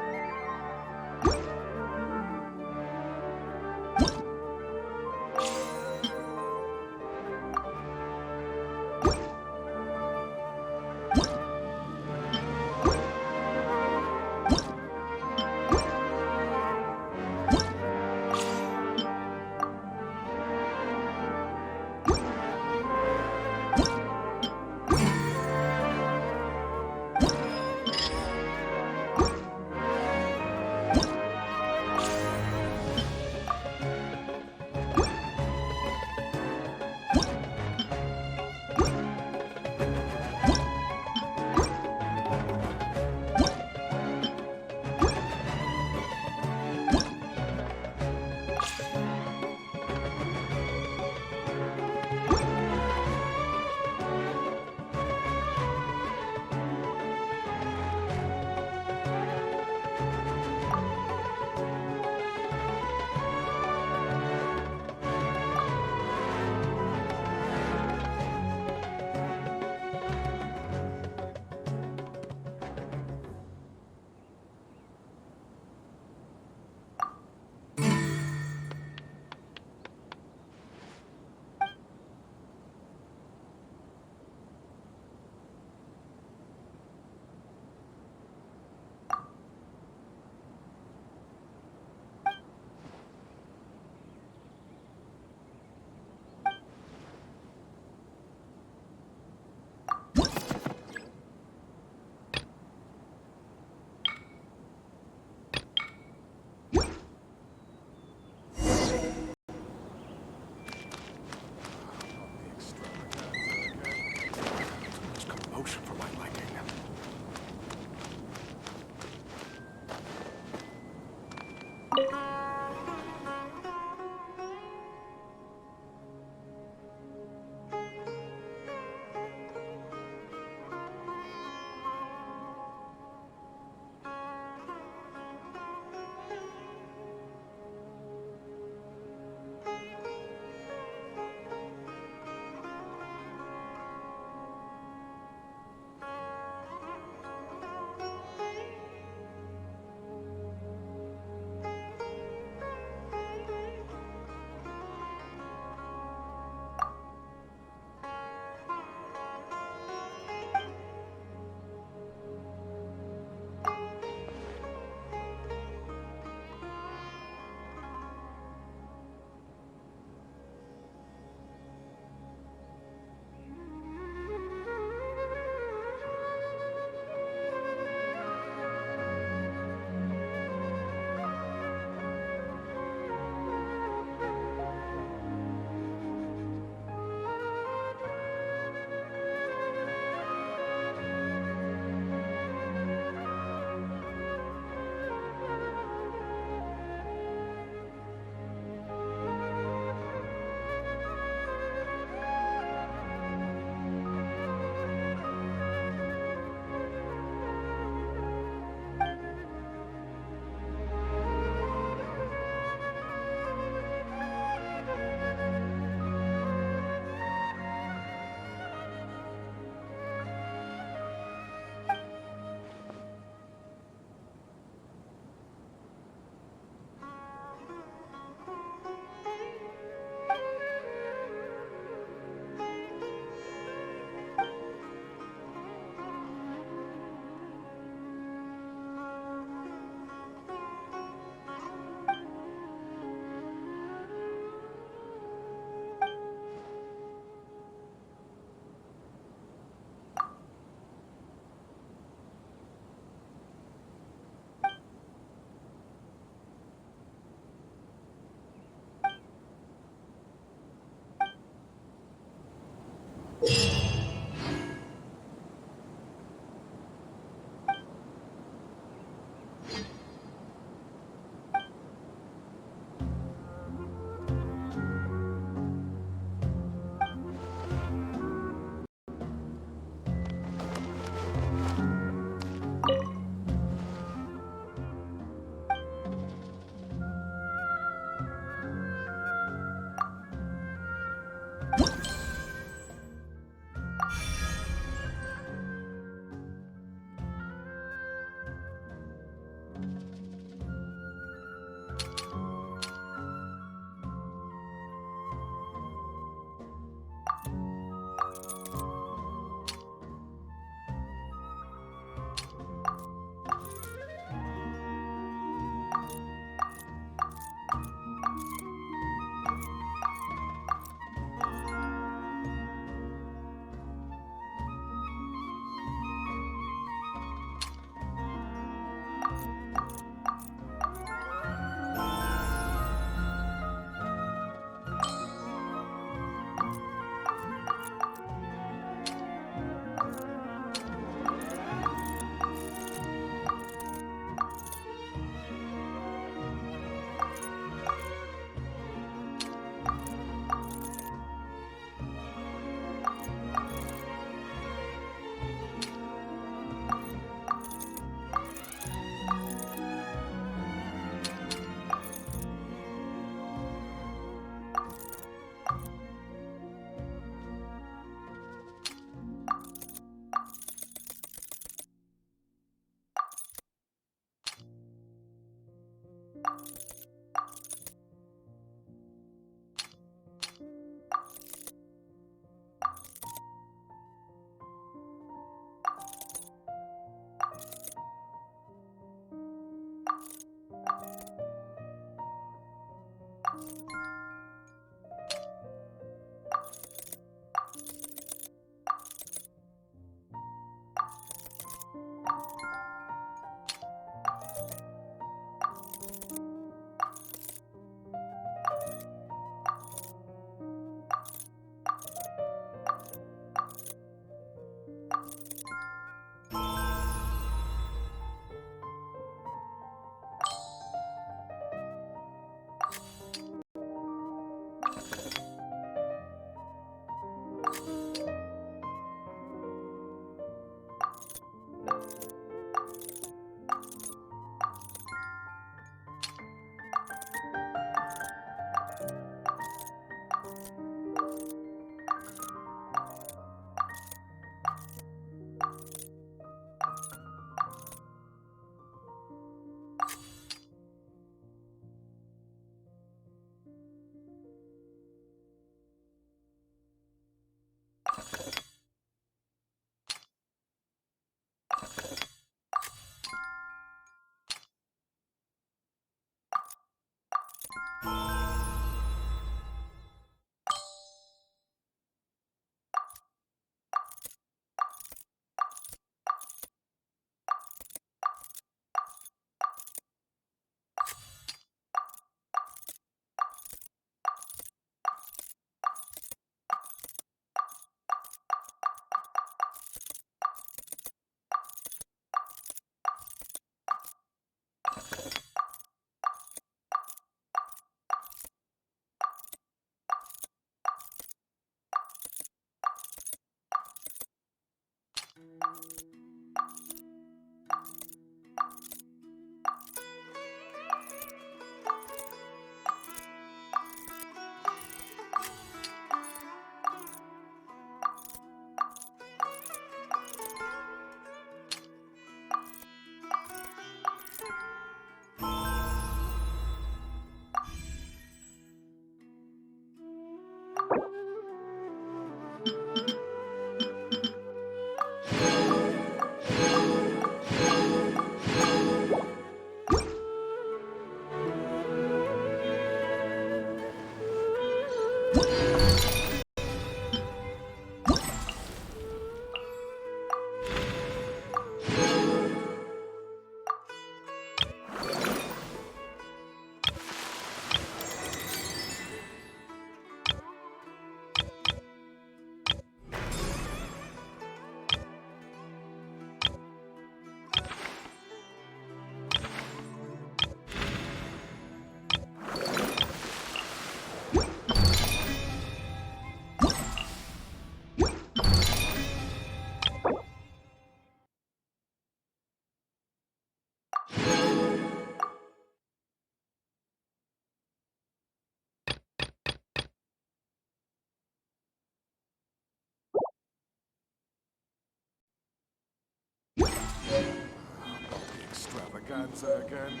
extravaganza again.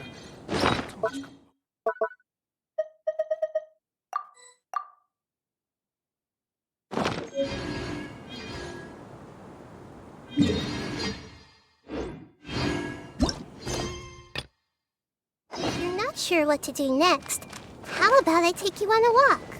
If you're not sure what to do next, how about I take you on a walk?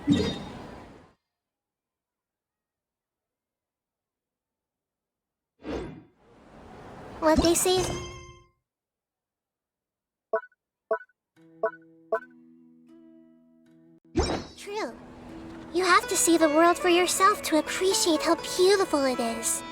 What they say is... true. You have to see the world for yourself to appreciate how beautiful it is.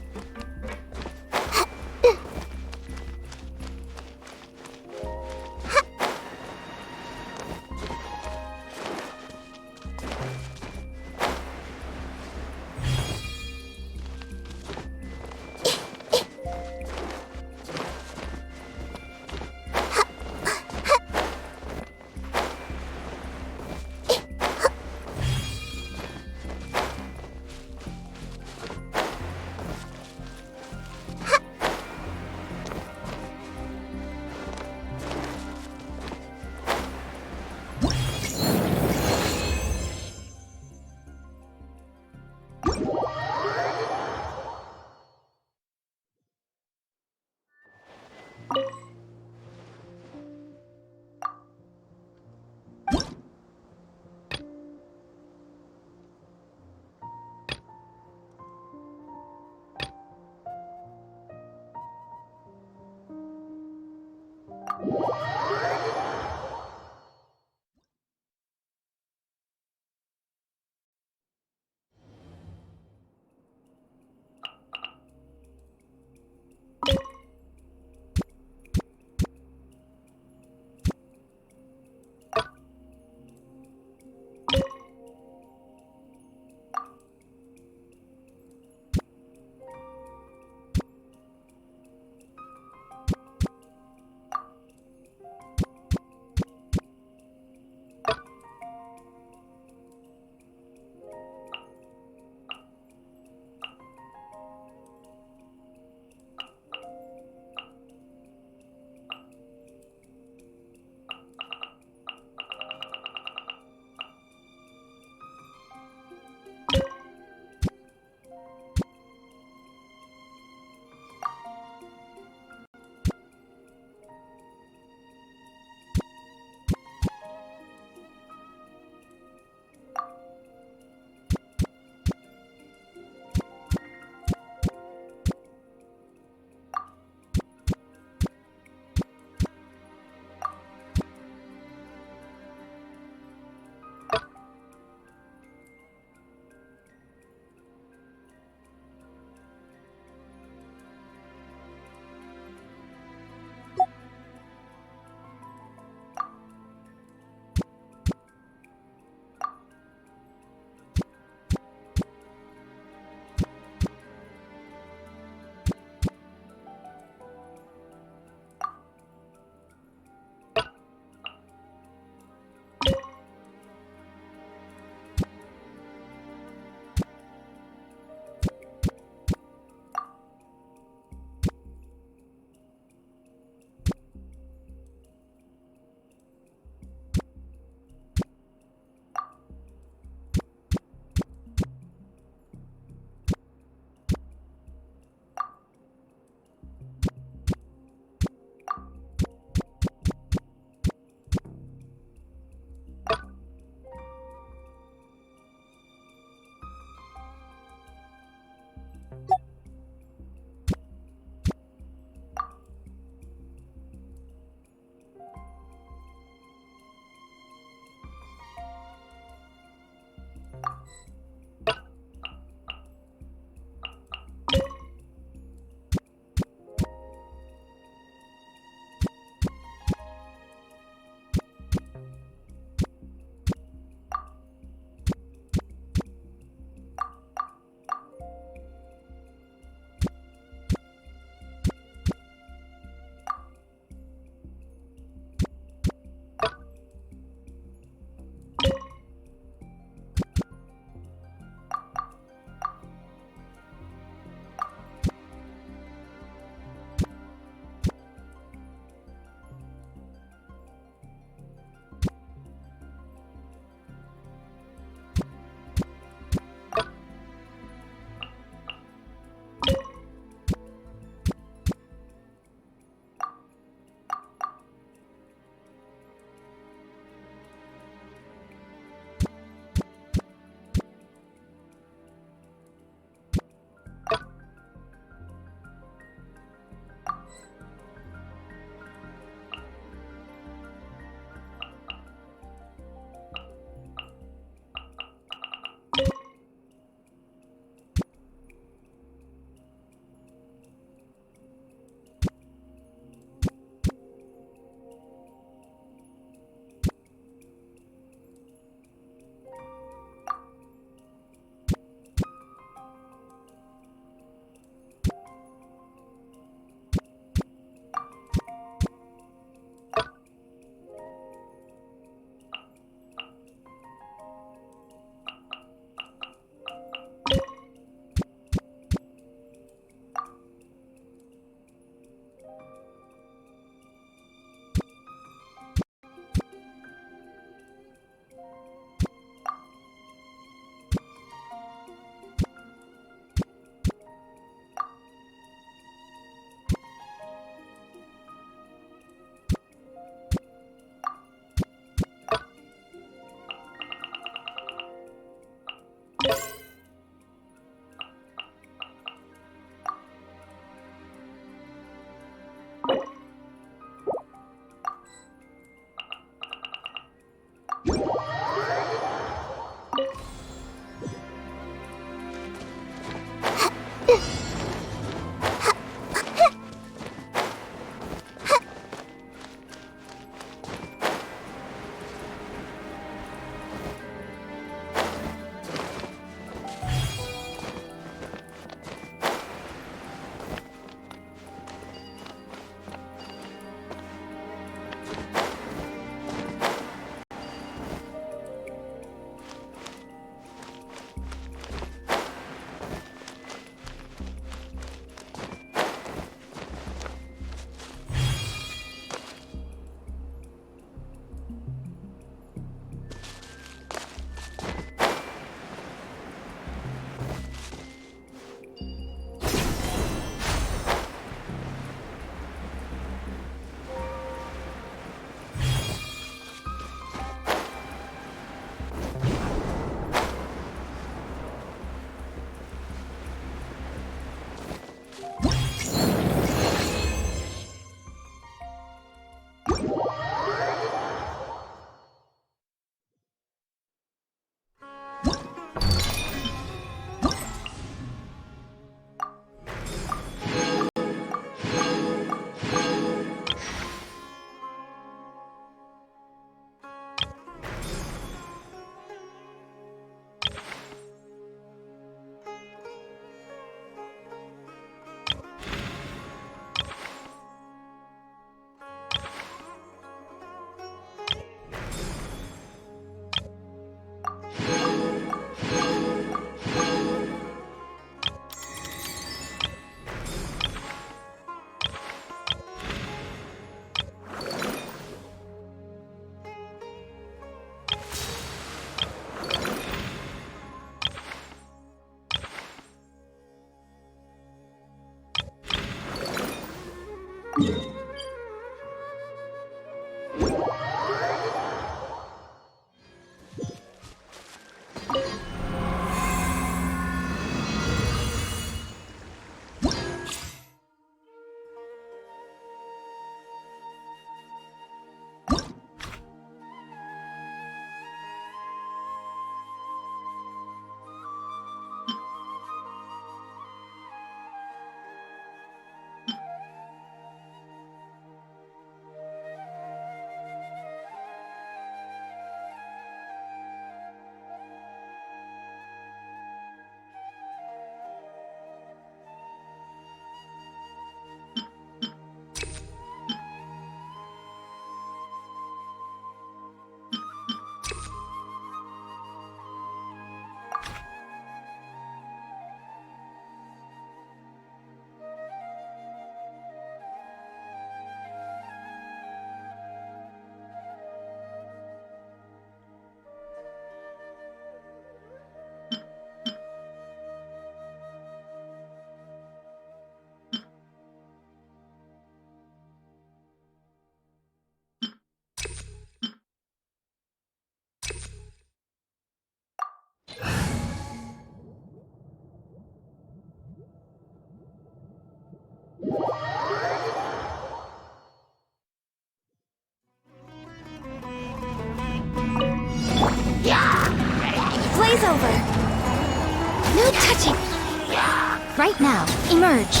Right now. Emerge.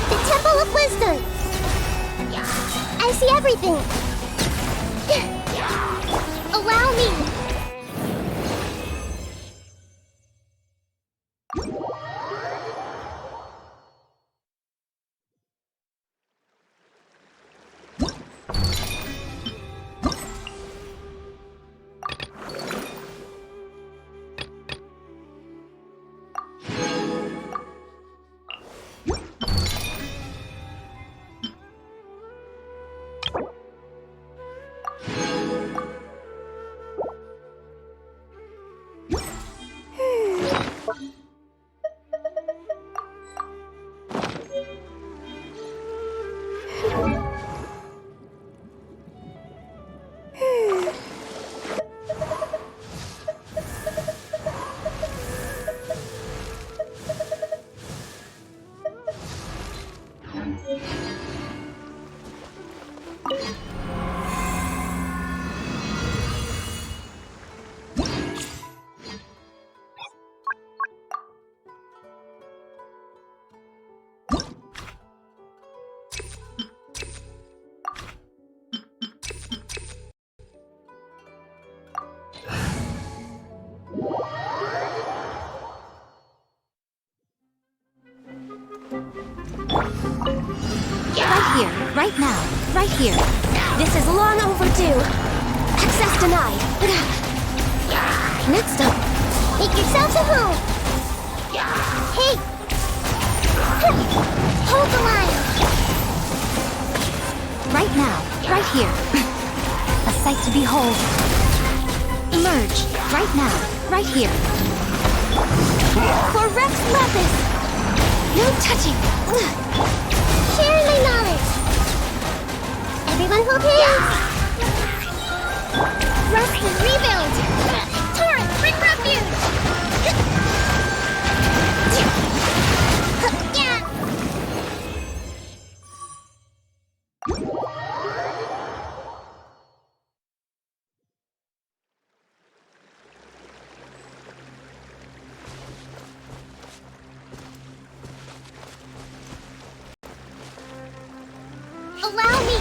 The Temple of Wisdom! I see everything! Allow me! Right here. Right now. Right here. This is long overdue. Access denied. Next up, make yourselves at home! Hey! Hold the line! Right now. Right here. A sight to behold. Emerge. Right now. Right here. For Rex Lapis! No touching! Sharing my knowledge! Everyone hold hands! Rust and rebuild! Torrent, bring refuge! Yeah! Allow me!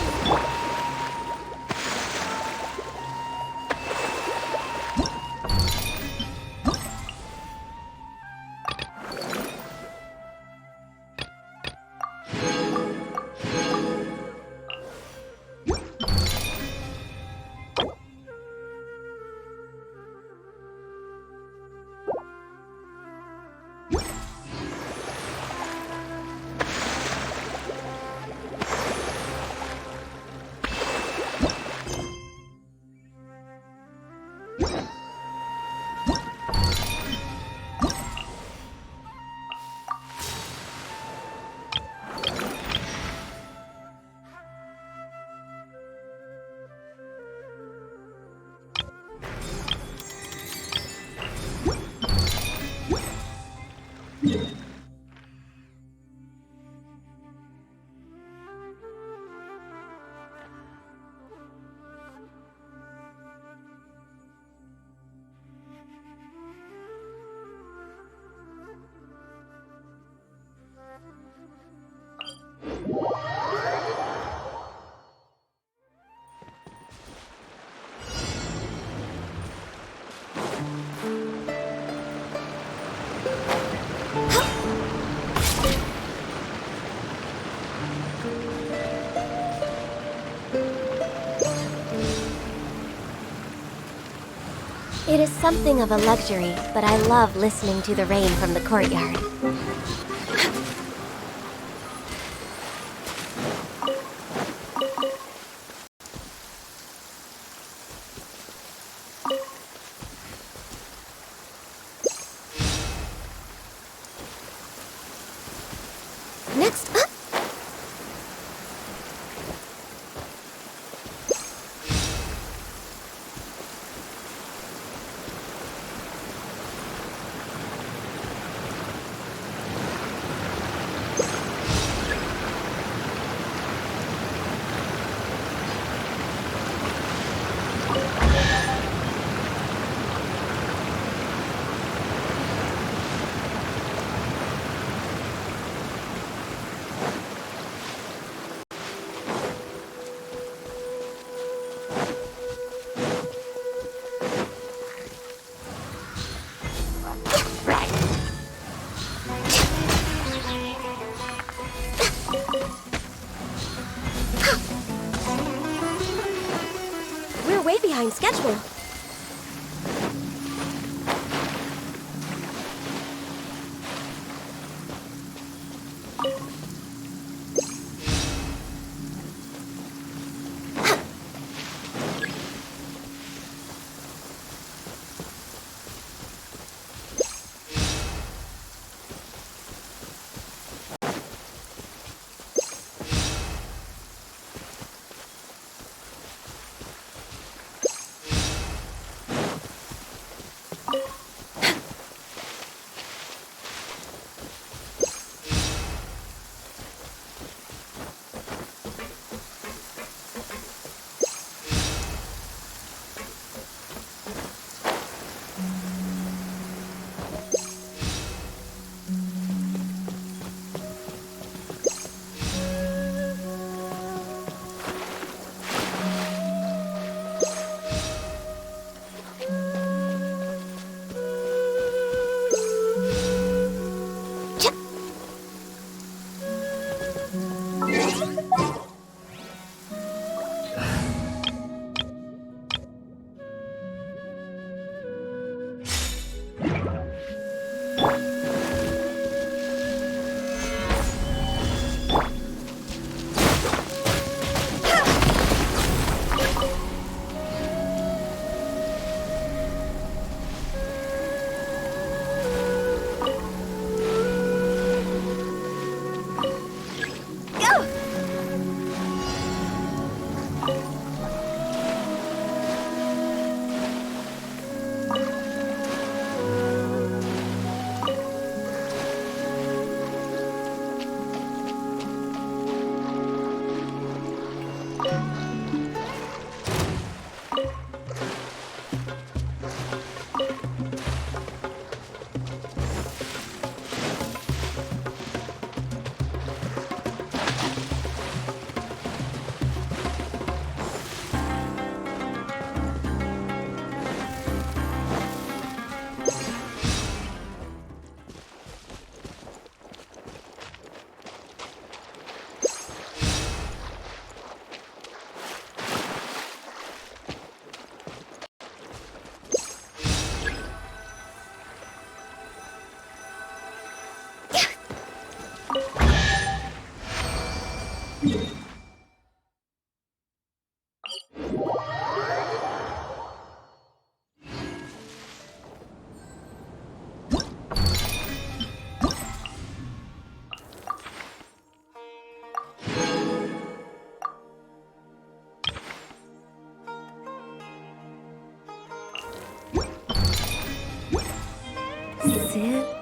It is something of a luxury, but I love listening to the rain from the courtyard. Next up! way behind schedule. Sid?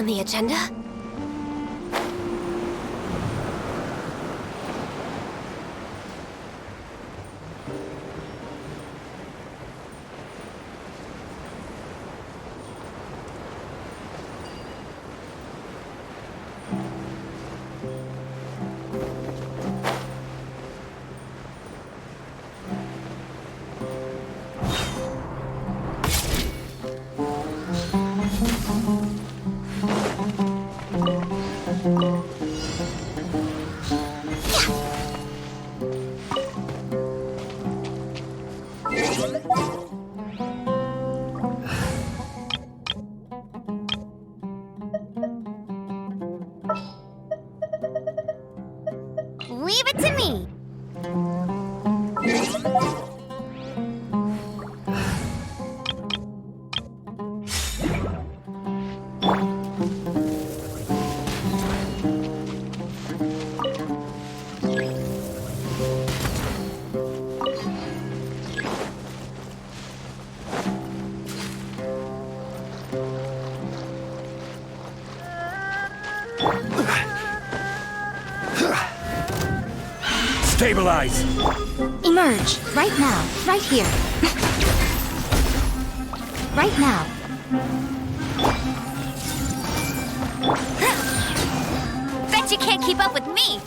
on the agenda? Leave it to me. Stabilize! Emerge, right now, right here. Right now. Bet you can't keep up with me.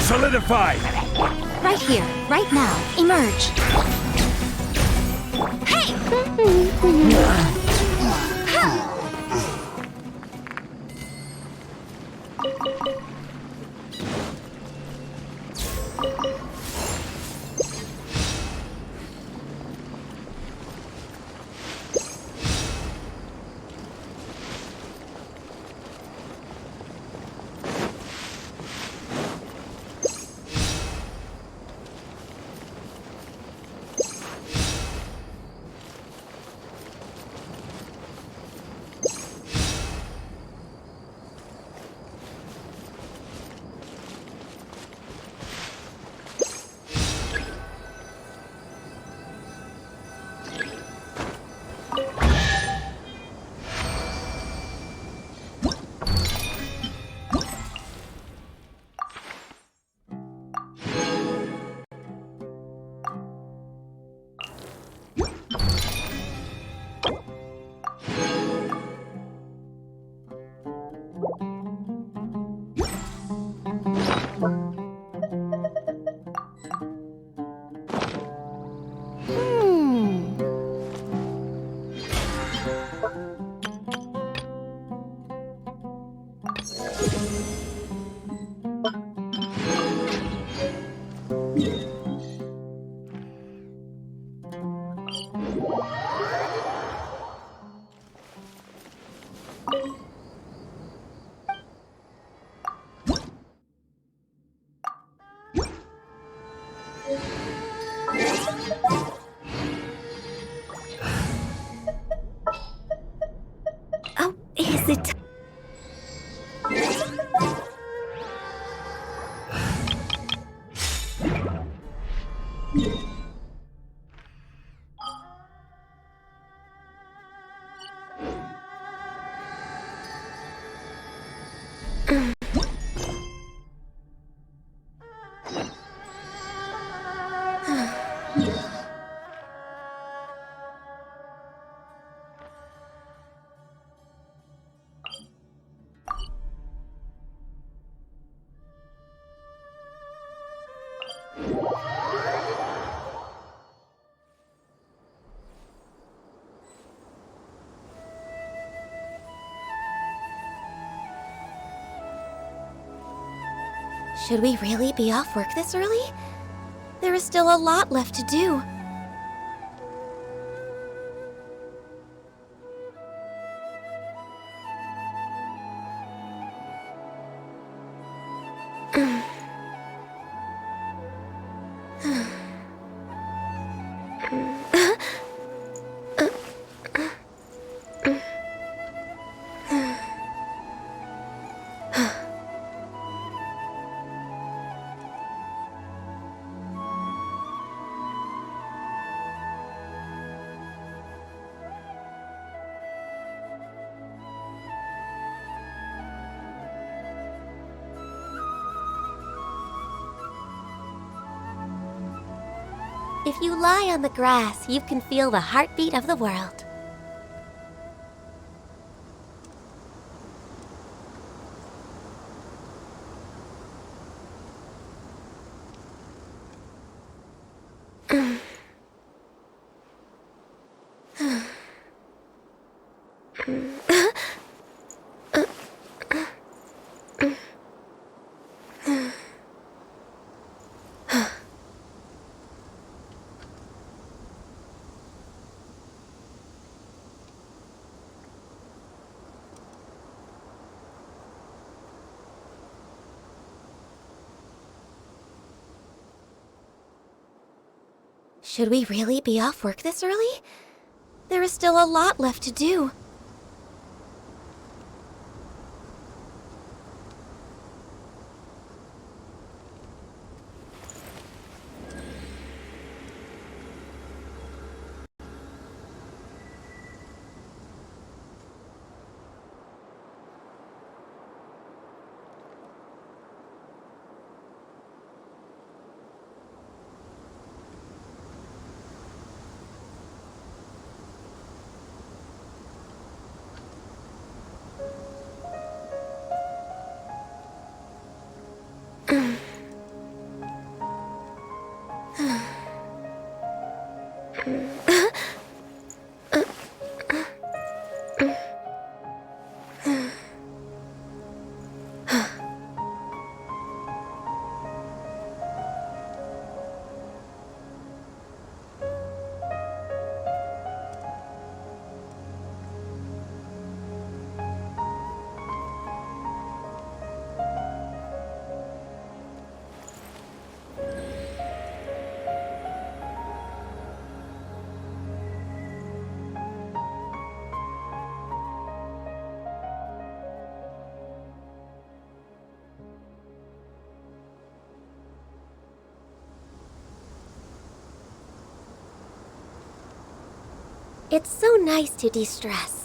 Solidify! Right here, right now. Emerge. Oh, is it? Should we really be off work this early? There is still a lot left to do. If you lie on the grass, you can feel the heartbeat of the world. Should we really be off work this early? There is still a lot left to do. It's so nice to de-stress.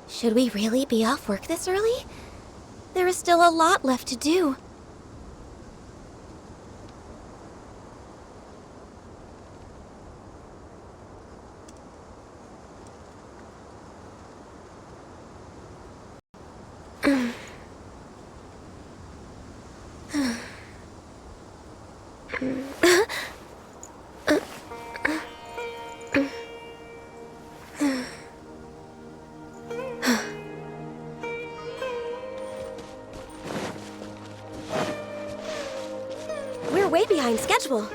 Should we really be off work this early? There is still a lot left to do. We're way behind schedule.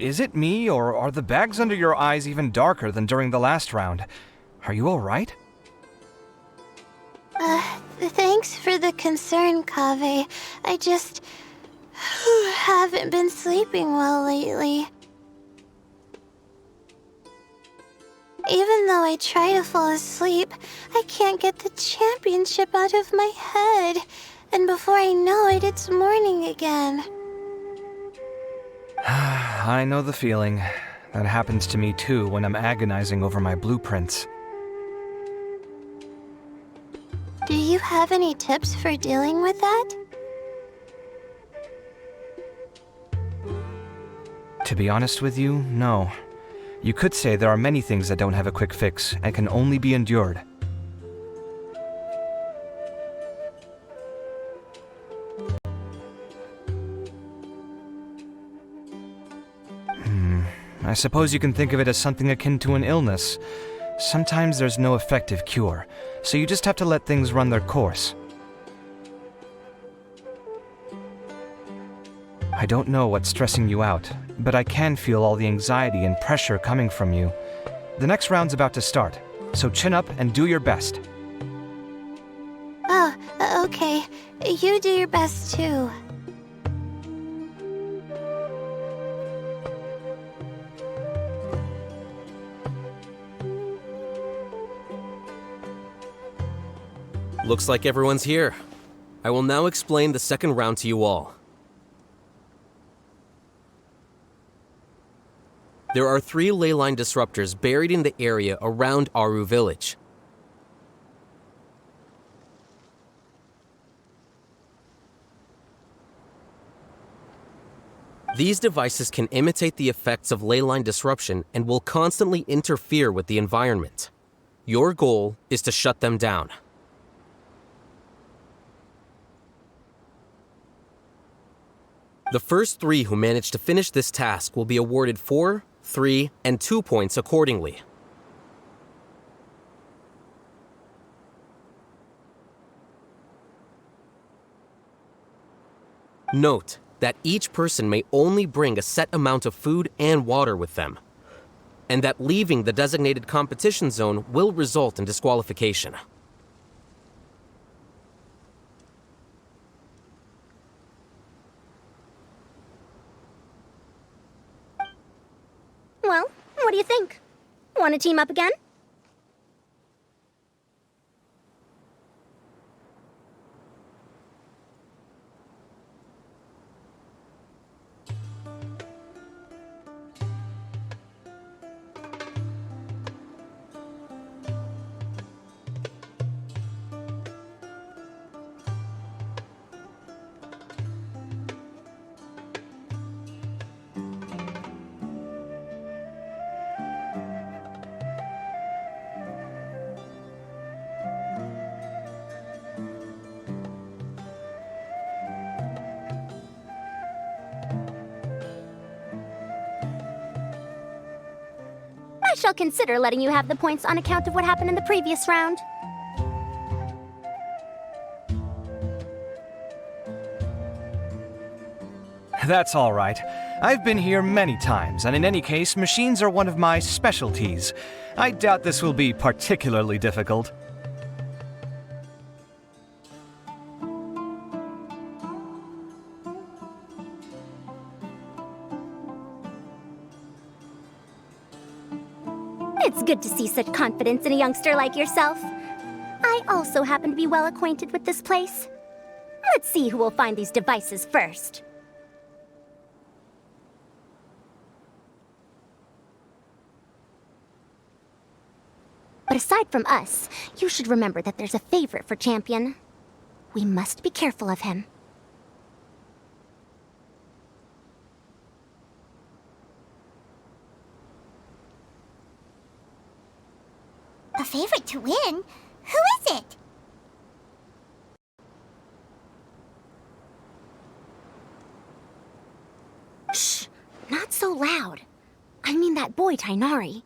Is it me, or are the bags under your eyes even darker than during the last round? Are you alright? Thanks for the concern, Kaveh. I just haven't been sleeping well lately. Even though I try to fall asleep, I can't get the championship out of my head. And before I know it, it's morning again. I know the feeling. That happens to me too when I'm agonizing over my blueprints. Do you have any tips for dealing with that? To be honest with you, no. You could say there are many things that don't have a quick fix and can only be endured. I suppose you can think of it as something akin to an illness. Sometimes there's no effective cure, so you just have to let things run their course. I don't know what's stressing you out, but I can feel all the anxiety and pressure coming from you. The next round's about to start, so chin up and do your best. Oh, okay. You do your best too. Looks like everyone's here. I will now explain the second round to you all. There are 3 ley line disruptors buried in the area around Aru Village. These devices can imitate the effects of ley line disruption and will constantly interfere with the environment. Your goal is to shut them down. The first 3 who manage to finish this task will be awarded 4, 3, and 2 points accordingly. Note that each person may only bring a set amount of food and water with them, and that leaving the designated competition zone will result in disqualification. Well, what do you think? Want to team up again? I shall consider letting you have the points on account of what happened in the previous round. That's all right. I've been here many times, and in any case, machines are one of my specialties. I doubt this will be particularly difficult. It's good to see such confidence in a youngster like yourself. I also happen to be well acquainted with this place. Let's see who will find these devices first. But aside from us, you should remember that there's a favorite for Champion. We must be careful of him. A favorite to win? Who is it? Shh! Not so loud. I mean that boy, Tainari.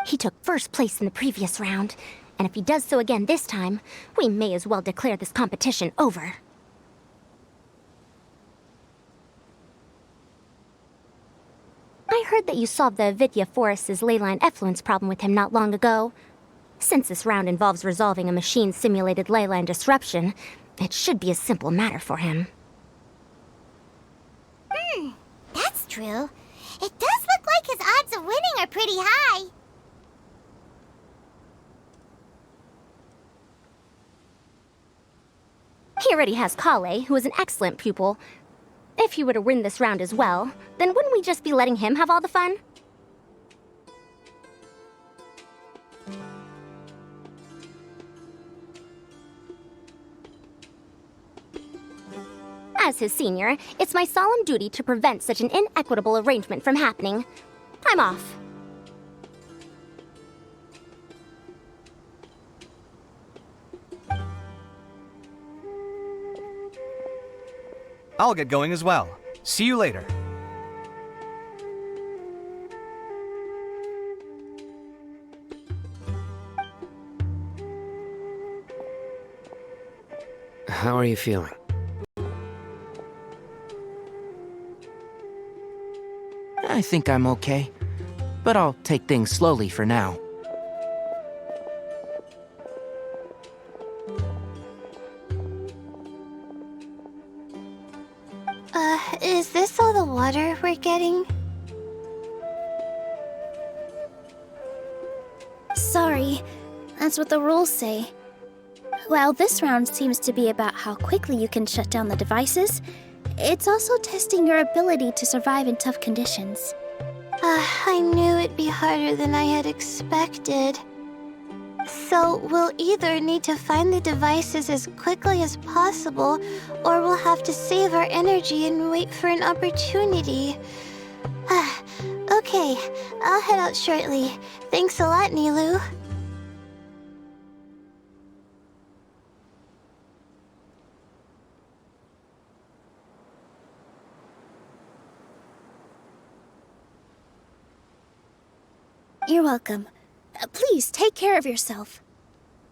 He took first place in the previous round, and if he does so again this time, we may as well declare this competition over. I heard that you solved the Avidya Forest's leyline effluence problem with him not long ago. Since this round involves resolving a machine-simulated leyline disruption, it should be a simple matter for him. That's true. It does look like his odds of winning are pretty high. He already has Kale, who is an excellent pupil. If he were to win this round as well, then wouldn't we just be letting him have all the fun? As his senior, it's my solemn duty to prevent such an inequitable arrangement from happening. I'm off. I'll get going as well. See you later. How are you feeling? I think I'm okay, but I'll take things slowly for now. Is this all the water we're getting? That's what the rules say. While this round seems to be about how quickly you can shut down the devices, it's also testing your ability to survive in tough conditions. I knew it'd be harder than I had expected. So we'll either need to find the devices as quickly as possible, or we'll have to save our energy and wait for an opportunity. Okay, I'll head out shortly. Thanks a lot, Nilu. You're welcome. Please take care of yourself.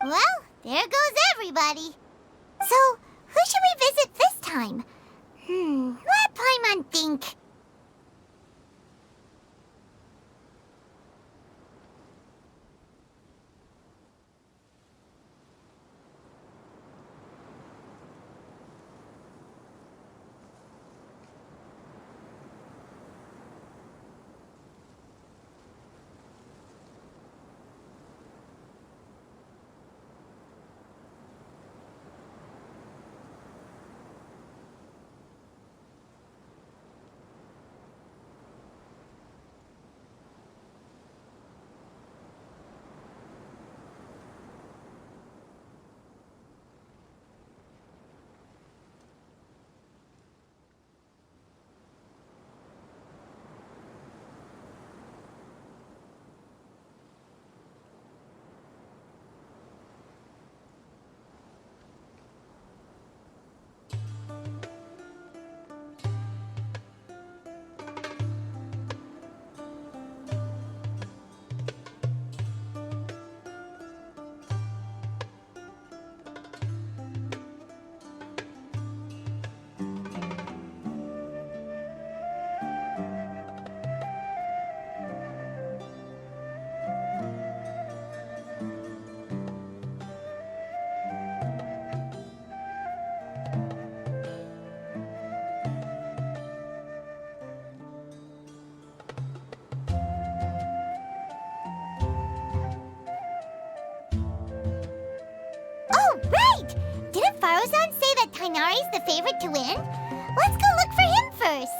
Well, there goes everybody. So, who should we visit this time? Let Paimon think. Oh, right! Didn't Faruzan say that Tainari's the favorite to win? Let's go look for him first.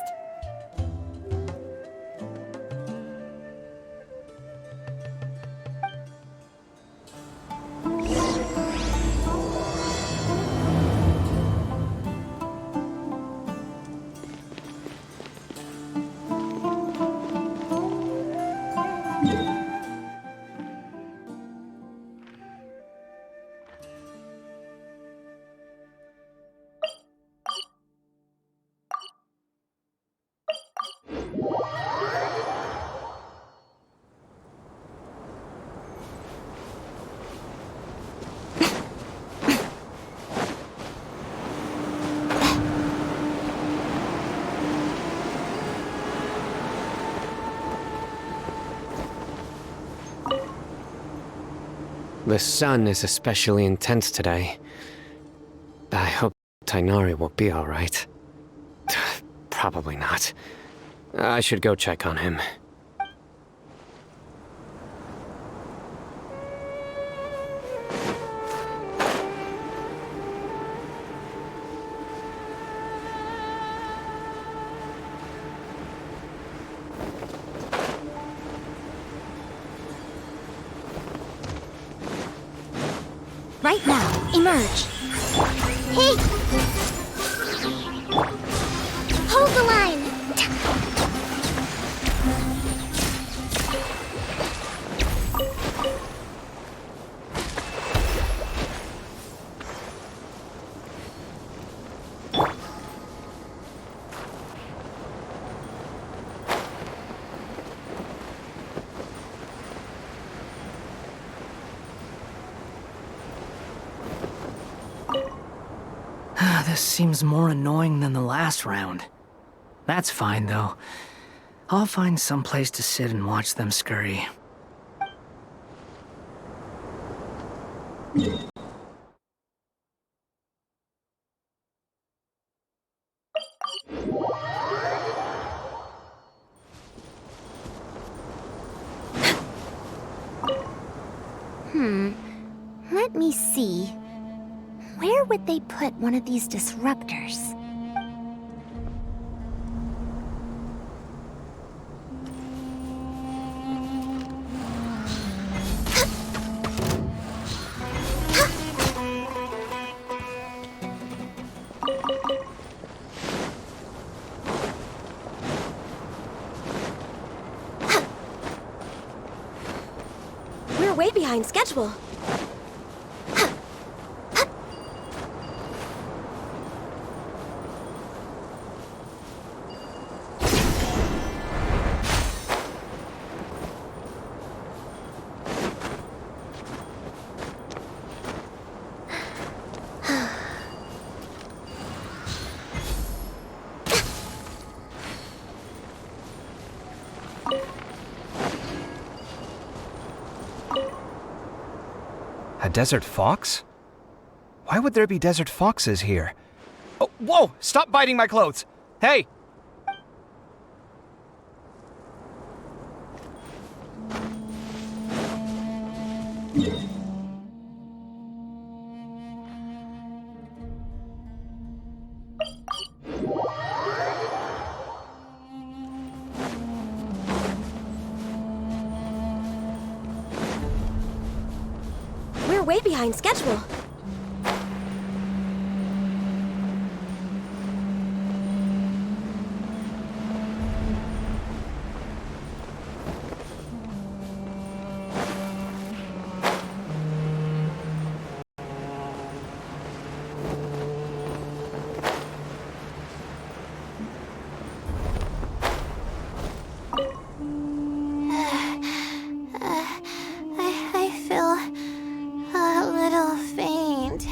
The sun is especially intense today. I hope Tainari will be alright. Probably not. I should go check on him. Right now, emerge. Hey! Hold the line! This seems more annoying than the last round. That's fine, though. I'll find some place to sit and watch them scurry. me see. Where would they put one of these disruptors? We're way behind schedule. A desert fox? Why would there be desert foxes here? Oh, whoa! Stop biting my clothes! Hey! We're way behind schedule. I feel a little faint.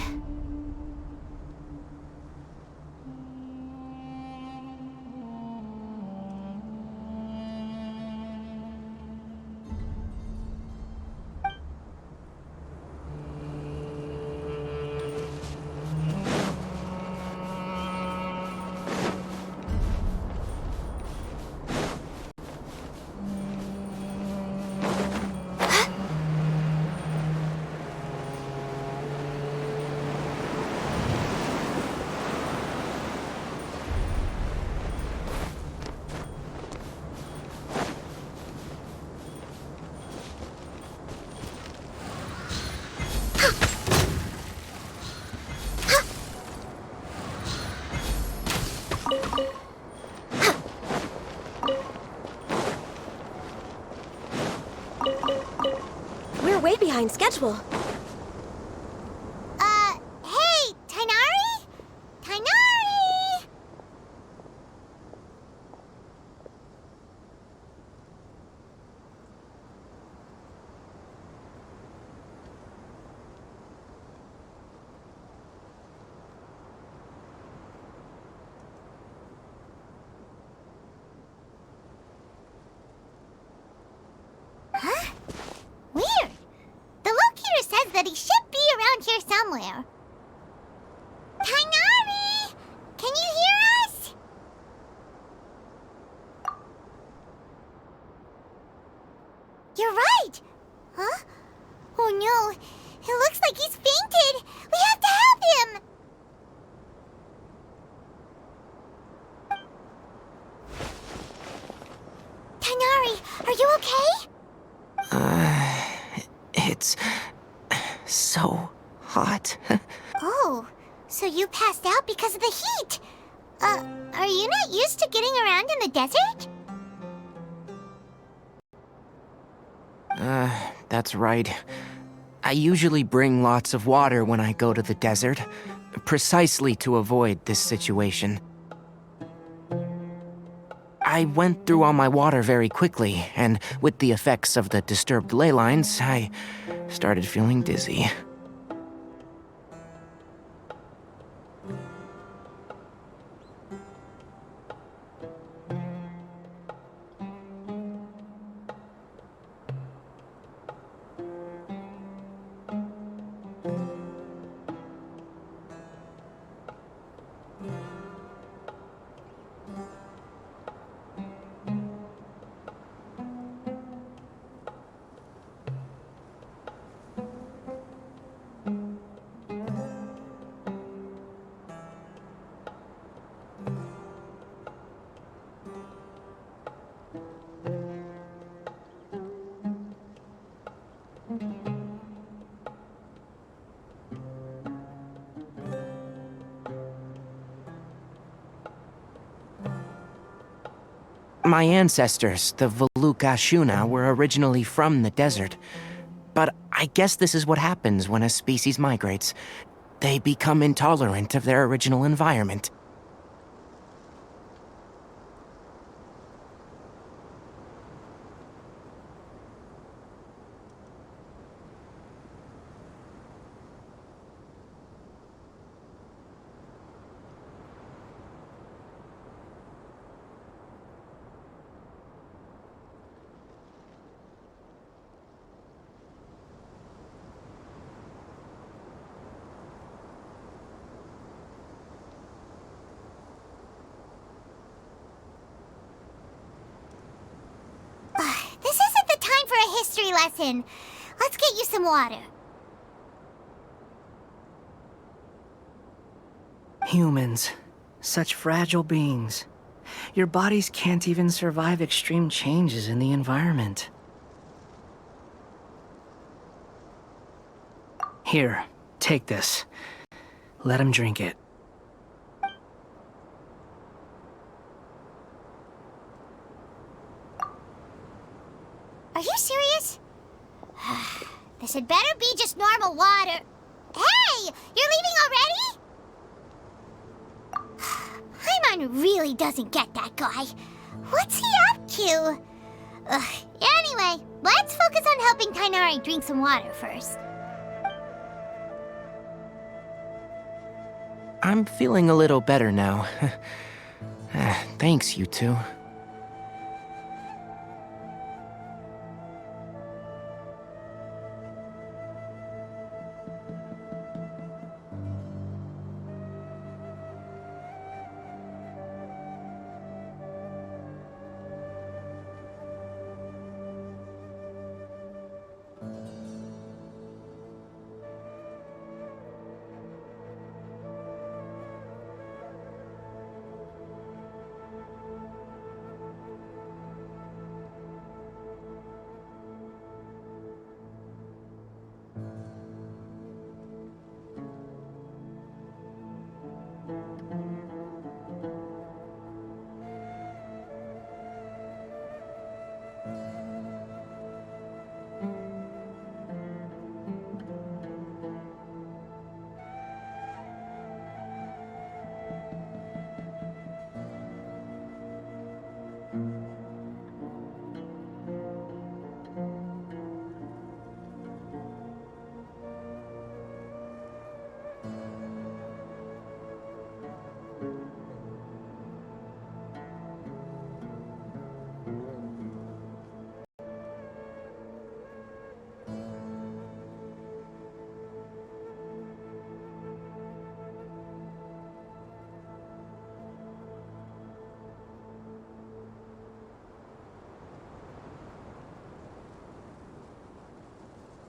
We're way behind schedule. Hey, Tainari? Tainari! Huh? Weird. The locator says that he should be around here somewhere. Tainari! Can you hear us? You're right! Huh? Oh no, it looks like he's fainted! We have to help him! Tainari, are you okay? It's so hot. Oh, so you passed out because of the heat? Are you not used to getting around in the desert? That's right. I usually bring lots of water when I go to the desert, precisely to avoid this situation. I went through all my water very quickly, and with the effects of the disturbed ley lines, I started feeling dizzy. My ancestors, the Valukashuna, were originally from the desert. But I guess this is what happens when a species migrates. They become intolerant of their original environment. This isn't the time for a history lesson. Let's get you some water. Humans. Such fragile beings. Your bodies can't even survive extreme changes in the environment. Here, take this. Let him drink it. Are you serious? This had better be just normal water. Hey! You're leaving already? Paimon really doesn't get that guy. What's he up to? Anyway, let's focus on helping Tainari drink some water first. I'm feeling a little better now. Thanks, you two.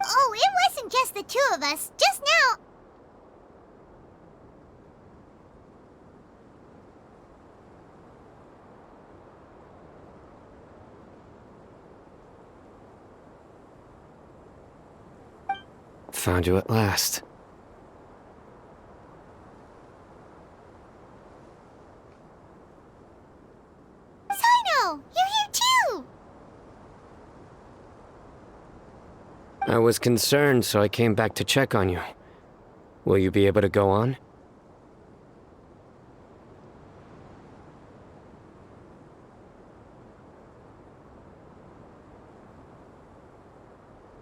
Oh, it wasn't just the two of us. Just now... Found you at last. Sino! You're here too! I was concerned, so I came back to check on you. Will you be able to go on?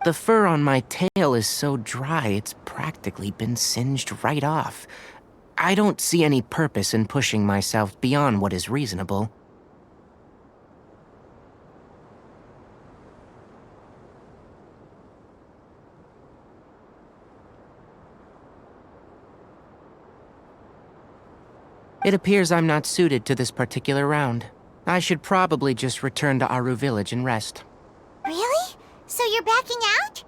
The fur on my tail is so dry, it's practically been singed right off. I don't see any purpose in pushing myself beyond what is reasonable. It appears I'm not suited to this particular round. I should probably just return to Aru Village and rest. Really? So you're backing out?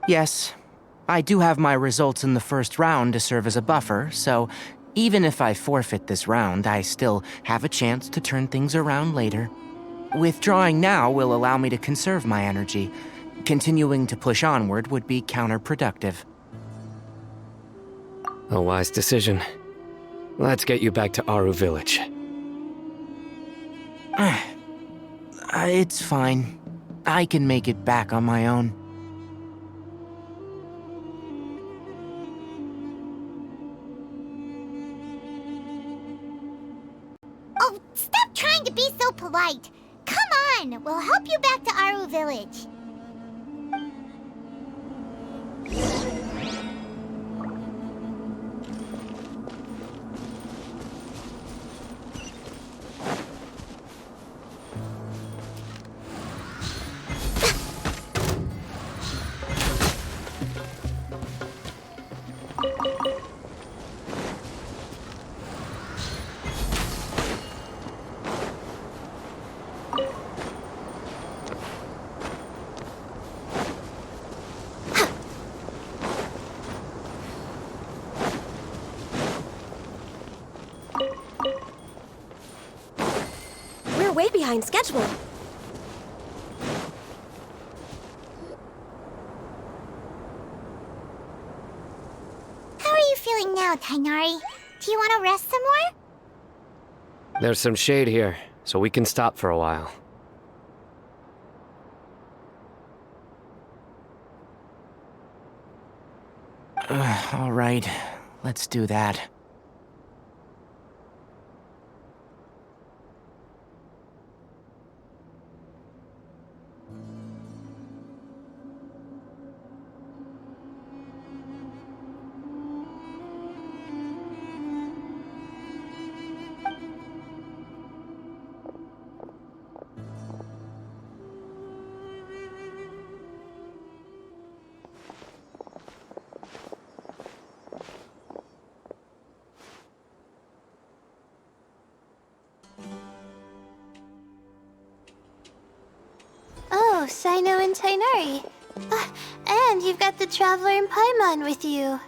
Yes. I do have my results in the first round to serve as a buffer, so even if I forfeit this round, I still have a chance to turn things around later. Withdrawing now will allow me to conserve my energy. Continuing to push onward would be counterproductive. A wise decision. Let's get you back to Aru Village. It's fine. I can make it back on my own. Oh, stop trying to be so polite. Come on, we'll help you back to Aru Village. We're way behind schedule. How are you feeling now, Tainari? Do you want to rest some more? There's some shade here, so we can stop for a while. All right, let's do that. Oh, Sino and Tainari. And you've got the Traveler and Paimon with you.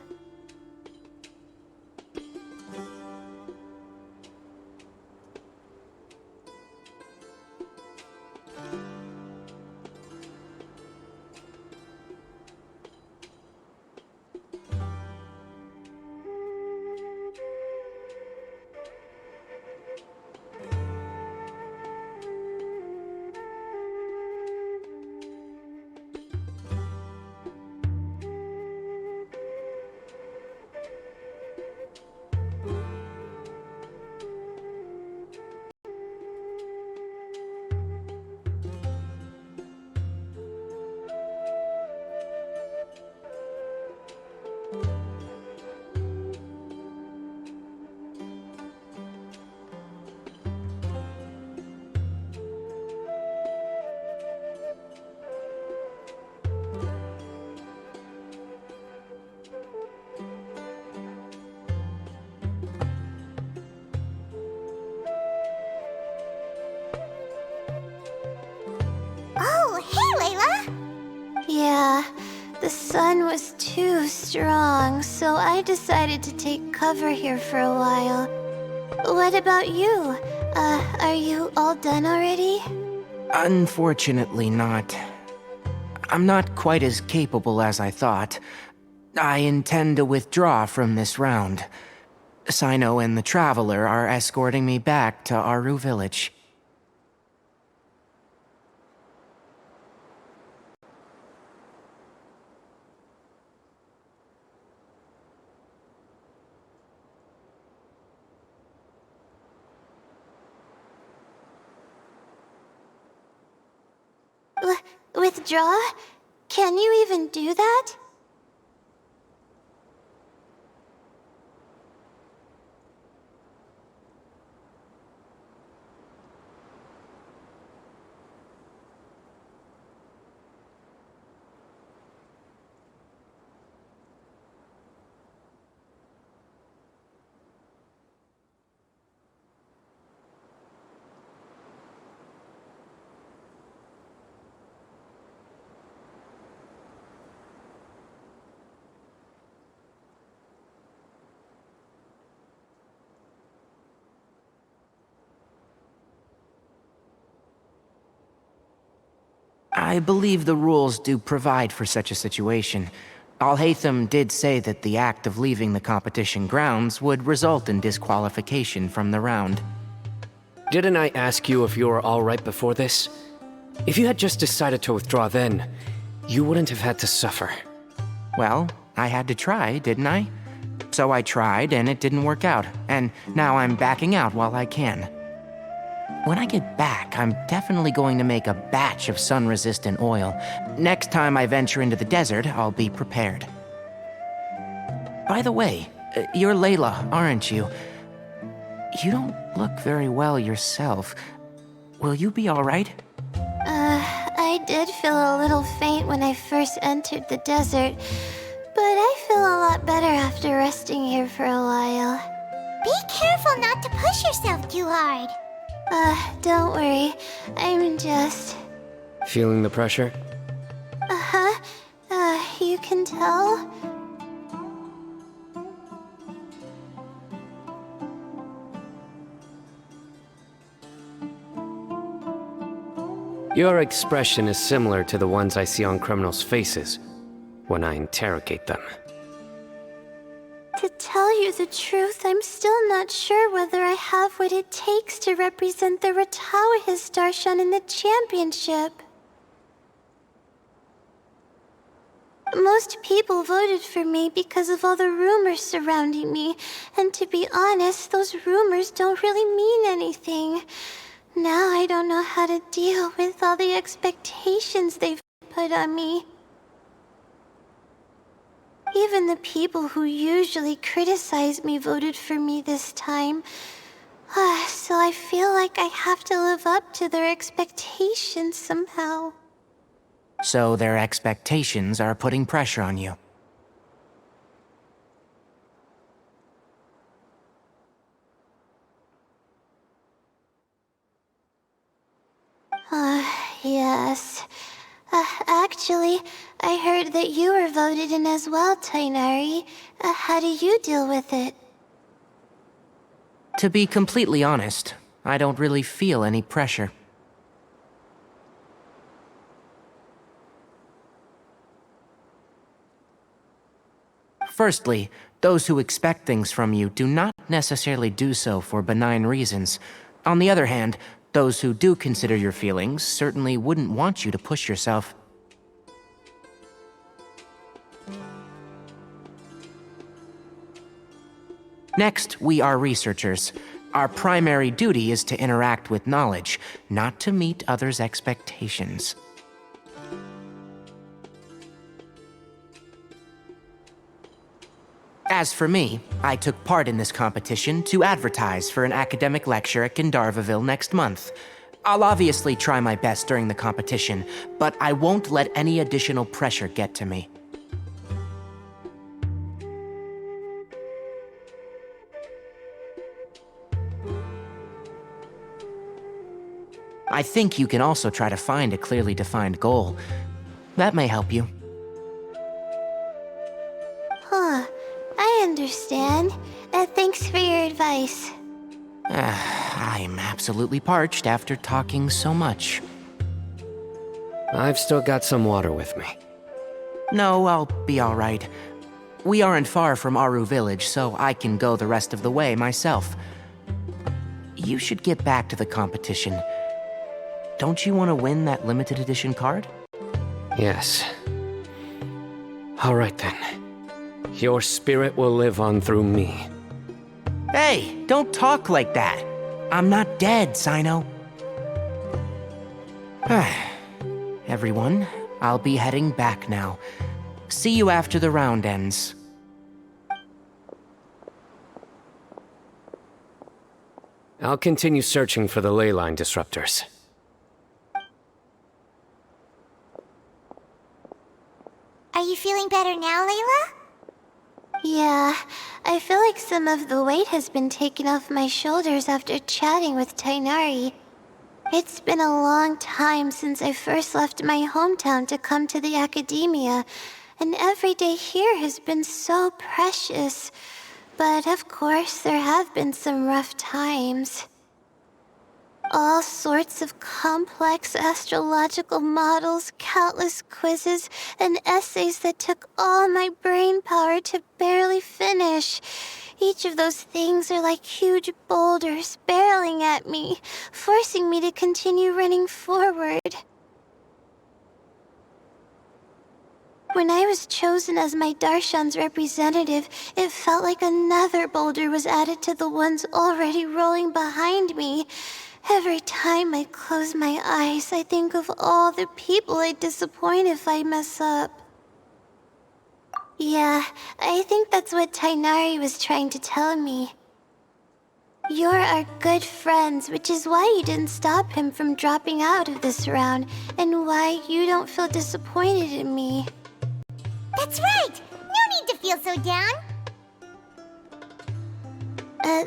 Oh, hey, Layla! Yeah, the sun was too strong, so I decided to take cover here for a while. What about you? Are you all done already? Unfortunately not. I'm not quite as capable as I thought. I intend to withdraw from this round. Sino and the Traveler are escorting me back to Aru Village. Withdraw? Can you even do that? I believe the rules do provide for such a situation. Al-Haytham did say that the act of leaving the competition grounds would result in disqualification from the round. Didn't I ask you if you were all right before this? If you had just decided to withdraw then, you wouldn't have had to suffer. Well, I had to try, didn't I? So I tried, and it didn't work out, and now I'm backing out while I can. When I get back, I'm definitely going to make a batch of sun-resistant oil. Next time I venture into the desert, I'll be prepared. By the way, you're Layla, aren't you? You don't look very well yourself. Will you be all right? I did feel a little faint when I first entered the desert, but I feel a lot better after resting here for a while. Be careful not to push yourself too hard. Don't worry. I'm just... Feeling the pressure? Uh-huh. You can tell? Your expression is similar to the ones I see on criminals' faces when I interrogate them. To tell you the truth, I'm still not sure whether I have what it takes to represent the Ratawahis Darshan in the championship. Most people voted for me because of all the rumors surrounding me, and to be honest, those rumors don't really mean anything. Now I don't know how to deal with all the expectations they've put on me. Even the people who usually criticize me voted for me this time. So I feel like I have to live up to their expectations somehow. So their expectations are putting pressure on you. Yes. Actually, I heard that you were voted in as well, Tainari. How do you deal with it? To be completely honest, I don't really feel any pressure. Firstly, those who expect things from you do not necessarily do so for benign reasons. On the other hand, those who do consider your feelings certainly wouldn't want you to push yourself. Next, we are researchers. Our primary duty is to interact with knowledge, not to meet others' expectations. As for me, I took part in this competition to advertise for an academic lecture at Gandharvaville next month. I'll obviously try my best during the competition, but I won't let any additional pressure get to me. I think you can also try to find a clearly defined goal. That may help you. I understand. Thanks for your advice. I'm absolutely parched after talking so much. I've still got some water with me. No, I'll be all right. We aren't far from Aru Village, so I can go the rest of the way myself. You should get back to the competition. Don't you want to win that limited edition card? Yes. All right then. Your spirit will live on through me. Hey, don't talk like that. I'm not dead, Sino. Everyone, I'll be heading back now. See you after the round ends. I'll continue searching for the ley line disruptors. Are you feeling better now, Layla? Yeah, I feel like some of the weight has been taken off my shoulders after chatting with Tainari. It's been a long time since I first left my hometown to come to the academia, and every day here has been so precious. But of course, there have been some rough times. All sorts of complex astrological models, countless quizzes, and essays that took all my brain power to barely finish. Each of those things are like huge boulders barreling at me, forcing me to continue running forward. When I was chosen as my Darshan's representative, it felt like another boulder was added to the ones already rolling behind me. Every time I close my eyes, I think of all the people I'd disappoint if I mess up. Yeah, I think that's what Tainari was trying to tell me. You're our good friends, which is why you didn't stop him from dropping out of this round, and why you don't feel disappointed in me. That's right! No need to feel so down!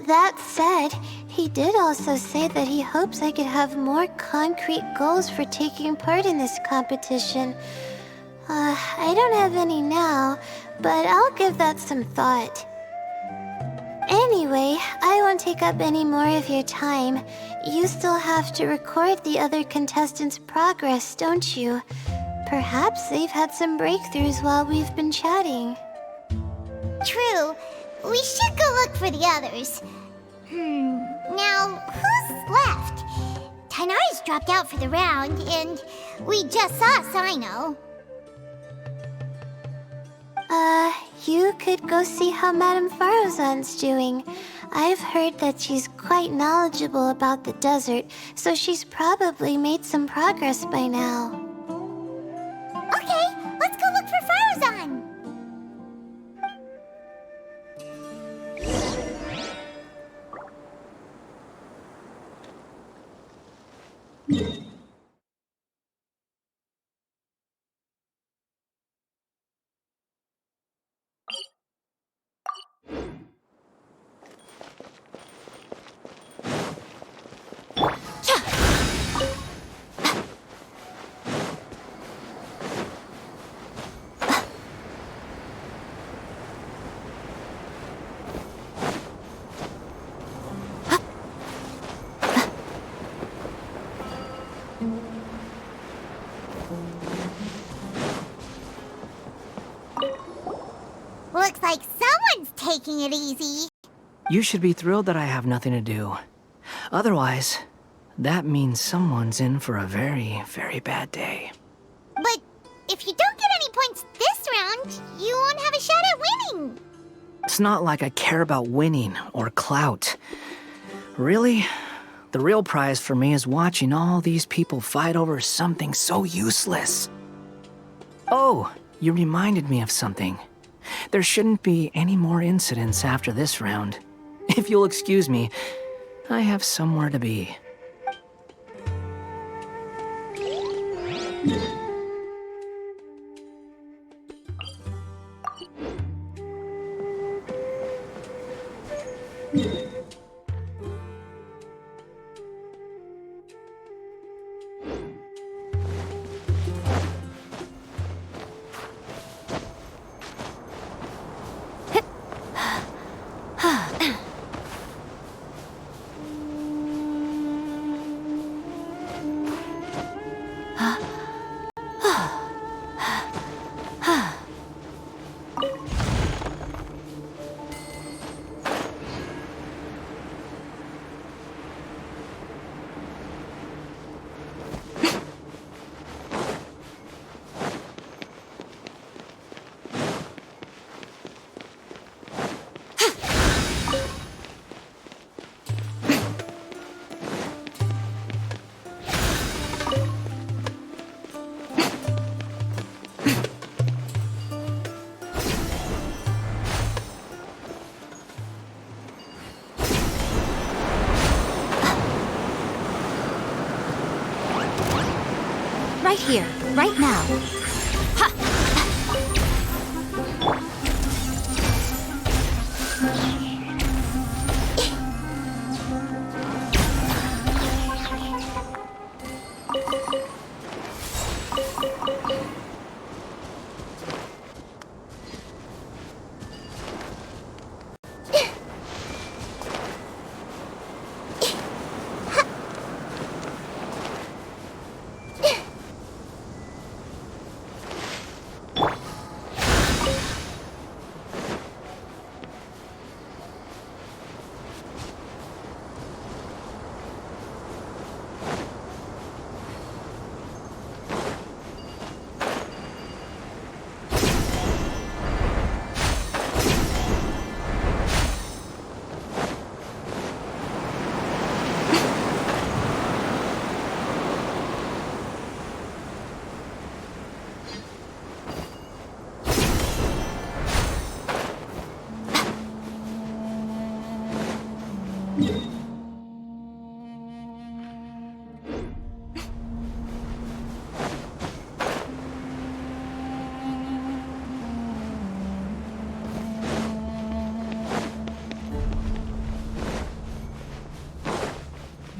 That said, he did also say that he hopes I could have more concrete goals for taking part in this competition. I don't have any now, but I'll give that some thought. Anyway, I won't take up any more of your time. You still have to record the other contestants' progress, don't you? Perhaps they've had some breakthroughs while we've been chatting. True. We should go look for the others. Now, who's left? Tainari's dropped out for the round, and we just saw Sino. You could go see how Madame Farozan's doing. I've heard that she's quite knowledgeable about the desert, so she's probably made some progress by now. Okay, let's go look for Farozan! Looks like someone's taking it easy. You should be thrilled that I have nothing to do. Otherwise, that means someone's in for a very, very bad day. But if you don't get any points this round, you won't have a shot at winning. It's not like I care about winning or clout. Really, the real prize for me is watching all these people fight over something so useless. Oh, you reminded me of something. There shouldn't be any more incidents after this round. If you'll excuse me, I have somewhere to be. Right here, right now.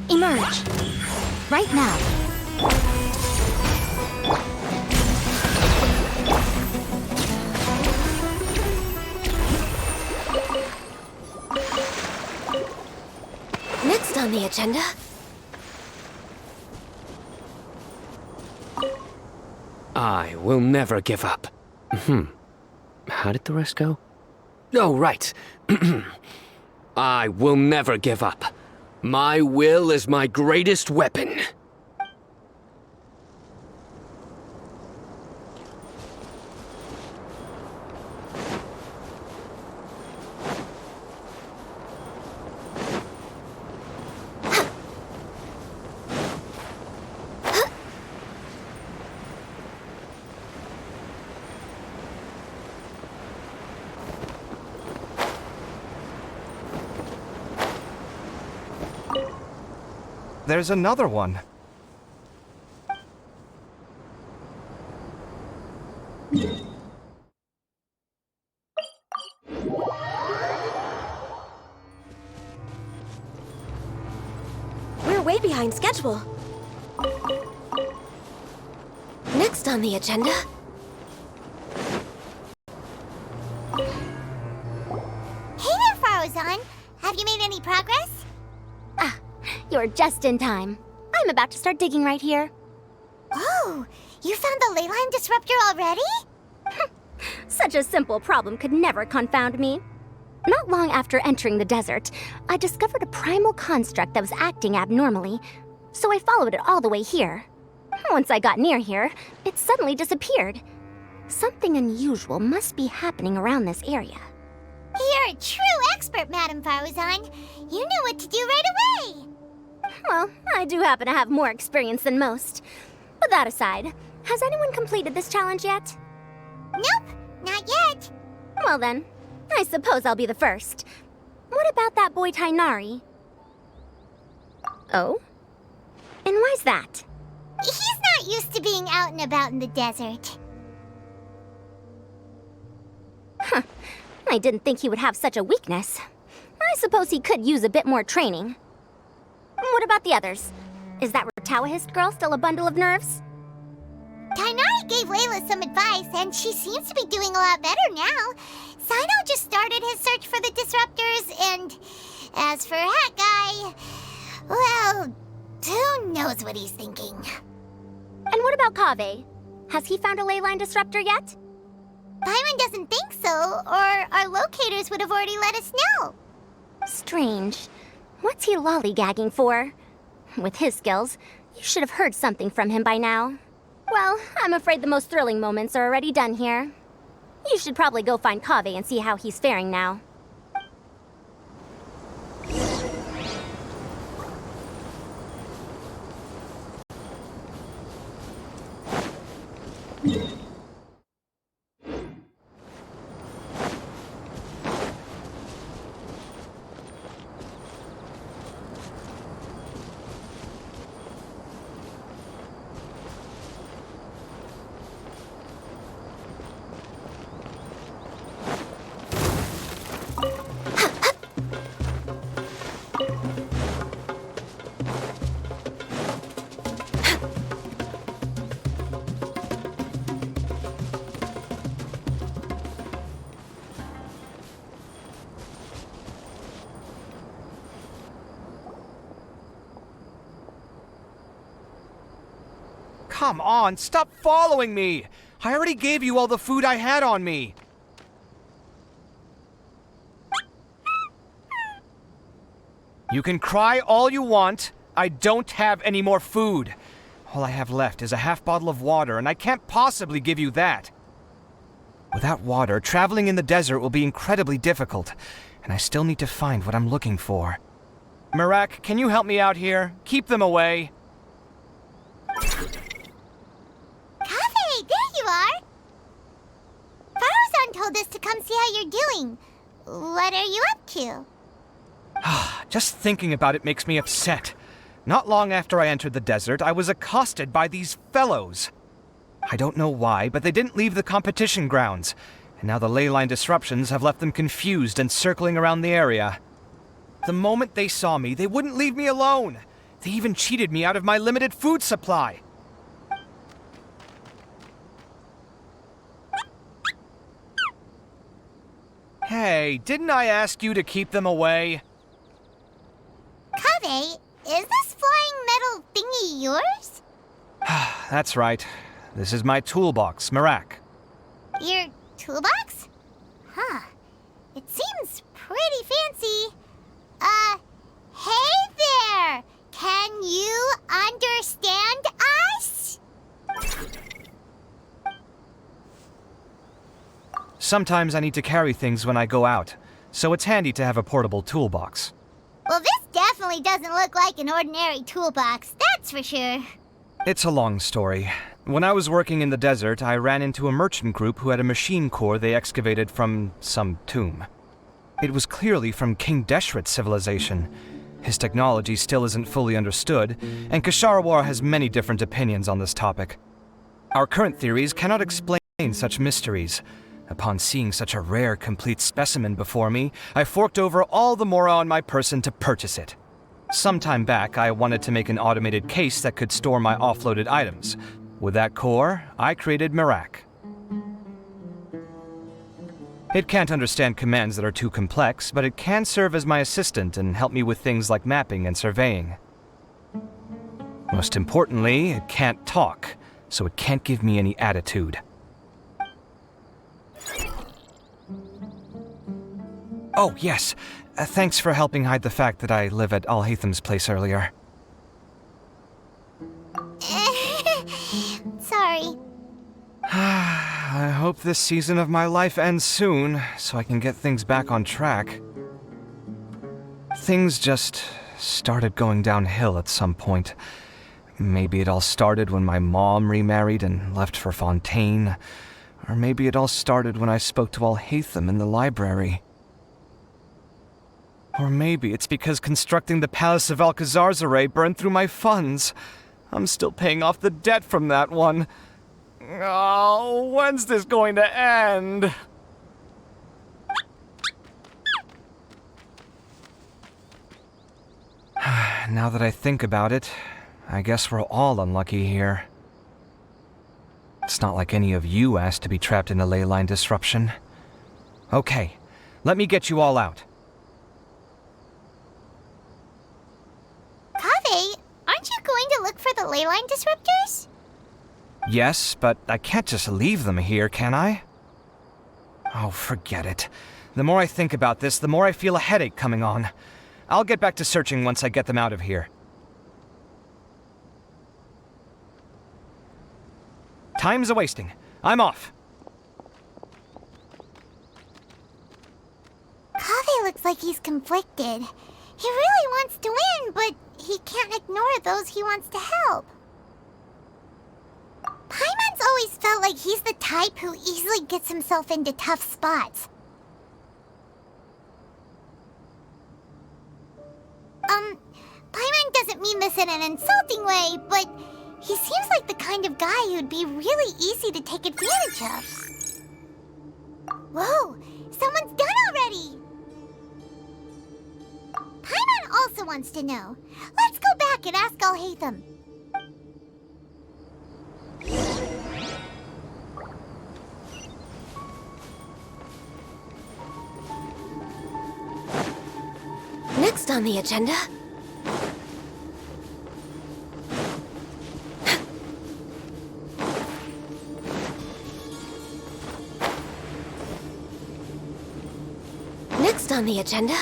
Emerge. Right now. Next on the agenda. I will never give up. How did the rest go? Oh, right. I will never give up. My will is my greatest weapon. There's another one. We're way behind schedule. Next on the agenda. Hey there, Farozan. Have you made any progress? You're just in time. I'm about to start digging right here. Oh, you found the ley line disruptor already? Such a simple problem could never confound me. Not long after entering the desert, I discovered a primal construct that was acting abnormally, so I followed it all the way here. Once I got near here, it suddenly disappeared. Something unusual must be happening around this area. You're a true expert, Madam Farozan. You knew what to do right away. Well, I do happen to have more experience than most. But that aside, has anyone completed this challenge yet? Nope, not yet. Well then, I suppose I'll be the first. What about that boy Tainari? Oh? And why's that? He's not used to being out and about in the desert. Huh. I didn't think he would have such a weakness. I suppose he could use a bit more training. What about the others? Is that Taoist girl still a bundle of nerves? Tainari gave Layla some advice, and she seems to be doing a lot better now. Sino just started his search for the disruptors, and as for Hat Guy, well, who knows what he's thinking. And what about Kaveh? Has he found a ley line disruptor yet? Paimon doesn't think so, or our locators would have already let us know. Strange. What's he lollygagging for? With his skills, you should have heard something from him by now. Well, I'm afraid the most thrilling moments are already done here. You should probably go find Kaveh and see how he's faring now. Come on, stop following me! I already gave you all the food I had on me. You can cry all you want. I don't have any more food. All I have left is a half bottle of water, and I can't possibly give you that. Without water, traveling in the desert will be incredibly difficult, and I still need to find what I'm looking for. Marak, can you help me out here? Keep them away. Kaveh, there you are! Farozan told us to come see how you're doing. What are you up to? Just thinking about it makes me upset. Not long after I entered the desert, I was accosted by these fellows. I don't know why, but they didn't leave the competition grounds, and now the ley line disruptions have left them confused and circling around the area. The moment they saw me, they wouldn't leave me alone. They even cheated me out of my limited food supply. Hey, didn't I ask you to keep them away? Kaveh, is this flying metal thingy yours? That's right. This is my toolbox, Marak. Your toolbox? Huh. It seems pretty fancy. Hey there! Can you understand us? Sometimes I need to carry things when I go out, so it's handy to have a portable toolbox. Well, this definitely doesn't look like an ordinary toolbox, that's for sure. It's a long story. When I was working in the desert, I ran into a merchant group who had a machine core they excavated from some tomb. It was clearly from King Deshret's civilization. His technology still isn't fully understood, and Kasharawar has many different opinions on this topic. Our current theories cannot explain such mysteries. Upon seeing such a rare, complete specimen before me, I forked over all the mora on my person to purchase it. Some time back, I wanted to make an automated case that could store my offloaded items. With that core, I created Marak. It can't understand commands that are too complex, but it can serve as my assistant and help me with things like mapping and surveying. Most importantly, it can't talk, so it can't give me any attitude. Oh, yes. Thanks for helping hide the fact that I live at Al-Haytham's place earlier. Sorry. I hope this season of my life ends soon, so I can get things back on track. Things just started going downhill at some point. Maybe it all started when my mom remarried and left for Fontaine. Or maybe it all started when I spoke to Al-Haytham in the library. Or maybe it's because constructing the Palace of Alcazar's burned through my funds. I'm still paying off the debt from that one. Oh, when's this going to end? Now that I think about it, I guess we're all unlucky here. It's not like any of you asked to be trapped in a ley line disruption. Okay, let me get you all out. Kaveh, aren't you going to look for the ley line disruptors? Yes, but I can't just leave them here, can I? Oh, forget it. The more I think about this, the more I feel a headache coming on. I'll get back to searching once I get them out of here. Time's a-wasting. I'm off. Kaveh looks like he's conflicted. He really wants to win, but he can't ignore those he wants to help. Paimon's always felt like he's the type who easily gets himself into tough spots. Paimon doesn't mean this in an insulting way, but he seems like the kind of guy who'd be really easy to take advantage of. Whoa, someone's done already! Paimon also wants to know. Let's go back and ask Al-Haytham. Next on the agenda... Next on the agenda...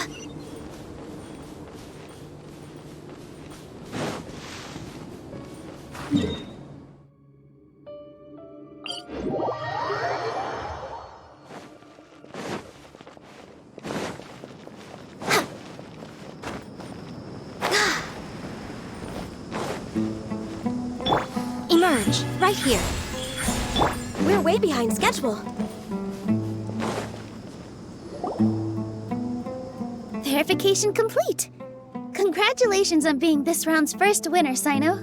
Emerge, right here. We're way behind schedule. Verification complete. Congratulations on being this round's first winner, Sino.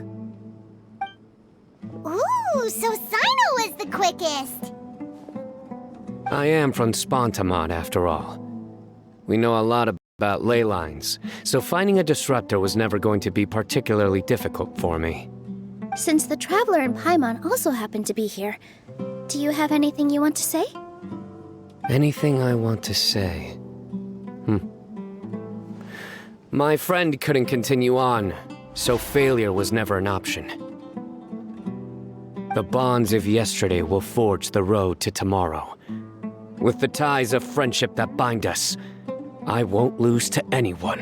Ooh, so Sino was the quickest. I am from Spontamon, after all. We know a lot about ley lines, so finding a disruptor was never going to be particularly difficult for me. Since the Traveler and Paimon also happen to be here, do you have anything you want to say? Anything I want to say? My friend couldn't continue on, so failure was never an option. The bonds of yesterday will forge the road to tomorrow. With the ties of friendship that bind us, I won't lose to anyone.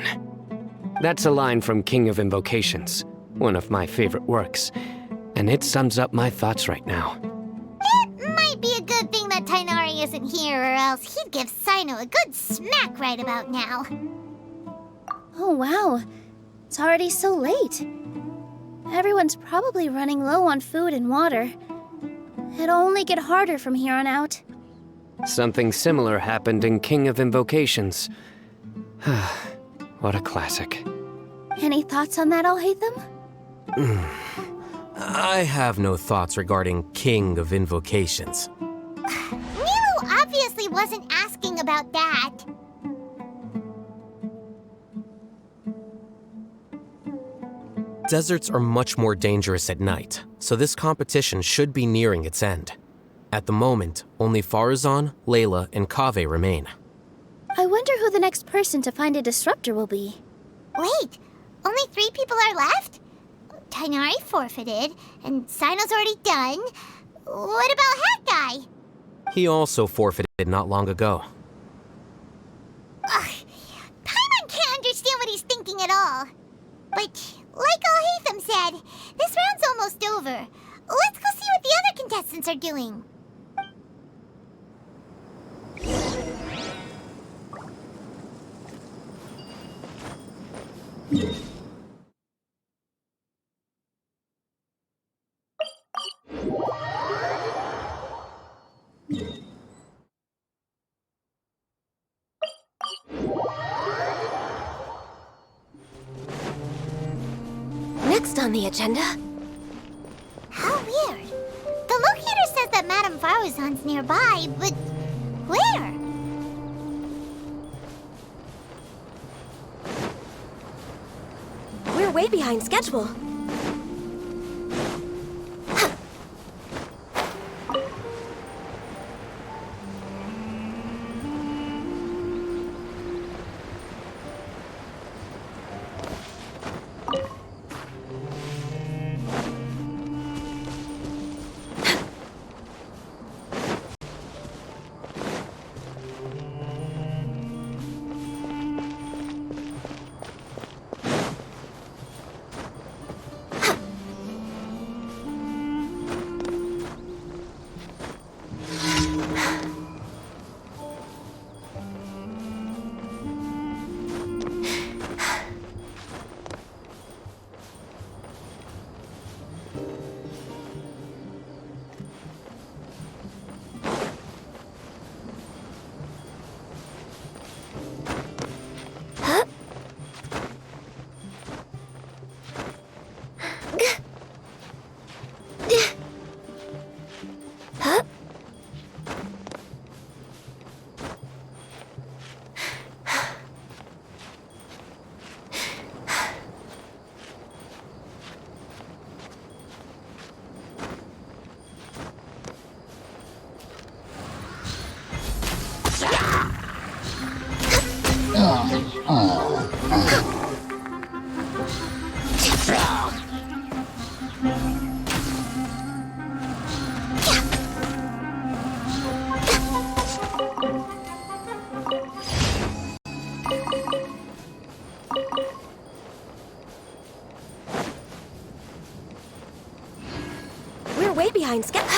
That's a line from King of Invocations, one of my favorite works, and it sums up my thoughts right now. It might be a good thing that Tainari isn't here, or else he'd give Sino a good smack right about now. Oh wow, it's already so late. Everyone's probably running low on food and water. It'll only get harder from here on out. Something similar happened in King of Invocations. What a classic. Any thoughts on that, Alhaitham? I have no thoughts regarding King of Invocations. Milu obviously wasn't asking about that. Deserts are much more dangerous at night, so this competition should be nearing its end. At the moment, only Farazan, Layla, and Kaveh remain. I wonder who the next person to find a disruptor will be. Wait, only 3 people are left? Tainari forfeited, and Sino's already done. What about Hat Guy? He also forfeited not long ago. Ugh, Paimon can't understand what he's thinking at all. But, like Alhaitham said, this round's almost over. Let's go see what the other contestants are doing. Next on the agenda. How weird. The locator says that Madame Farazan's nearby, but where? We're way behind schedule. We're way behind schedule.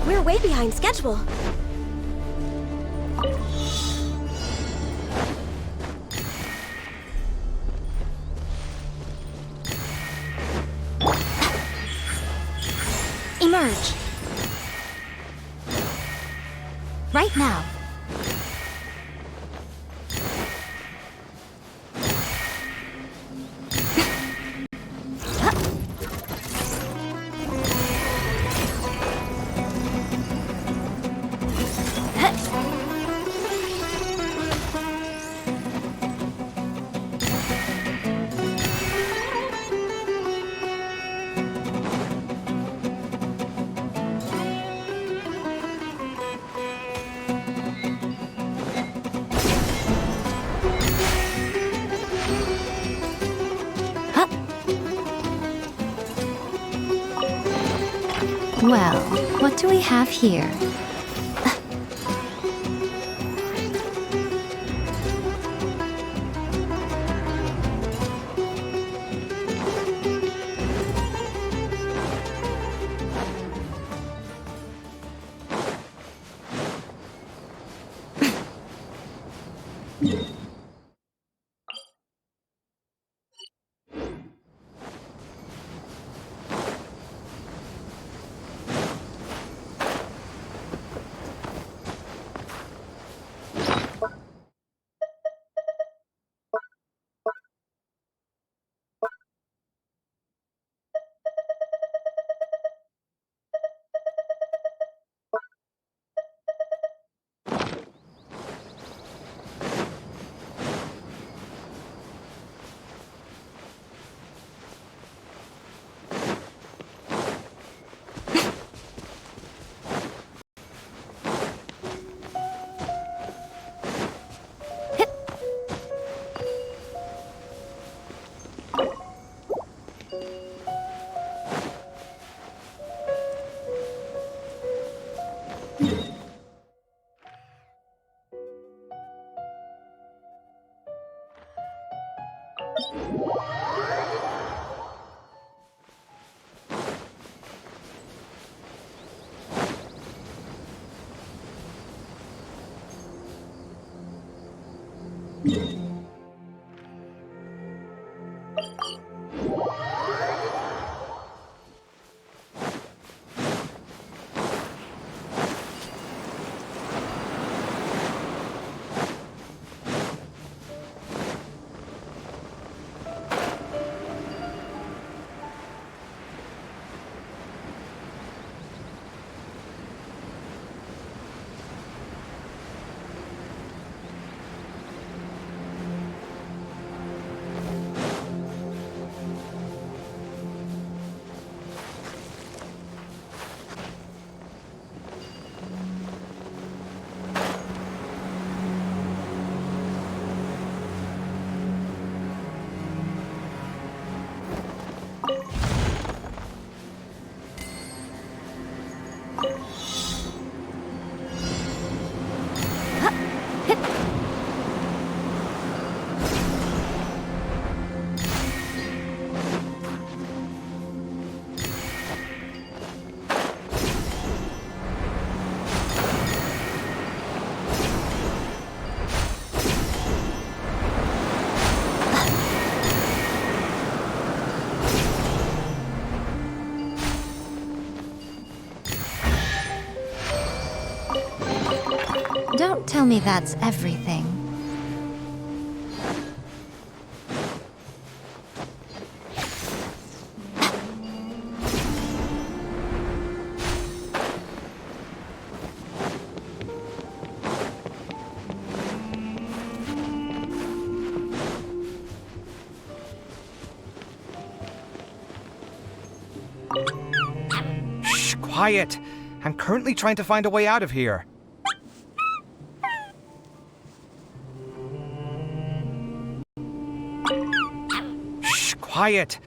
We're way behind schedule. Emerge. Right now. Well, what do we have here? Don't tell me that's everything. Shh, quiet! I'm currently trying to find a way out of here. Shh, quiet!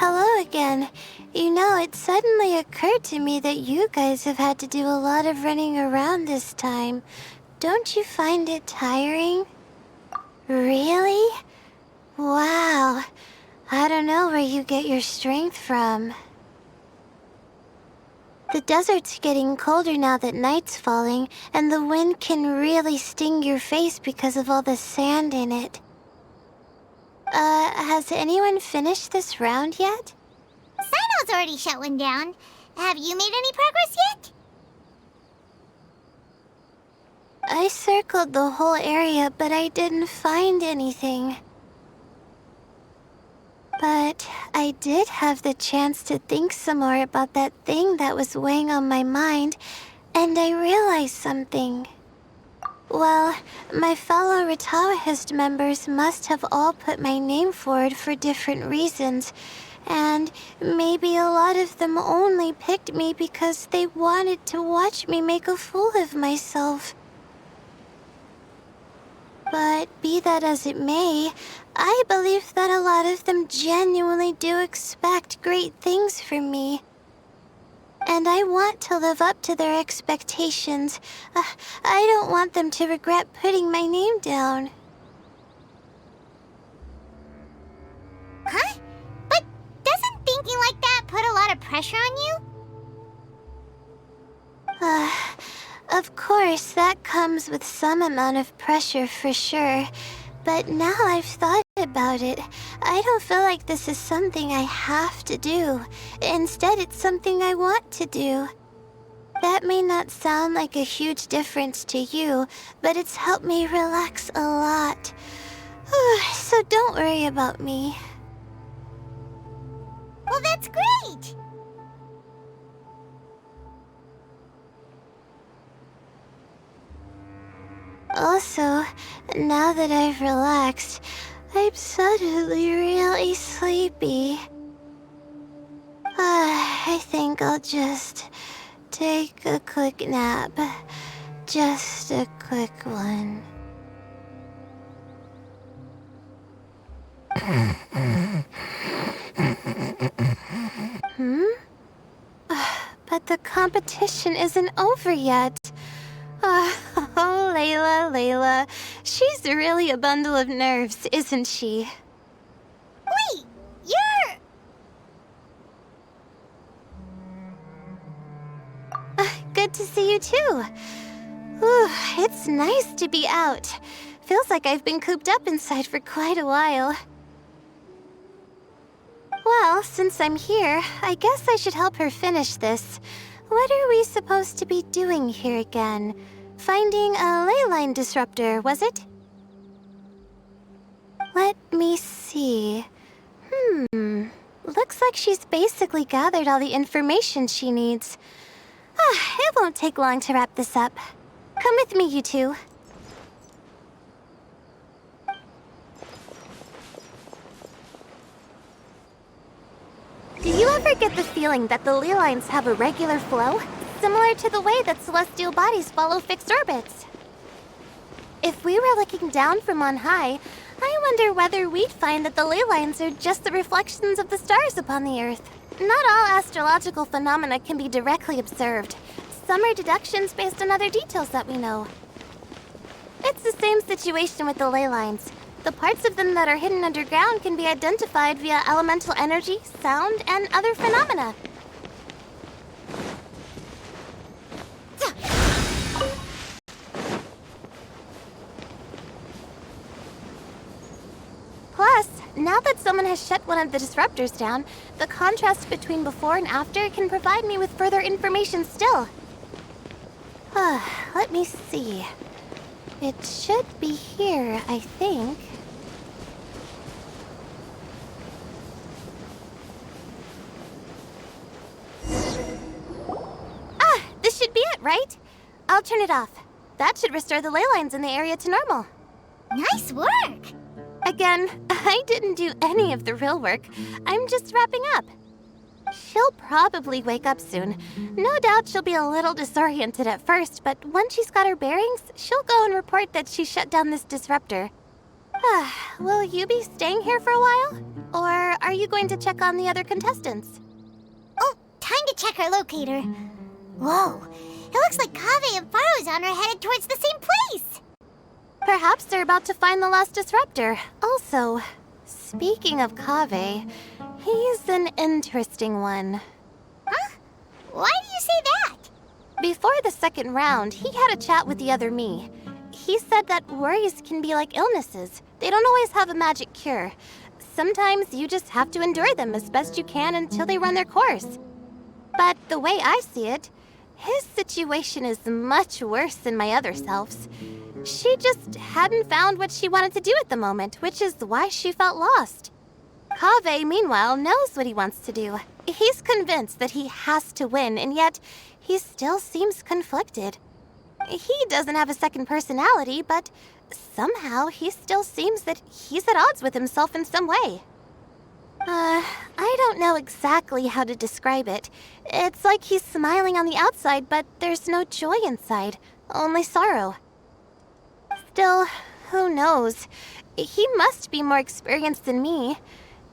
Hello again. You know, it suddenly occurred to me that you guys have had to do a lot of running around this time. Don't you find it tiring? Really? Wow. I don't know where you get your strength from. The desert's getting colder now that night's falling, and the wind can really sting your face because of all the sand in it. Has anyone finished this round yet? Sino's already shut one down. Have you made any progress yet? I circled the whole area, but I didn't find anything. But I did have the chance to think some more about that thing that was weighing on my mind, and I realized something. Well, my fellow Retawahist members must have all put my name forward for different reasons, and maybe a lot of them only picked me because they wanted to watch me make a fool of myself. But be that as it may, I believe that a lot of them genuinely do expect great things from me. And I want to live up to their expectations. I don't want them to regret putting my name down. Huh? But doesn't thinking like that put a lot of pressure on you? Of course, that comes with some amount of pressure for sure. But now I've thought about it, I don't feel like this is something I have to do. Instead, it's something I want to do. That may not sound like a huge difference to you, but it's helped me relax a lot. So don't worry about me. Well, that's great! Also, now that I've relaxed, I'm suddenly really sleepy. I think I'll just take a quick nap. Just a quick one. But the competition isn't over yet. Oh, Layla. She's really a bundle of nerves, isn't she? Wait, you're... Good to see you too. It's nice to be out. Feels like I've been cooped up inside for quite a while. Well, since I'm here, I guess I should help her finish this. What are we supposed to be doing here again? Finding a ley line disruptor, was it? Let me see. Looks like she's basically gathered all the information she needs. It won't take long to wrap this up. Come with me, you two. Do you ever get the feeling that the ley lines have a regular flow? Similar to the way that celestial bodies follow fixed orbits. If we were looking down from on high, I wonder whether we'd find that the ley lines are just the reflections of the stars upon the Earth. Not all astrological phenomena can be directly observed. Some are deductions based on other details that we know. It's the same situation with the ley lines. The parts of them that are hidden underground can be identified via elemental energy, sound, and other phenomena. Plus, now that someone has shut one of the disruptors down, the contrast between before and after can provide me with further information still. Let me see. It should be here, I think. This should be it, right? I'll turn it off. That should restore the ley lines in the area to normal. Nice work! Again, I didn't do any of the real work. I'm just wrapping up. She'll probably wake up soon. No doubt she'll be a little disoriented at first, but once she's got her bearings, she'll go and report that she shut down this disruptor. Will you be staying here for a while? Or are you going to check on the other contestants? Oh, time to check our locator. Whoa, it looks like Kaveh and Faruzan are headed towards the same place. Perhaps they're about to find the last disruptor. Also, speaking of Kaveh, he's an interesting one. Huh? Why do you say that? Before the second round, he had a chat with the other me. He said that worries can be like illnesses. They don't always have a magic cure. Sometimes you just have to endure them as best you can until they run their course. But the way I see it, his situation is much worse than my other self's. She just hadn't found what she wanted to do at the moment, which is why she felt lost. Kaveh, meanwhile, knows what he wants to do. He's convinced that he has to win, and yet he still seems conflicted. He doesn't have a second personality, but somehow he still seems that he's at odds with himself in some way. I don't know exactly how to describe it. It's like he's smiling on the outside, but there's no joy inside, only sorrow. Still, who knows? He must be more experienced than me.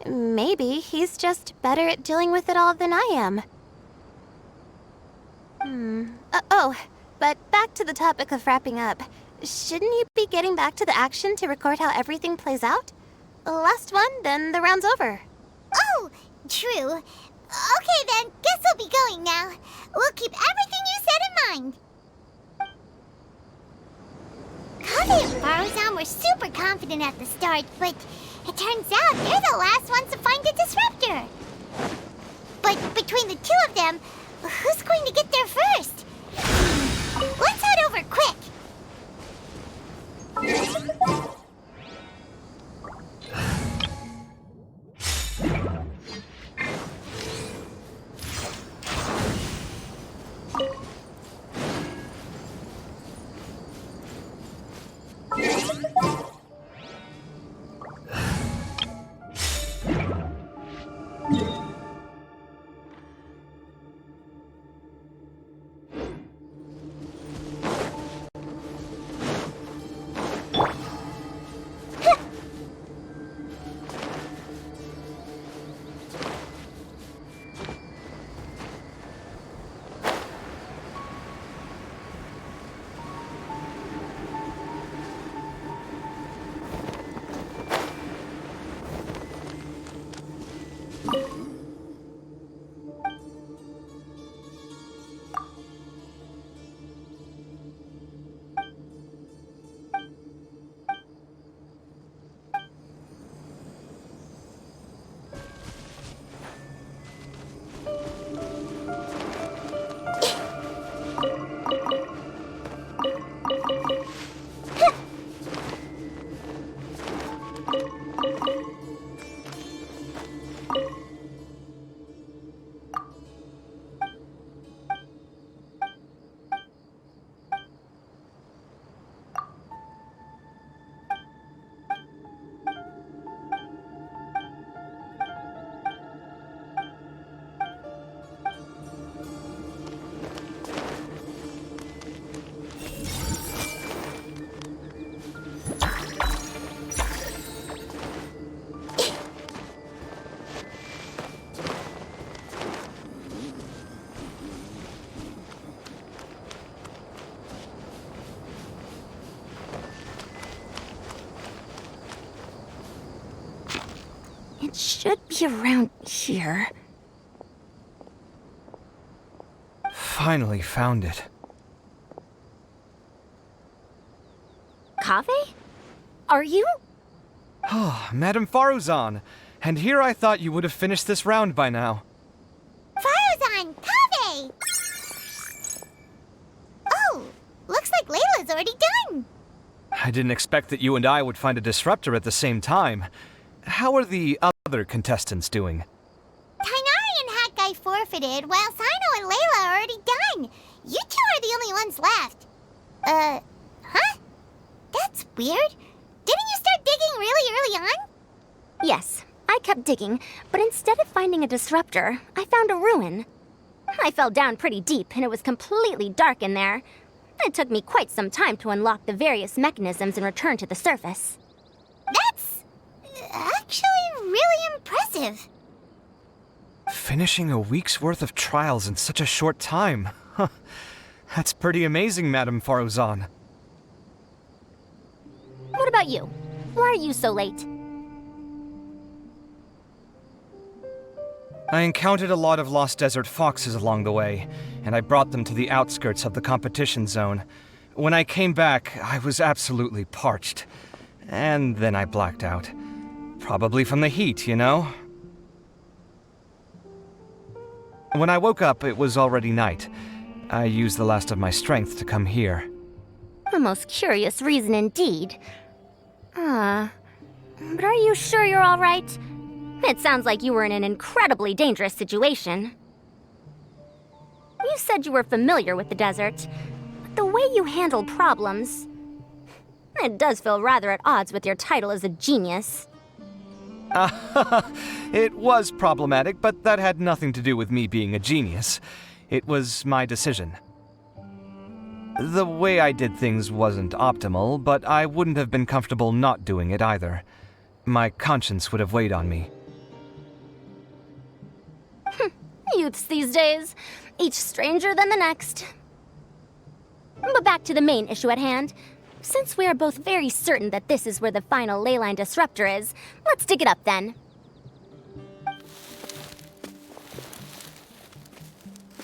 Maybe he's just better at dealing with it all than I am. But back to the topic of wrapping up. Shouldn't you be getting back to the action to record how everything plays out? Last one, then the round's over. Oh, true. Okay then, guess I'll be going now. We'll keep everything you said in mind. Kaveh and Faruzan were super confident at the start, but it turns out they're the last ones to find the disruptor. But between the two of them, who's going to get there first? Let's head over quick. should be around here. Finally found it. Kaveh? Are you? Oh, Madame Faruzan. And here I thought you would have finished this round by now. Faruzan, Kaveh! Oh, looks like Layla's already done. I didn't expect that you and I would find a disruptor at the same time. How are the other contestants doing? Tainari and Hat Guy forfeited, while Sino and Layla are already done. You two are the only ones left. Huh? That's weird. Didn't you start digging really early on? Yes, I kept digging, but instead of finding a disruptor, I found a ruin. I fell down pretty deep, and it was completely dark in there. It took me quite some time to unlock the various mechanisms and return to the surface. That's actually really impressive. Finishing a week's worth of trials in such a short time. Huh. That's pretty amazing, Madame Faruzan. What about you? Why are you so late? I encountered a lot of lost desert foxes along the way, and I brought them to the outskirts of the competition zone. When I came back, I was absolutely parched. And then I blacked out. Probably from the heat, you know? When I woke up, it was already night. I used the last of my strength to come here. A most curious reason indeed. But are you sure you're all right? It sounds like you were in an incredibly dangerous situation. You said you were familiar with the desert, but the way you handle problems... It does feel rather at odds with your title as a genius. It was problematic, but that had nothing to do with me being a genius. It was my decision. The way I did things wasn't optimal, but I wouldn't have been comfortable not doing it either. My conscience would have weighed on me. Youths these days, each stranger than the next. But back to the main issue at hand. Since we are both very certain that this is where the final leyline disruptor is, let's dig it up then.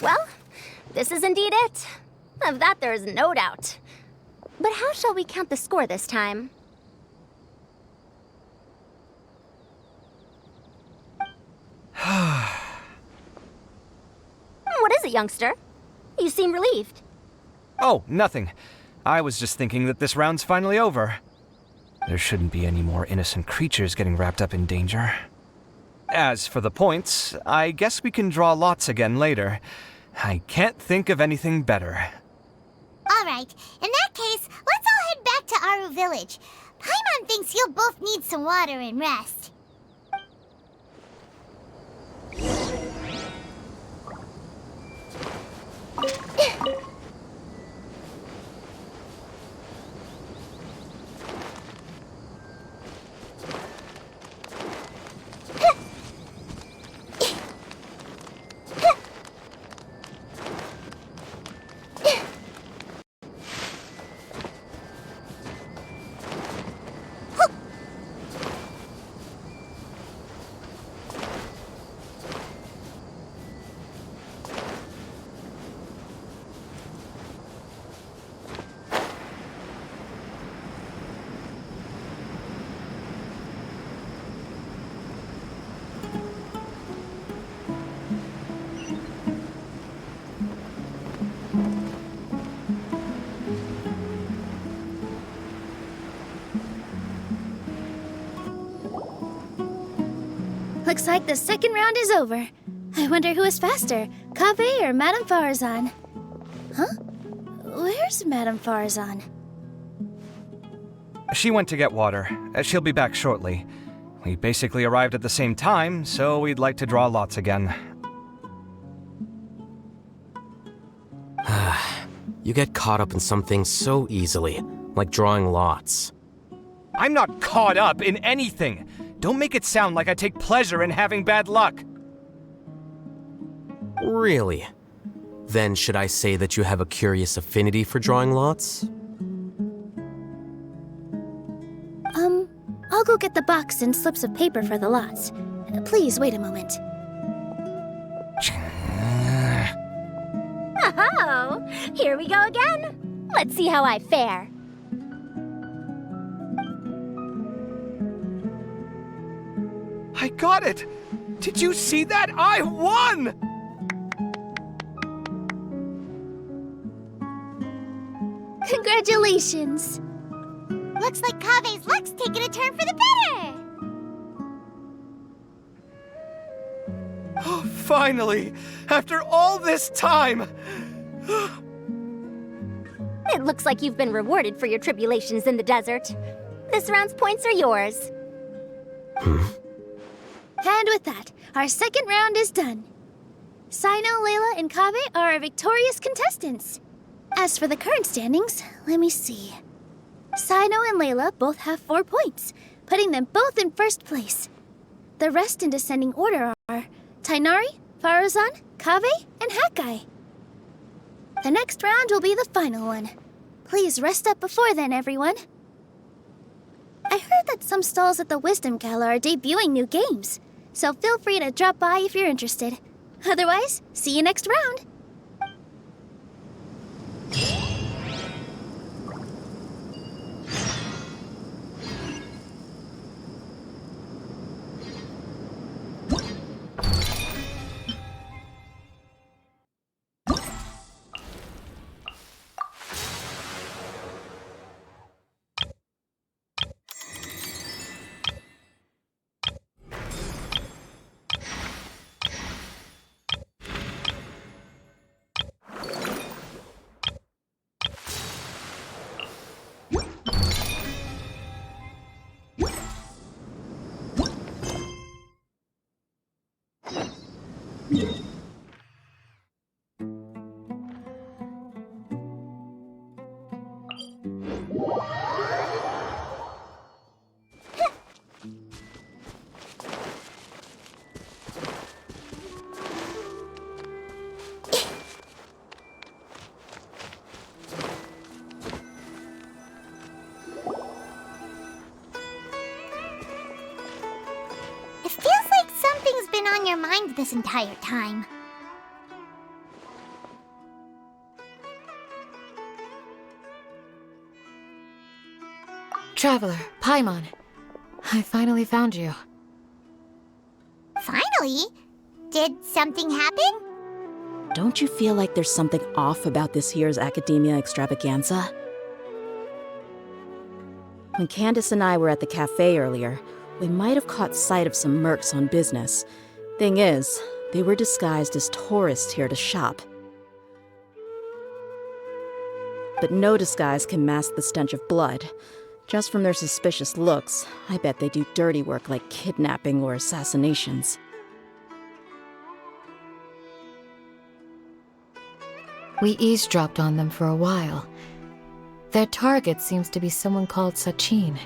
Well, this is indeed it. Of that there is no doubt. But how shall we count the score this time? What is it, youngster? You seem relieved. Oh, nothing. I was just thinking that this round's finally over. There shouldn't be any more innocent creatures getting wrapped up in danger. As for the points, I guess we can draw lots again later. I can't think of anything better. All right, in that case, let's all head back to Aru Village. Paimon thinks you'll both need some water and rest. Looks like the second round is over. I wonder who is faster, Kaveh or Madame Faruzan? Huh? Where's Madame Faruzan? She went to get water. She'll be back shortly. We basically arrived at the same time, so we'd like to draw lots again. You get caught up in some things so easily, like drawing lots. I'm not caught up in anything! Don't make it sound like I take pleasure in having bad luck! Really? Then should I say that you have a curious affinity for drawing lots? I'll go get the box and slips of paper for the lots. Please wait a moment. Oh, here we go again. Let's see how I fare. I got it! Did you see that? I won! Congratulations! Looks like Kabe's luck's taking a turn for the better! Oh, finally! After all this time! It looks like you've been rewarded for your tribulations in the desert. This round's points are yours. And with that, our second round is done. Sino, Layla, and Kabe are our victorious contestants. As for the current standings, let me see. Sino and Layla both have 4 points, putting them both in first place. The rest in descending order are Tainari, Faruzan, Kabe, and Hakai. The next round will be the final one. Please rest up before then, everyone. I heard that some stalls at the Wisdom Gala are debuting new games, so feel free to drop by if you're interested. Otherwise, see you next round. On your mind this entire time. Traveler, Paimon. I finally found you. Finally? Did something happen? Don't you feel like there's something off about this year's Academia Extravaganza? When Candace and I were at the cafe earlier, we might have caught sight of some mercs on business. Thing is, they were disguised as tourists here to shop. But no disguise can mask the stench of blood. Just from their suspicious looks, I bet they do dirty work like kidnapping or assassinations. We eavesdropped on them for a while. Their target seems to be someone called Sachin.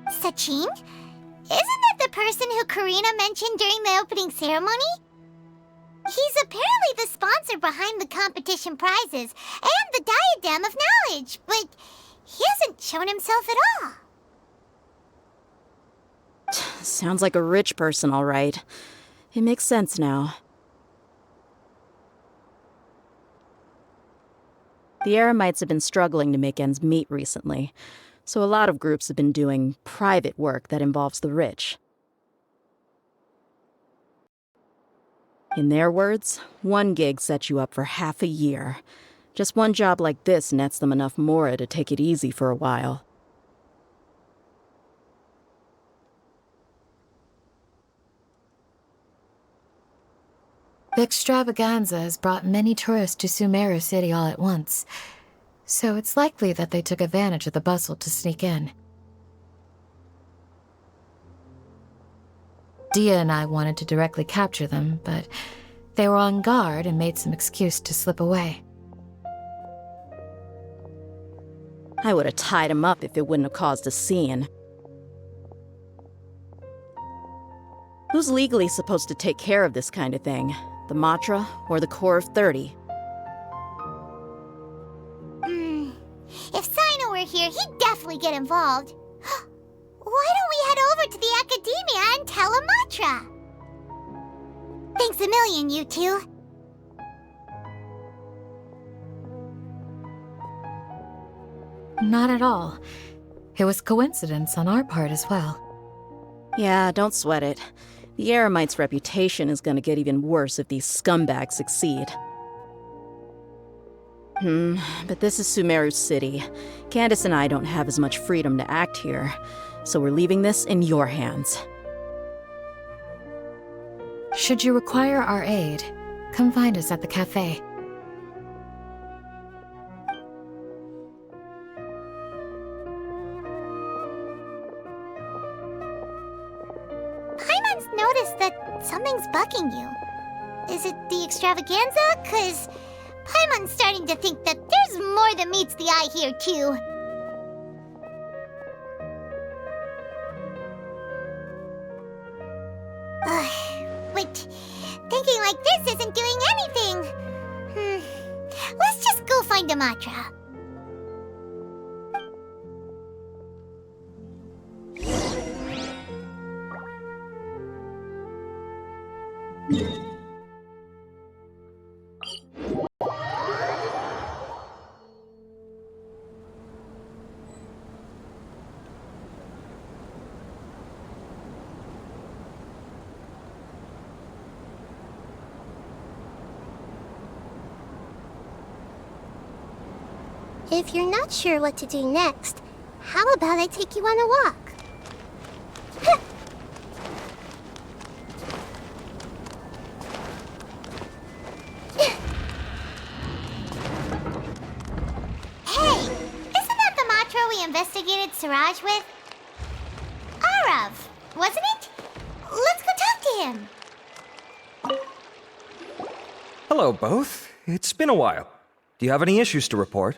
Sachin? Isn't that the person who Karina mentioned during the opening ceremony? He's apparently the sponsor behind the competition prizes and the Diadem of Knowledge, but he hasn't shown himself at all. Sounds like a rich person, all right. It makes sense now. The Eremites have been struggling to make ends meet recently, so a lot of groups have been doing private work that involves the rich. In their words, one gig sets you up for half a year. Just one job like this nets them enough mora to take it easy for a while. The extravaganza has brought many tourists to Sumeru City all at once, so it's likely that they took advantage of the bustle to sneak in. Dia and I wanted to directly capture them, but they were on guard and made some excuse to slip away. I would have tied him up if it wouldn't have caused a scene. Who's legally supposed to take care of this kind of thing? The Matra or the Corps of 30? If Sino were here, he'd definitely get involved. Why don't we head over report to the Academia and tell a mantra. Thanks a million, you two. Not at all. It was coincidence on our part as well. Yeah, don't sweat it. The Eremite's reputation is gonna get even worse if these scumbags succeed. But this is Sumeru City. Candace and I don't have as much freedom to act here, so we're leaving this in your hands. Should you require our aid, come find us at the cafe. Paimon's noticed that something's bugging you. Is it the extravaganza? 'Cause Paimon's starting to think that there's more than meets the eye here, too. But thinking like this isn't doing anything. Let's just go find a mantra. If you're not sure what to do next, how about I take you on a walk? Hey, isn't that the mantra we investigated Siraj with? Arav, wasn't it? Let's go talk to him. Hello, both. It's been a while. Do you have any issues to report?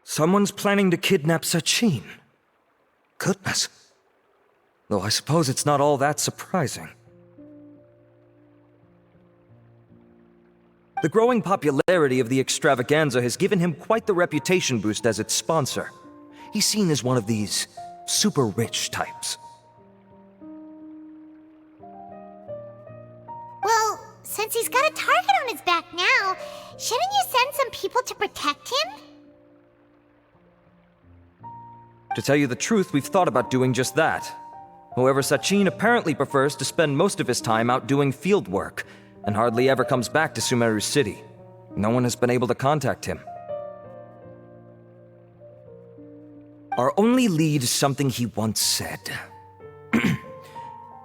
Someone's planning to kidnap Sachin. Goodness. Though I suppose it's not all that surprising. The growing popularity of the extravaganza has given him quite the reputation boost as its sponsor. He's seen as one of these super rich types. Well, since he's got a target on his back now, shouldn't you send some people to protect him? To tell you the truth, we've thought about doing just that. However, Sachin apparently prefers to spend most of his time out doing field work, and hardly ever comes back to Sumeru City. No one has been able to contact him. Our only lead is something he once said.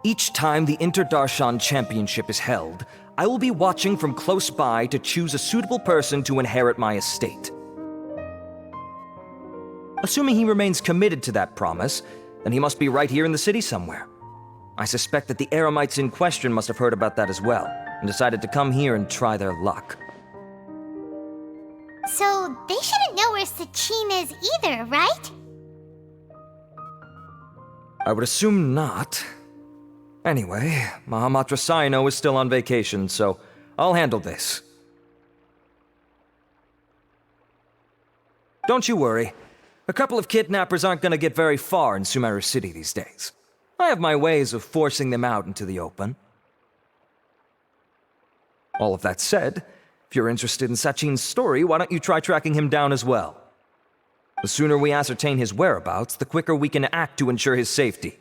Each time the Inter-Darshan Championship is held, I will be watching from close by to choose a suitable person to inherit my estate. Assuming he remains committed to that promise, then he must be right here in the city somewhere. I suspect that the Eremites in question must have heard about that as well, and decided to come here and try their luck. So they shouldn't know where Sachin is either, right? I would assume not. Anyway, Mahamatra Saino is still on vacation, so I'll handle this. Don't you worry. A couple of kidnappers aren't going to get very far in Sumeru City these days. I have my ways of forcing them out into the open. All of that said, if you're interested in Sachin's story, why don't you try tracking him down as well? The sooner we ascertain his whereabouts, the quicker we can act to ensure his safety.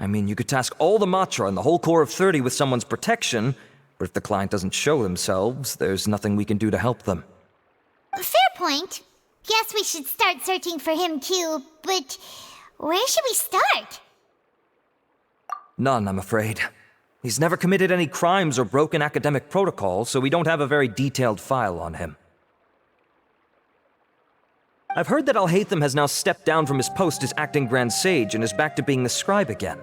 I mean, you could task all the Matra and the whole Corps of 30 with someone's protection, but if the client doesn't show themselves, there's nothing we can do to help them. Fair point. Guess we should start searching for him too, but where should we start? None, I'm afraid. He's never committed any crimes or broken academic protocol, so we don't have a very detailed file on him. I've heard that Alhaitham has now stepped down from his post as acting Grand Sage and is back to being the scribe again.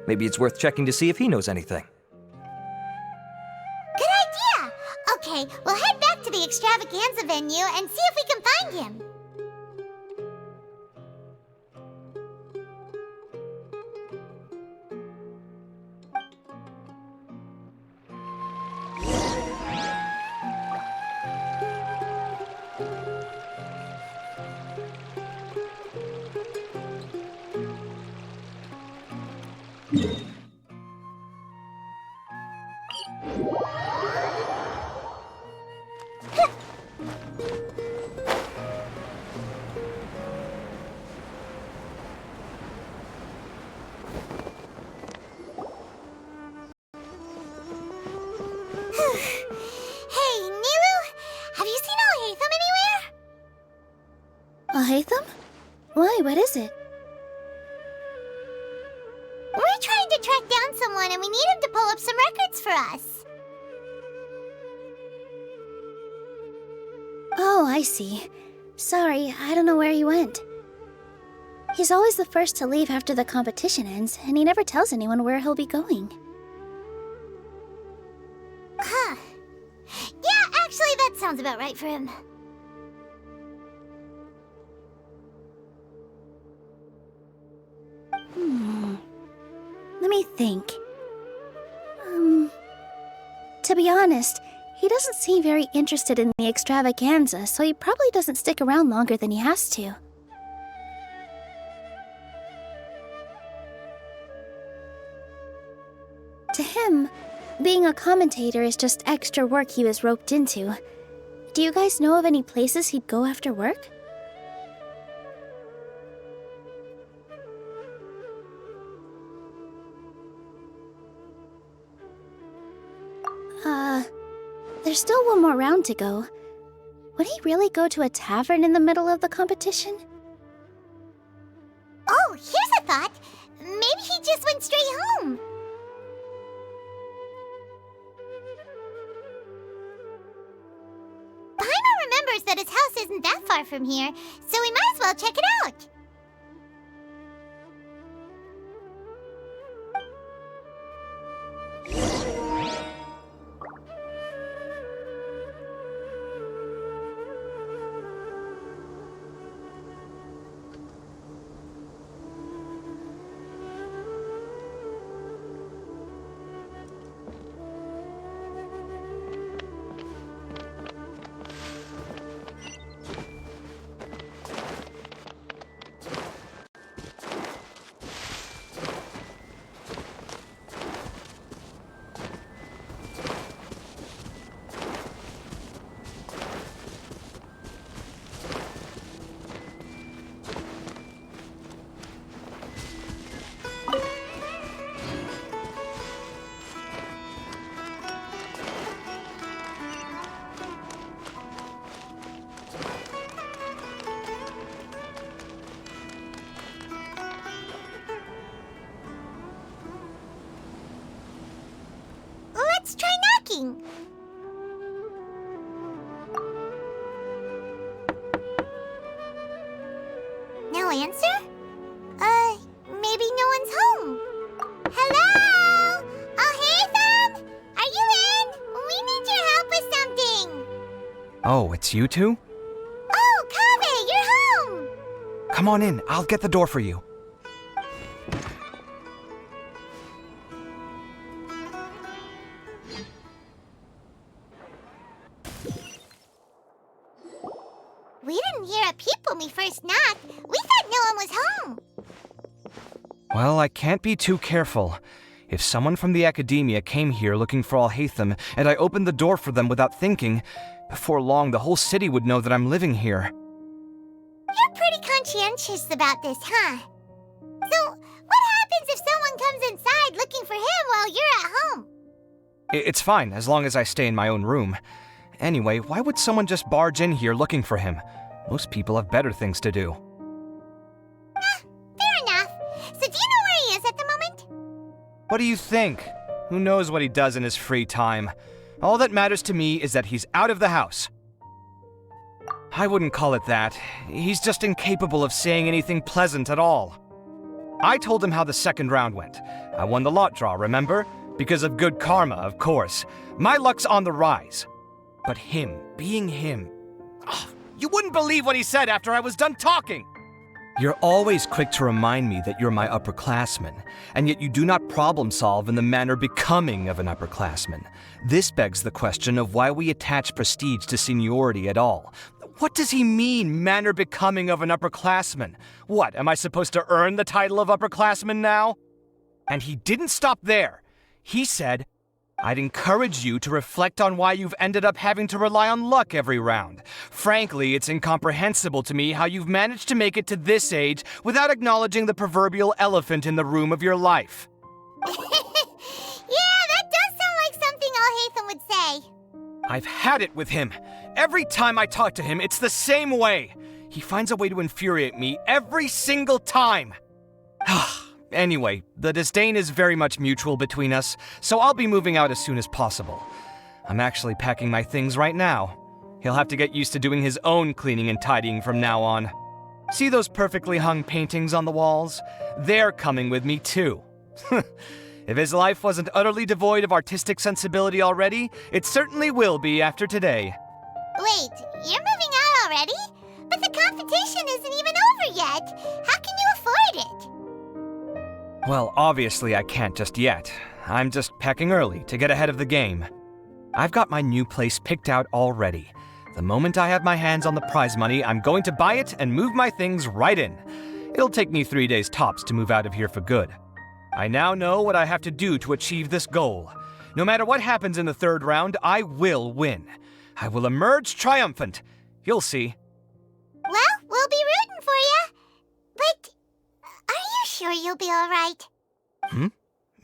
Maybe it's worth checking to see if he knows anything. Good idea! Okay, we'll head back to the extravaganza venue and see if we can find him. Alhaitham? Why, what is it? We're trying to track down someone and we need him to pull up some records for us. Oh, I see. Sorry, I don't know where he went. He's always the first to leave after the competition ends, and he never tells anyone where he'll be going. Huh. Yeah, actually, that sounds about right for him. Let me think. To be honest, he doesn't seem very interested in the extravaganza, so he probably doesn't stick around longer than he has to. To him, being a commentator is just extra work he was roped into. Do you guys know of any places he'd go after work? There's still one more round to go. Would he really go to a tavern in the middle of the competition? Oh, here's a thought. Maybe he just went straight home. Paimon remembers that his house isn't that far from here, so we might as well check it out. Let's try knocking. No answer? Maybe no one's home. Hello? Alhaitham? Are you in? We need your help with something. Oh, it's you two? Oh, Kaveh, you're home. Come on in, I'll get the door for you. We didn't hear a peep when we first knocked. We thought no one was home. Well, I can't be too careful. If someone from the academia came here looking for Alhaitham, and I opened the door for them without thinking, before long the whole city would know that I'm living here. You're pretty conscientious about this, huh? So, what happens if someone comes inside looking for him while you're at home? It's fine, as long as I stay in my own room. Anyway, why would someone just barge in here looking for him? Most people have better things to do. Fair enough. So do you know where he is at the moment? What do you think? Who knows what he does in his free time? All that matters to me is that he's out of the house. I wouldn't call it that. He's just incapable of saying anything pleasant at all. I told him how the second round went. I won the lot draw, remember? Because of good karma, of course. My luck's on the rise. But him, being him... Oh, you wouldn't believe what he said after I was done talking! You're always quick to remind me that you're my upperclassman, and yet you do not problem solve in the manner becoming of an upperclassman. This begs the question of why we attach prestige to seniority at all. What does he mean, manner becoming of an upperclassman? What, am I supposed to earn the title of upperclassman now? And he didn't stop there. He said, I'd encourage you to reflect on why you've ended up having to rely on luck every round. Frankly, it's incomprehensible to me how you've managed to make it to this age without acknowledging the proverbial elephant in the room of your life. Yeah, that does sound like something Alhaitham would say. I've had it with him. Every time I talk to him, it's the same way. He finds a way to infuriate me every single time. Anyway, the disdain is very much mutual between us, so I'll be moving out as soon as possible. I'm actually packing my things right now. He'll have to get used to doing his own cleaning and tidying from now on. See those perfectly hung paintings on the walls? They're coming with me too. If his life wasn't utterly devoid of artistic sensibility already, it certainly will be after today. Wait, you're moving out already? But the competition isn't even over yet. How can you afford it? Well, obviously I can't just yet. I'm just packing early to get ahead of the game. I've got my new place picked out already. The moment I have my hands on the prize money, I'm going to buy it and move my things right in. It'll take me 3 days tops to move out of here for good. I now know what I have to do to achieve this goal. No matter what happens in the third round, I will win. I will emerge triumphant. You'll see. Well, we'll be rooting for you. But are you sure you'll be all right?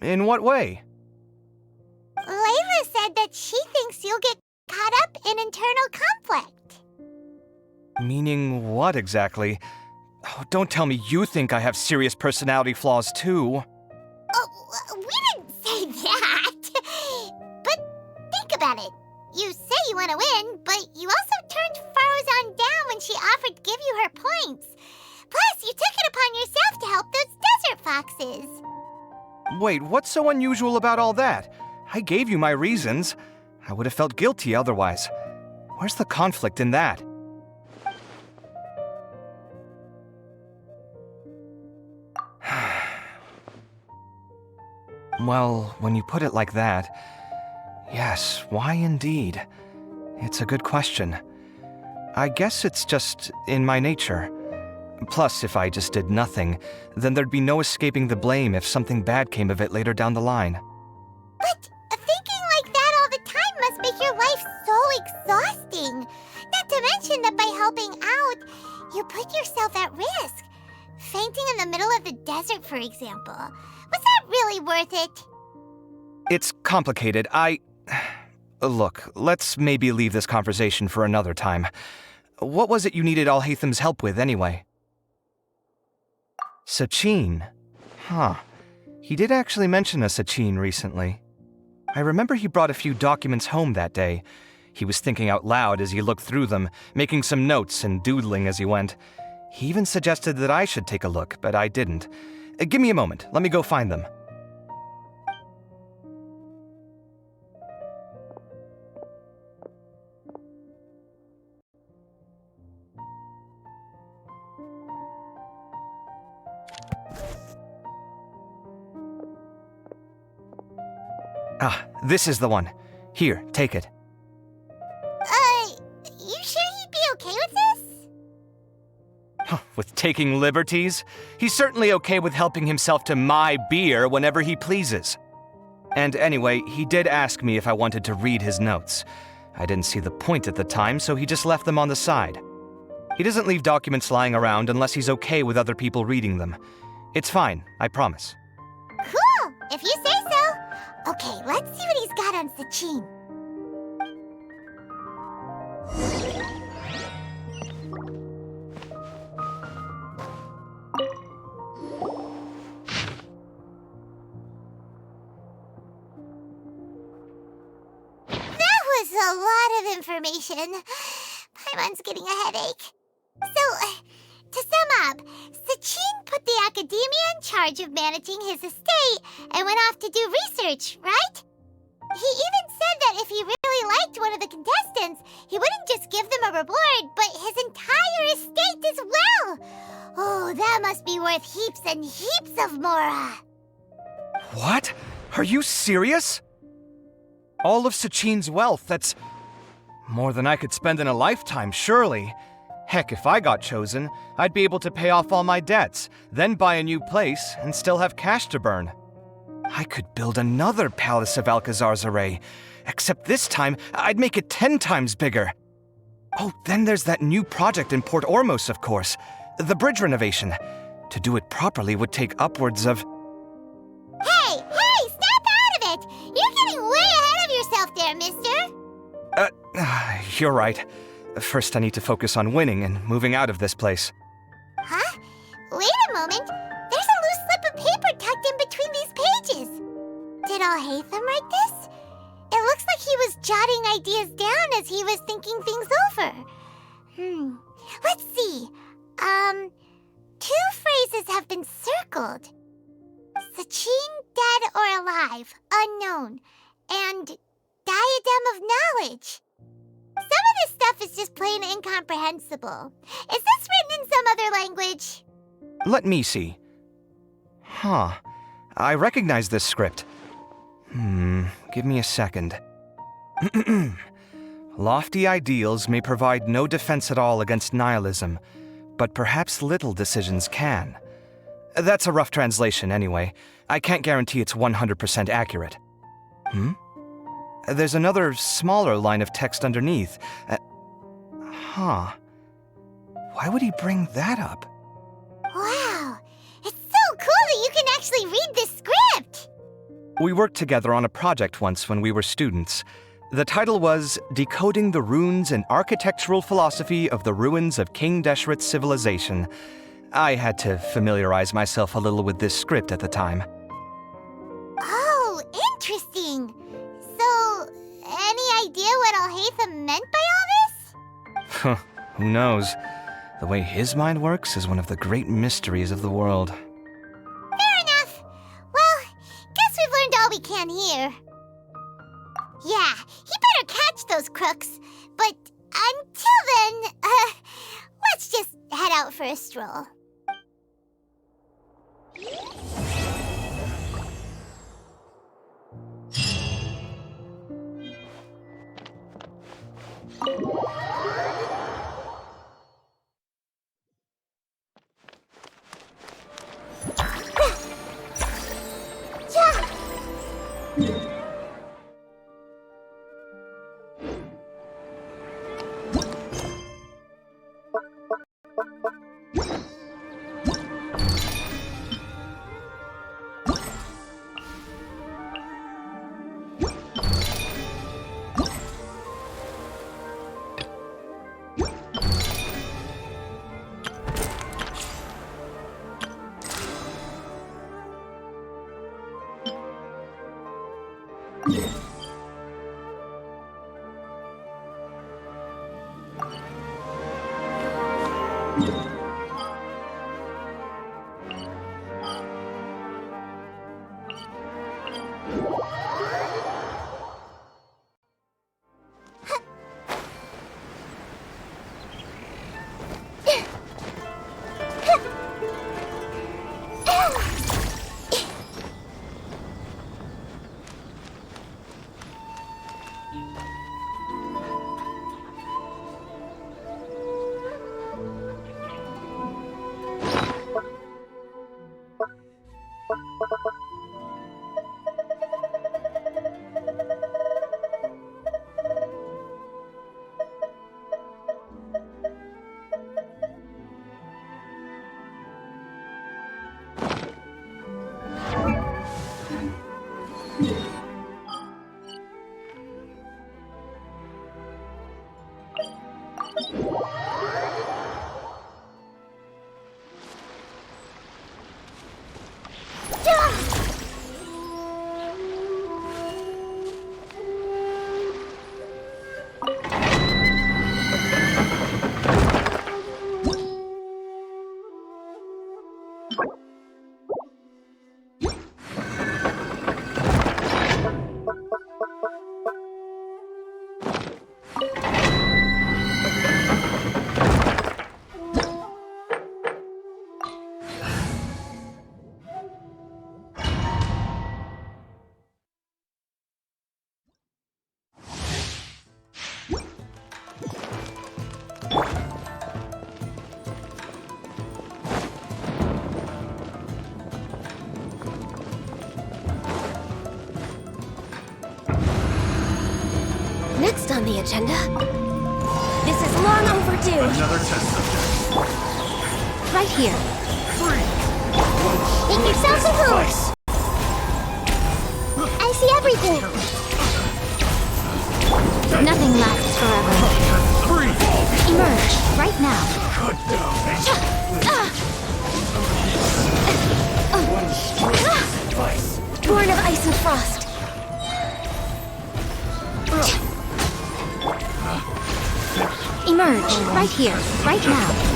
In what way? Layla said that she thinks you'll get caught up in internal conflict. Meaning what exactly? Oh, don't tell me you think I have serious personality flaws too. Oh, we didn't say that. But think about it. You say you want to win, but you also turned Faruzan down when she offered to give you her points. Plus, you took it upon yourself to help those desert foxes. Wait, what's so unusual about all that? I gave you my reasons. I would have felt guilty otherwise. Where's the conflict in that? Well, when you put it like that, yes, why indeed? It's a good question. I guess it's just in my nature. Plus, if I just did nothing, then there'd be no escaping the blame if something bad came of it later down the line. But thinking like that all the time must make your life so exhausting. Not to mention that by helping out, you put yourself at risk. Fainting in the middle of the desert, for example. Was that really worth it? It's complicated. Look, let's maybe leave this conversation for another time. What was it you needed Alhaitham's help with, anyway? Sachin. Huh. He did actually mention a Sachin recently. I remember he brought a few documents home that day. He was thinking out loud as he looked through them, making some notes and doodling as he went. He even suggested that I should take a look, but I didn't. Give me a moment. Let me go find them. Ah, this is the one. Here, take it. You sure he'd be okay with this? With taking liberties? He's certainly okay with helping himself to my beer whenever he pleases. And anyway, he did ask me if I wanted to read his notes. I didn't see the point at the time, so he just left them on the side. He doesn't leave documents lying around unless he's okay with other people reading them. It's fine, I promise. Cool, if you say so. Okay, let's see what he's got on Sachin. That was a lot of information. Paimon's getting a headache. So, to sum up, Sachin put the academia in charge of managing his estate and went off to do research, right? He even said that if he really liked one of the contestants, he wouldn't just give them a reward, but his entire estate as well. Oh, that must be worth heaps and heaps of Mora. What? Are you serious? All of Sachin's wealth, that's more than I could spend in a lifetime, surely. Heck, if I got chosen, I'd be able to pay off all my debts, then buy a new place, and still have cash to burn. I could build another Palace of Alcazar's Array, except this time I'd make it 10 times bigger. Oh, then there's that new project in Port Ormos, of course, the bridge renovation. To do it properly would take upwards of... Hey, snap out of it! You're getting way ahead of yourself there, mister! You're right. First, I need to focus on winning and moving out of this place. Huh? Wait a moment. There's a loose slip of paper tucked in between these pages. Did Alhaitham write this? It looks like he was jotting ideas down as he was thinking things over. Let's see. Two phrases have been circled. Sachin, dead or alive, unknown, and diadem of knowledge. Some of this stuff is just plain incomprehensible. Is this written in some other language? Let me see. Huh. I recognize this script. Give me a second. Lofty ideals may provide no defense at all against nihilism, but perhaps little decisions can. That's a rough translation anyway. I can't guarantee it's 100% accurate. There's another smaller line of text underneath. Why would he bring that up? Wow, it's so cool that you can actually read this script! We worked together on a project once when we were students. The title was Decoding the Runes and Architectural Philosophy of the Ruins of King Deshret's Civilization. I had to familiarize myself a little with this script at the time. Oh, interesting. So, any idea what Alhaitham meant by all this? Who knows? The way his mind works is one of the great mysteries of the world. Fair enough. Well, guess we've learned all we can here. Yeah, he better catch those crooks. But until then, let's just head out for a stroll. Next on the agenda, this is long overdue. Another test subject. Right here. Make yourselves at home. I see everything. Nothing lasts forever. ice and frost. Emerge, right here, right now.